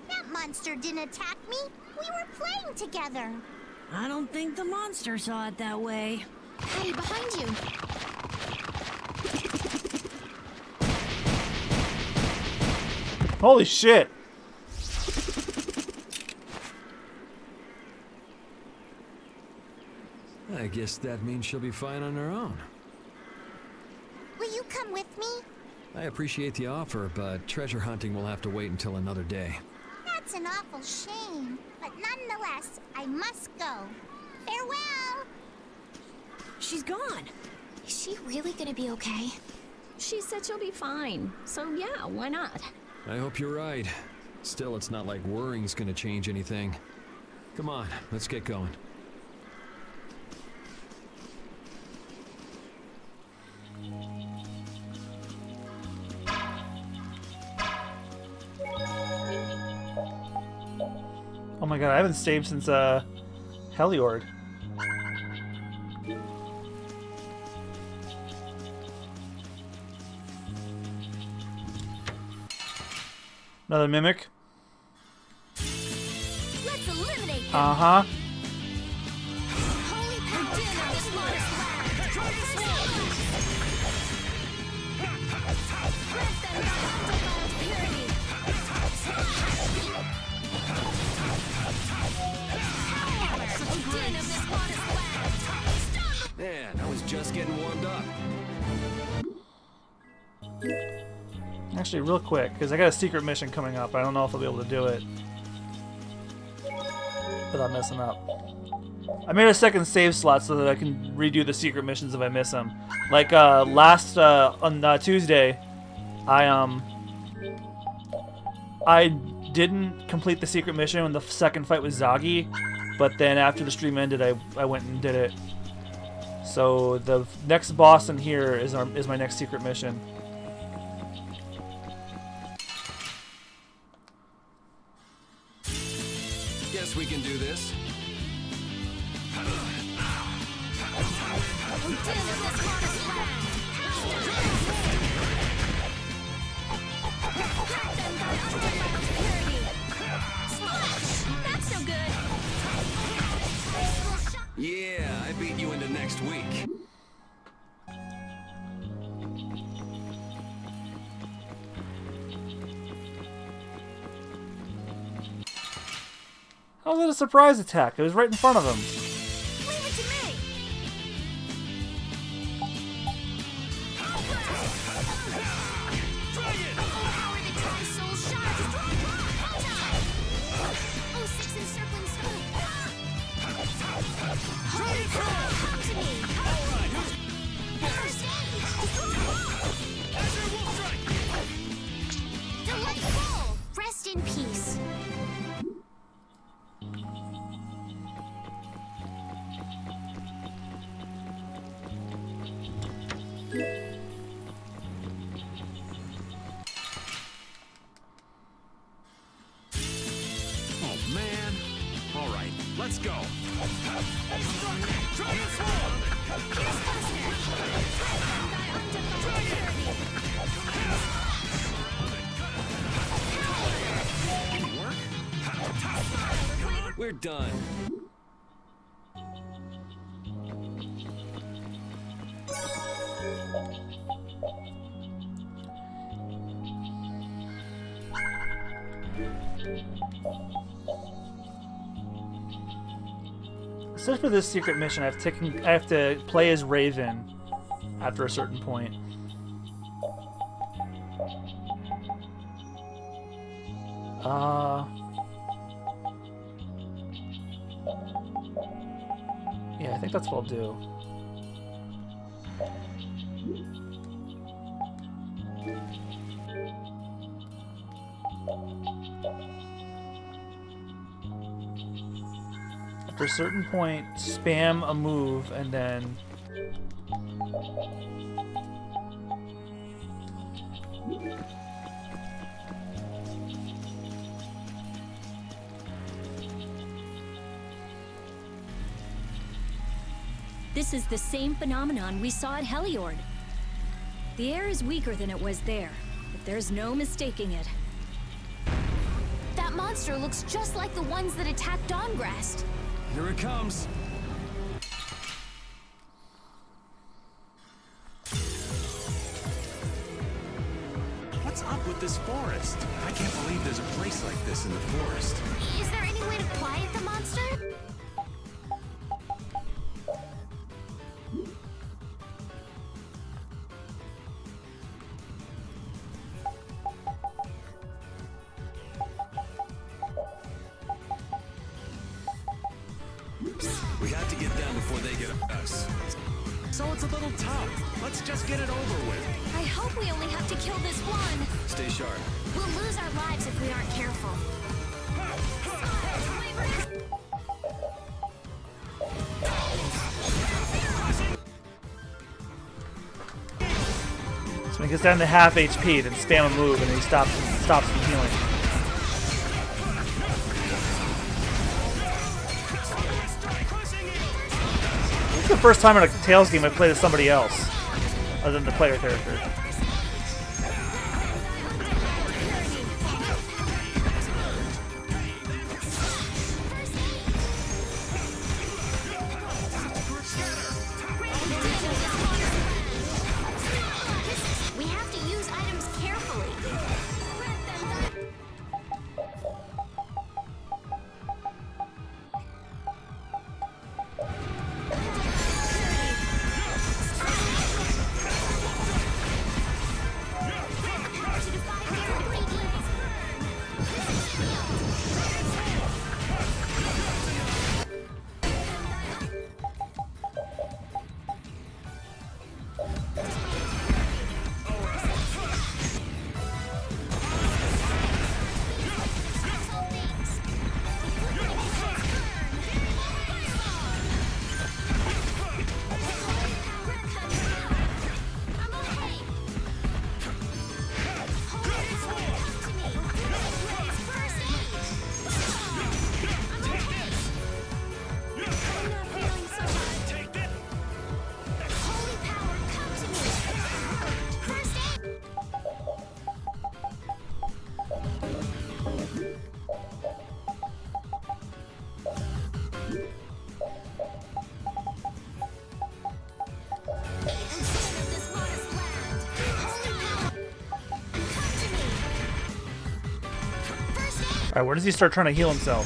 That monster didn't attack me. We were playing together. I don't think the monster saw it that way. Patty, behind you. Holy shit! I guess that means she'll be fine on her own. Will you come with me? I appreciate the offer, but treasure hunting will have to wait until another day. That's an awful shame. But nonetheless, I must go. Farewell! She's gone. Is she really gonna be okay? She said she'll be fine. So yeah, why not? I hope you're right. Still, it's not like worrying's gonna change anything. Come on, let's get going. Oh my god, I haven't saved since Heliord. Another mimic. Let's eliminate them. Uh-huh. Holy power dinner this month's land. Try this one. Grant them the undefiled purity. Din of this modest land. Man, I was just getting warmed up. Actually, real quick, because I got a secret mission coming up. I don't know if I'll be able to do it without messing up. I made a second save slot so that I can redo the secret missions if I miss them. Like last on Tuesday, I didn't complete the secret mission when the second fight was Zagi, but then after the stream ended, I went and did it. So the next boss in here is my next secret mission. Guess we can do this. That's no good. Yeah, I beat you into next week. How was it a surprise attack? It was right in front of him. Leave it to me. Delightful! Rest in peace. Oh, man. All right, let's go. Transform! We're done. Except for this secret mission, I have to play as Raven after a certain point. Yeah, I think that's what I'll do. After a certain point, spam a move and then This is the same phenomenon we saw at Heliord. The air is weaker than it was there, but there's no mistaking it. That monster looks just like the ones that attacked Dawngrest. Here it comes. What's up with this forest? I can't believe there's a place like this in the forest. Is there any way to quiet the monster? We have to get them before they get us. So it's a little tough. Let's just get it over with. I hope we only have to kill this one. Stay sharp. We'll lose our lives if we aren't careful. so when he gets down to half HP, then spam a move and then he stops from healing. This is the first time in a Tales game I played as somebody else, other than the player character. We have to use items carefully. Alright, where does he start trying to heal himself?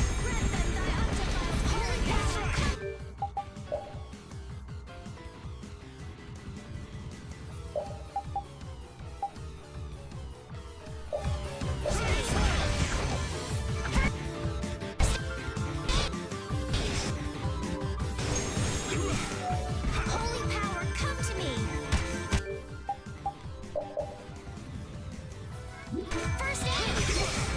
Holy power, come to me. First aid.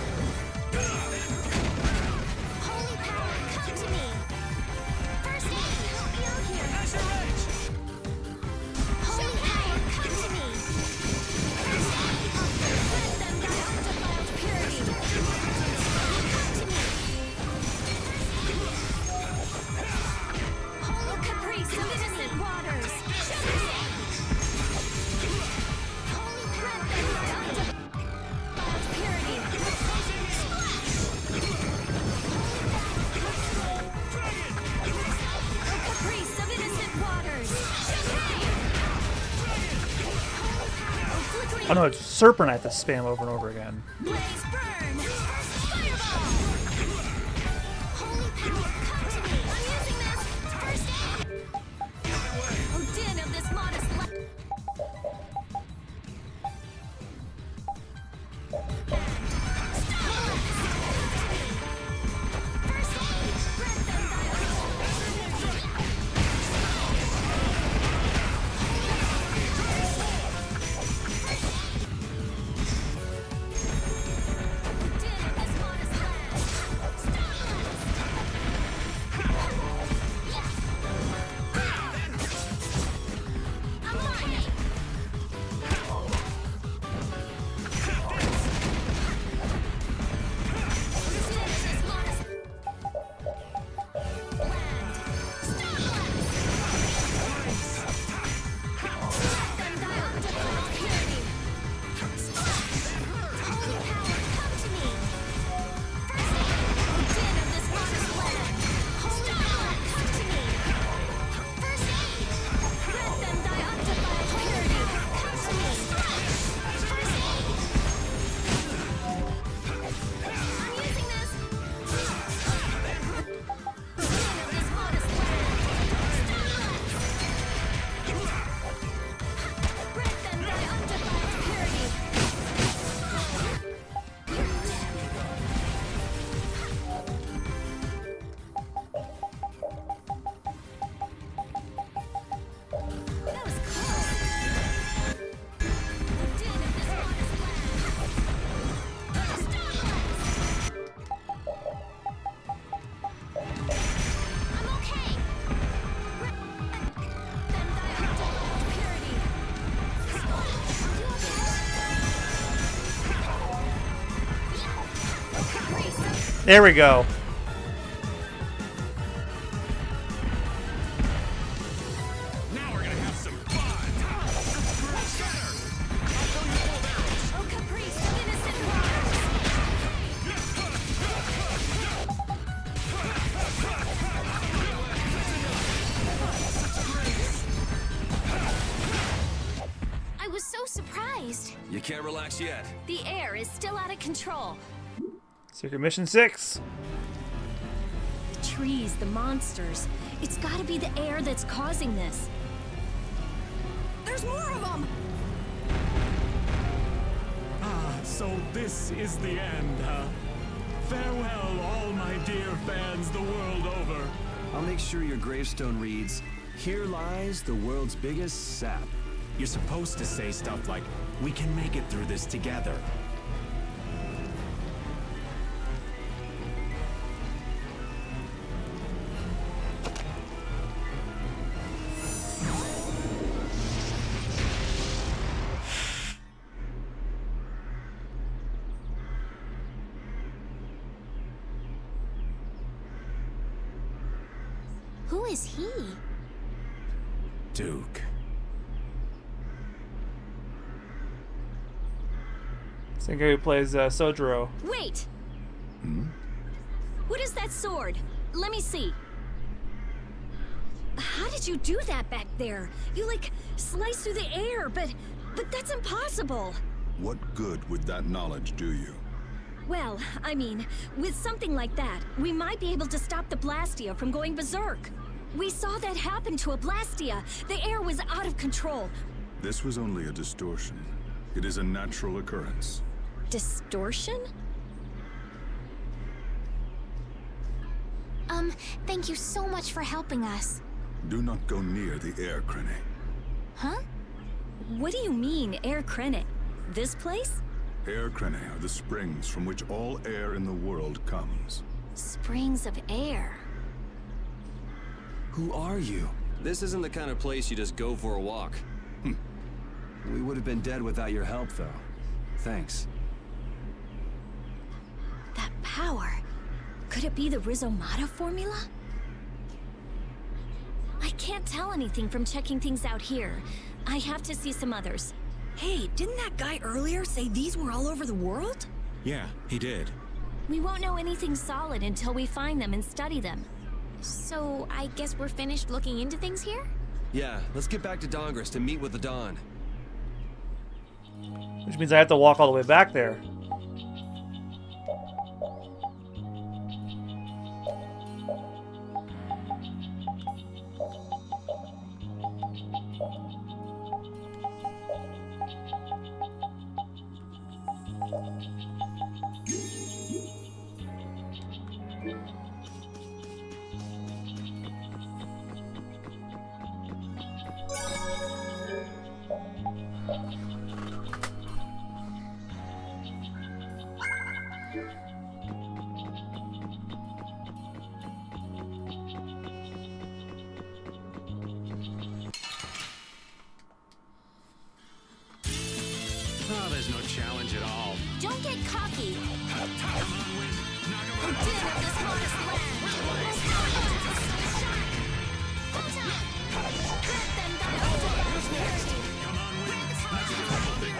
Oh no, it's Serpent I have to spam over and over again. Blaze burn! Fireball! Holy power, come to me! I'm using this! First aid! Oh, din of this modest life! First aid! Grant them thy There we go. Now we're gonna have some fun. Oh, caprice of innocent waters! I was so surprised. You can't relax yet. The air is still out of control. Secret Mission 6. The trees, the monsters. It's gotta be the air that's causing this. There's more of them! Ah, so this is the end, huh? Farewell, all my dear fans the world over. I'll make sure your gravestone reads, "Here lies the world's biggest sap." You're supposed to say stuff like, "We can make it through this together." Who is he? Duke. Same guy who plays Sojiro. Wait! What is that sword? Let me see. How did you do that back there? You like sliced through the air, but that's impossible. What good would that knowledge do you? Well, I mean, with something like that, we might be able to stop the Blastia from going berserk. We saw that happen to a Blastia. The air was out of control. This was only a distortion. It is a natural occurrence. Distortion? Thank you so much for helping us. Do not go near the air, Krene. Huh? What do you mean, Air Krenet? This place? Air Krene are the springs from which all air in the world comes. Springs of air. Who are you? This isn't the kind of place you just go for a walk. We would have been dead without your help, though. Thanks. That power. Could it be the Rizomata formula? I can't tell anything from checking things out here. I have to see some others. Hey, didn't that guy earlier say these were all over the world? Yeah, he did. We won't know anything solid until we find them and study them. So, I guess we're finished looking into things here? Yeah, let's get back to Dongress to meet with the Dawn. Which means I have to walk all the way back there. Oh, there's no challenge at all. Don't get cocky. Come on, Wind. Knock him We're out. dealing with this modest land. Grant them thy undefiled purity. Come on, Wind. Let's do something.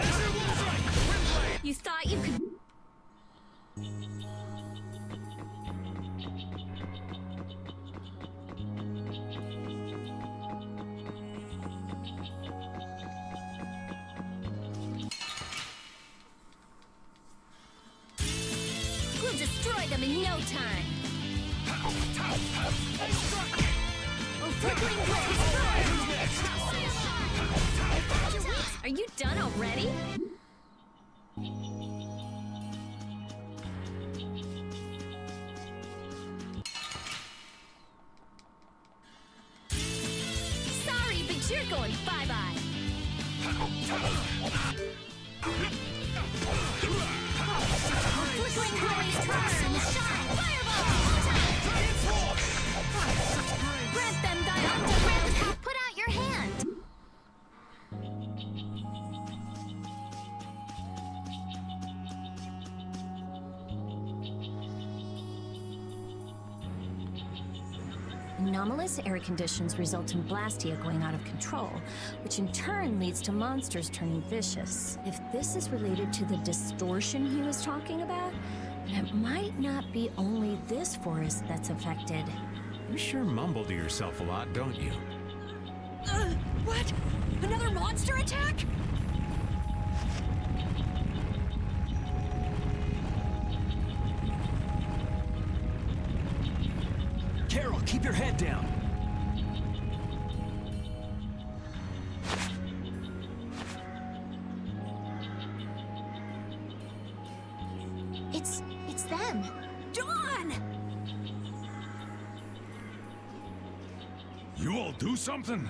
Strike. You thought you could... We'll destroy them in no time. Oh, flickering blaze. Are you done already? Sorry, but you're going bye-bye. Flickering blaze, turn and shine. Fireball! Grant them thy undefiled... Put out your hand. Anomalous air conditions result in Blastia going out of control, which in turn leads to monsters turning vicious. If this is related to the distortion he was talking about, then it might not be only this forest that's affected. You sure mumble to yourself a lot, don't you? What? Another monster attack? Carol, keep your head down. It's them. Dawn! You all do something?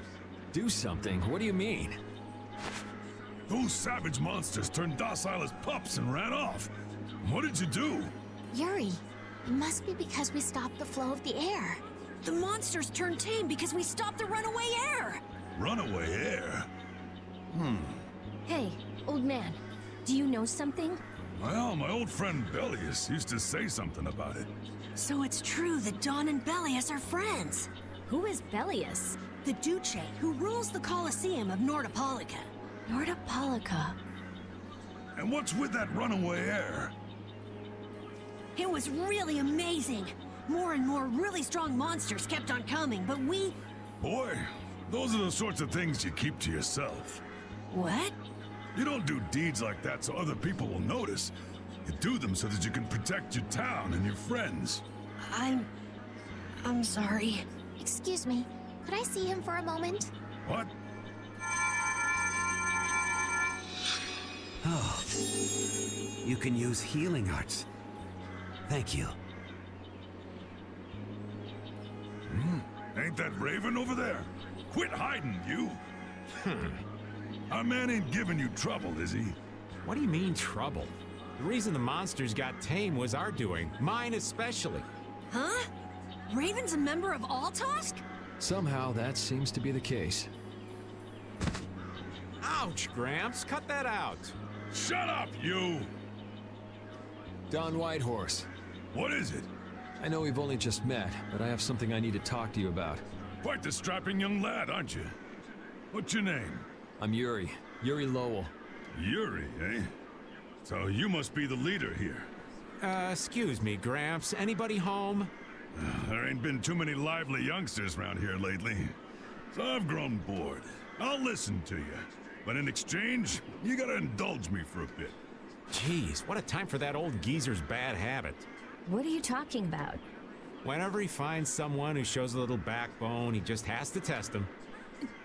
Do something? What do you mean? Those savage monsters turned docile as pups and ran off. What did you do? Yuri, it must be because we stopped the flow of the air. The monsters turned tame because we stopped the runaway air. Runaway air? Hey, old man, do you know something? Well, my old friend Bellius used to say something about it. So it's true that Dawn and Bellius are friends. Who is Bellius? The Duce who rules the Colosseum of Nordopolica. Nordopolica. And what's with that runaway air? It was really amazing. More and more really strong monsters kept on coming, but we... Boy, those are the sorts of things you keep to yourself. What? You don't do deeds like that so other people will notice. You do them so that you can protect your town and your friends. I'm sorry. Excuse me, could I see him for a moment? What? Oh, you can use healing arts. Thank you. Ain't that Raven over there? Quit hiding, you! Our man ain't giving you trouble, is he? What do you mean, trouble? The reason the monsters got tame was our doing. Mine especially. Huh? Raven's a member of Altosk? Somehow that seems to be the case. Ouch, Gramps. Cut that out. Shut up, you! Don Whitehorse. What is it? I know we've only just met, but I have something I need to talk to you about. Quite the strapping young lad, aren't you? What's your name? I'm Yuri. Yuri Lowell. Yuri, eh? So you must be the leader here. Excuse me, Gramps. Anybody home? There ain't been too many lively youngsters around here lately. So I've grown bored. I'll listen to you. But in exchange, you gotta indulge me for a bit. Jeez, what a time for that old geezer's bad habit. What are you talking about? Whenever he finds someone who shows a little backbone, he just has to test them.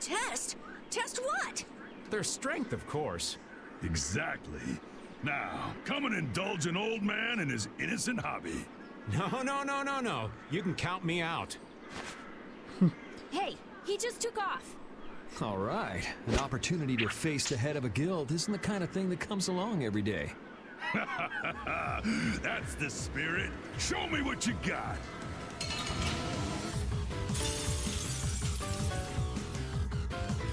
Test? Test what? Their strength, of course. Exactly. Now, come and indulge an old man in his innocent hobby. No. You can count me out. Hey, he just took off. All right. An opportunity to face the head of a guild isn't the kind of thing that comes along every day. That's the spirit. Show me what you got.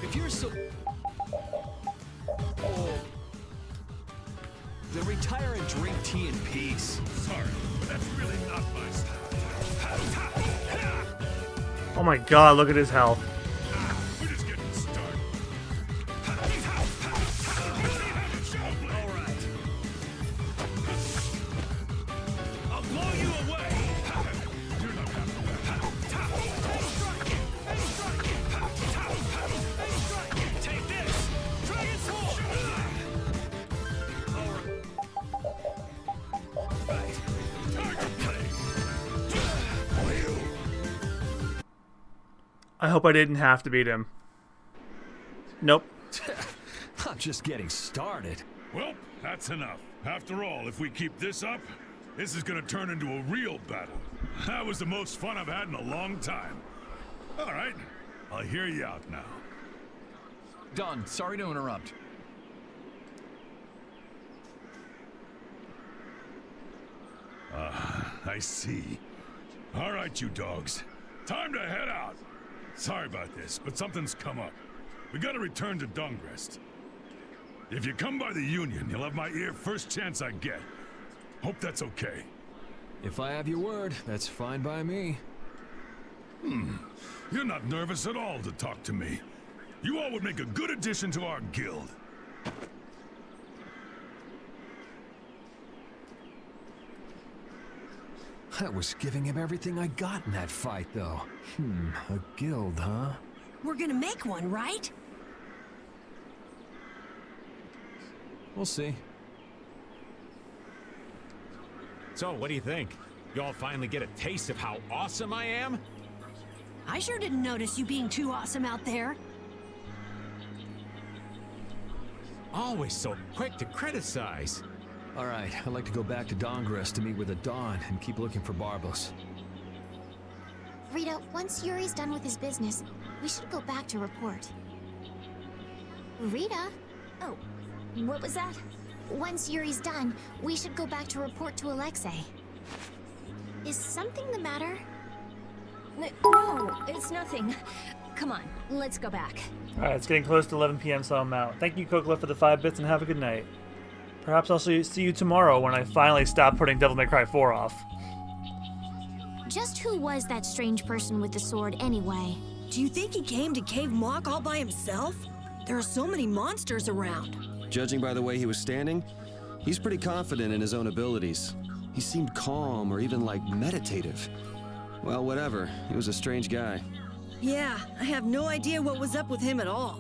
If you're so... Oh. Then retire and drink tea in peace. Sorry, but that's really not my style. Oh my god, look at his health. We're just getting started. All right. I'll blow you away. You're not having Take this. Dragon Sword. I hope I didn't have to beat him. Nope. I'm just getting started. Well, that's enough. After all, if we keep this up, this is gonna turn into a real battle. That was the most fun I've had in a long time. All right, I'll hear you out now. Don, sorry to interrupt. I see. All right, you dogs. Time to head out. Sorry about this, but something's come up. We gotta return to Dungrest. If you come by the Union, you'll have my ear first chance I get. Hope that's okay. If I have your word, that's fine by me. You're not nervous at all to talk to me. You all would make a good addition to our guild. I was giving him everything I got in that fight, though. A guild, huh? We're gonna make one, right? We'll see. So, what do you think? You all finally get a taste of how awesome I am? I sure didn't notice you being too awesome out there. Always so quick to criticize. All right, I'd like to go back to Dongress to meet with the Dawn and keep looking for Barbos. Rita, once Yuri's done with his business, we should go back to report. Rita? Oh, what was that? Once Yuri's done, we should go back to report to Alexei. Is something the matter? No, it's nothing. Come on, let's go back. Alright, it's getting close to 11 p.m., so I'm out. Thank you, Kokla, for the 5 bits, and have a good night. Perhaps I'll see you tomorrow when I finally stop putting Devil May Cry 4 off. Just who was that strange person with the sword anyway? Do you think he came to Cave Mock all by himself? There are so many monsters around. Judging by the way he was standing, he's pretty confident in his own abilities. He seemed calm or even like meditative. Well, whatever. He was a strange guy. Yeah, I have no idea what was up with him at all.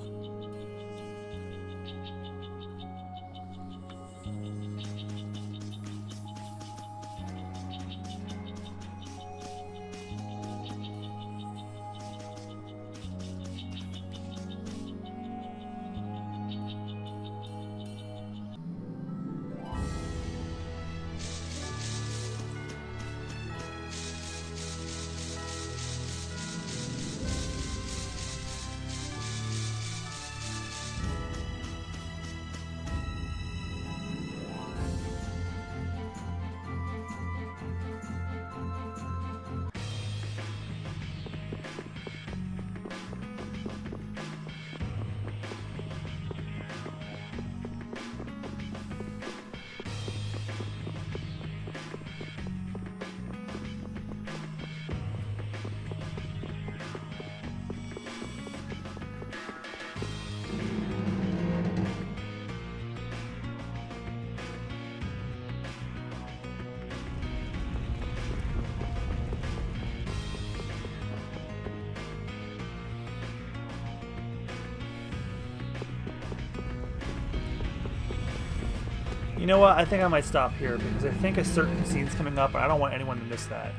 You know what? I think I might stop here because I think a certain scene's coming up and I don't want anyone to miss that.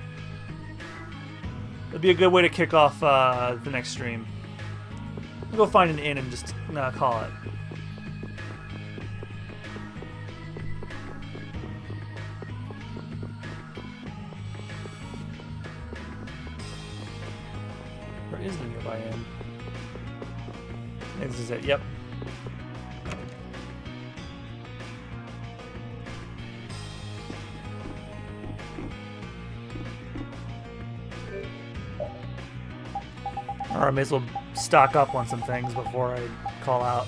It'd be a good way to kick off the next stream. I'll go find an inn and just call it. Where is the nearby inn? This is it, yep. Or I may as well stock up on some things before I call out.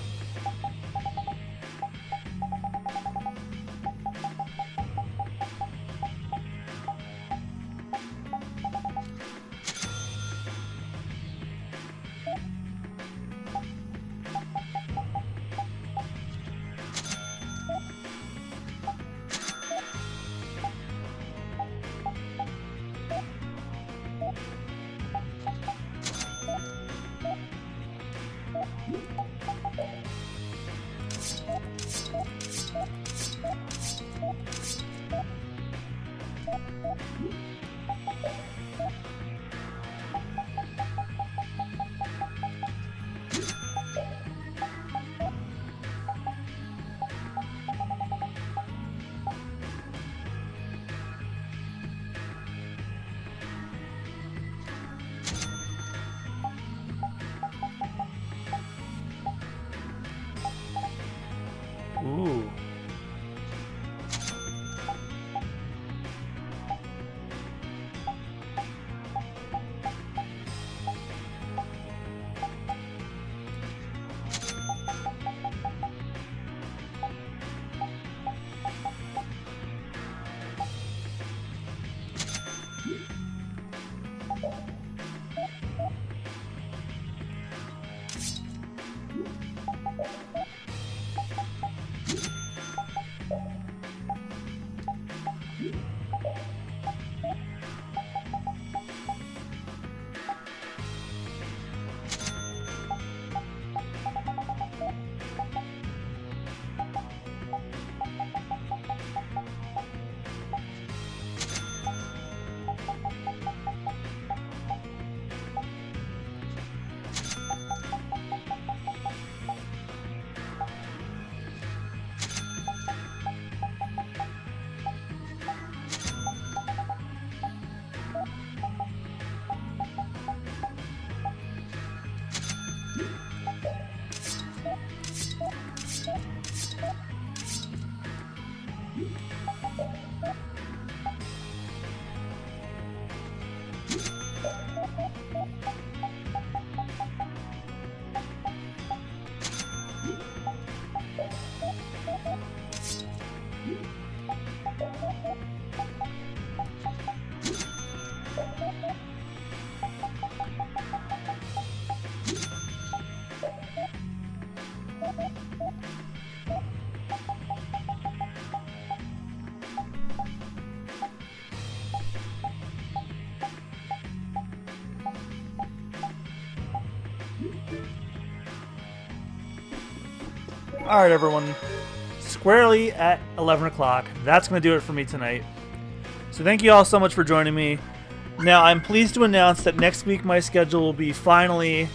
Ooh. Alright, everyone. Squarely at 11 o'clock. That's going to do it for me tonight. So thank you all so much for joining me. Now, I'm pleased to announce that next week my schedule will be finally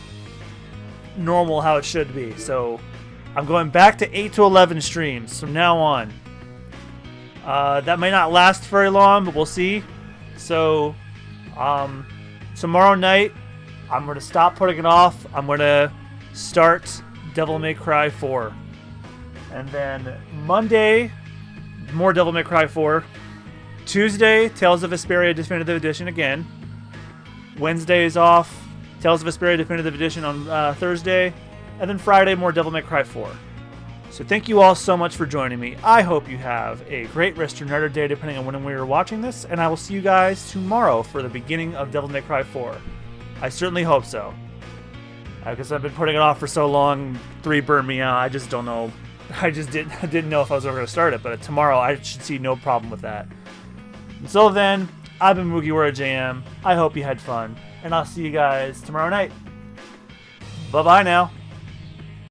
normal how it should be. So I'm going back to 8 to 11 streams from now on. That may not last very long, but we'll see. So tomorrow night, I'm going to stop putting it off. I'm going to start Devil May Cry 4. And then Monday, more Devil May Cry 4. Tuesday, Tales of Vesperia Definitive Edition again. Wednesday is off. Tales of Vesperia Definitive Edition on Thursday. And then Friday, more Devil May Cry 4. So thank you all so much for joining me. I hope you have a great rest of your night or day, depending on when we are watching this. And I will see you guys tomorrow for the beginning of Devil May Cry 4. I certainly hope so. Because I've been putting it off for so long, 3 burned me out. I just don't know. I didn't know if I was ever going to start it, but tomorrow I should see no problem with that. Until then, I've been MugiwaraJM. I hope you had fun, and I'll see you guys tomorrow night. Bye-bye now.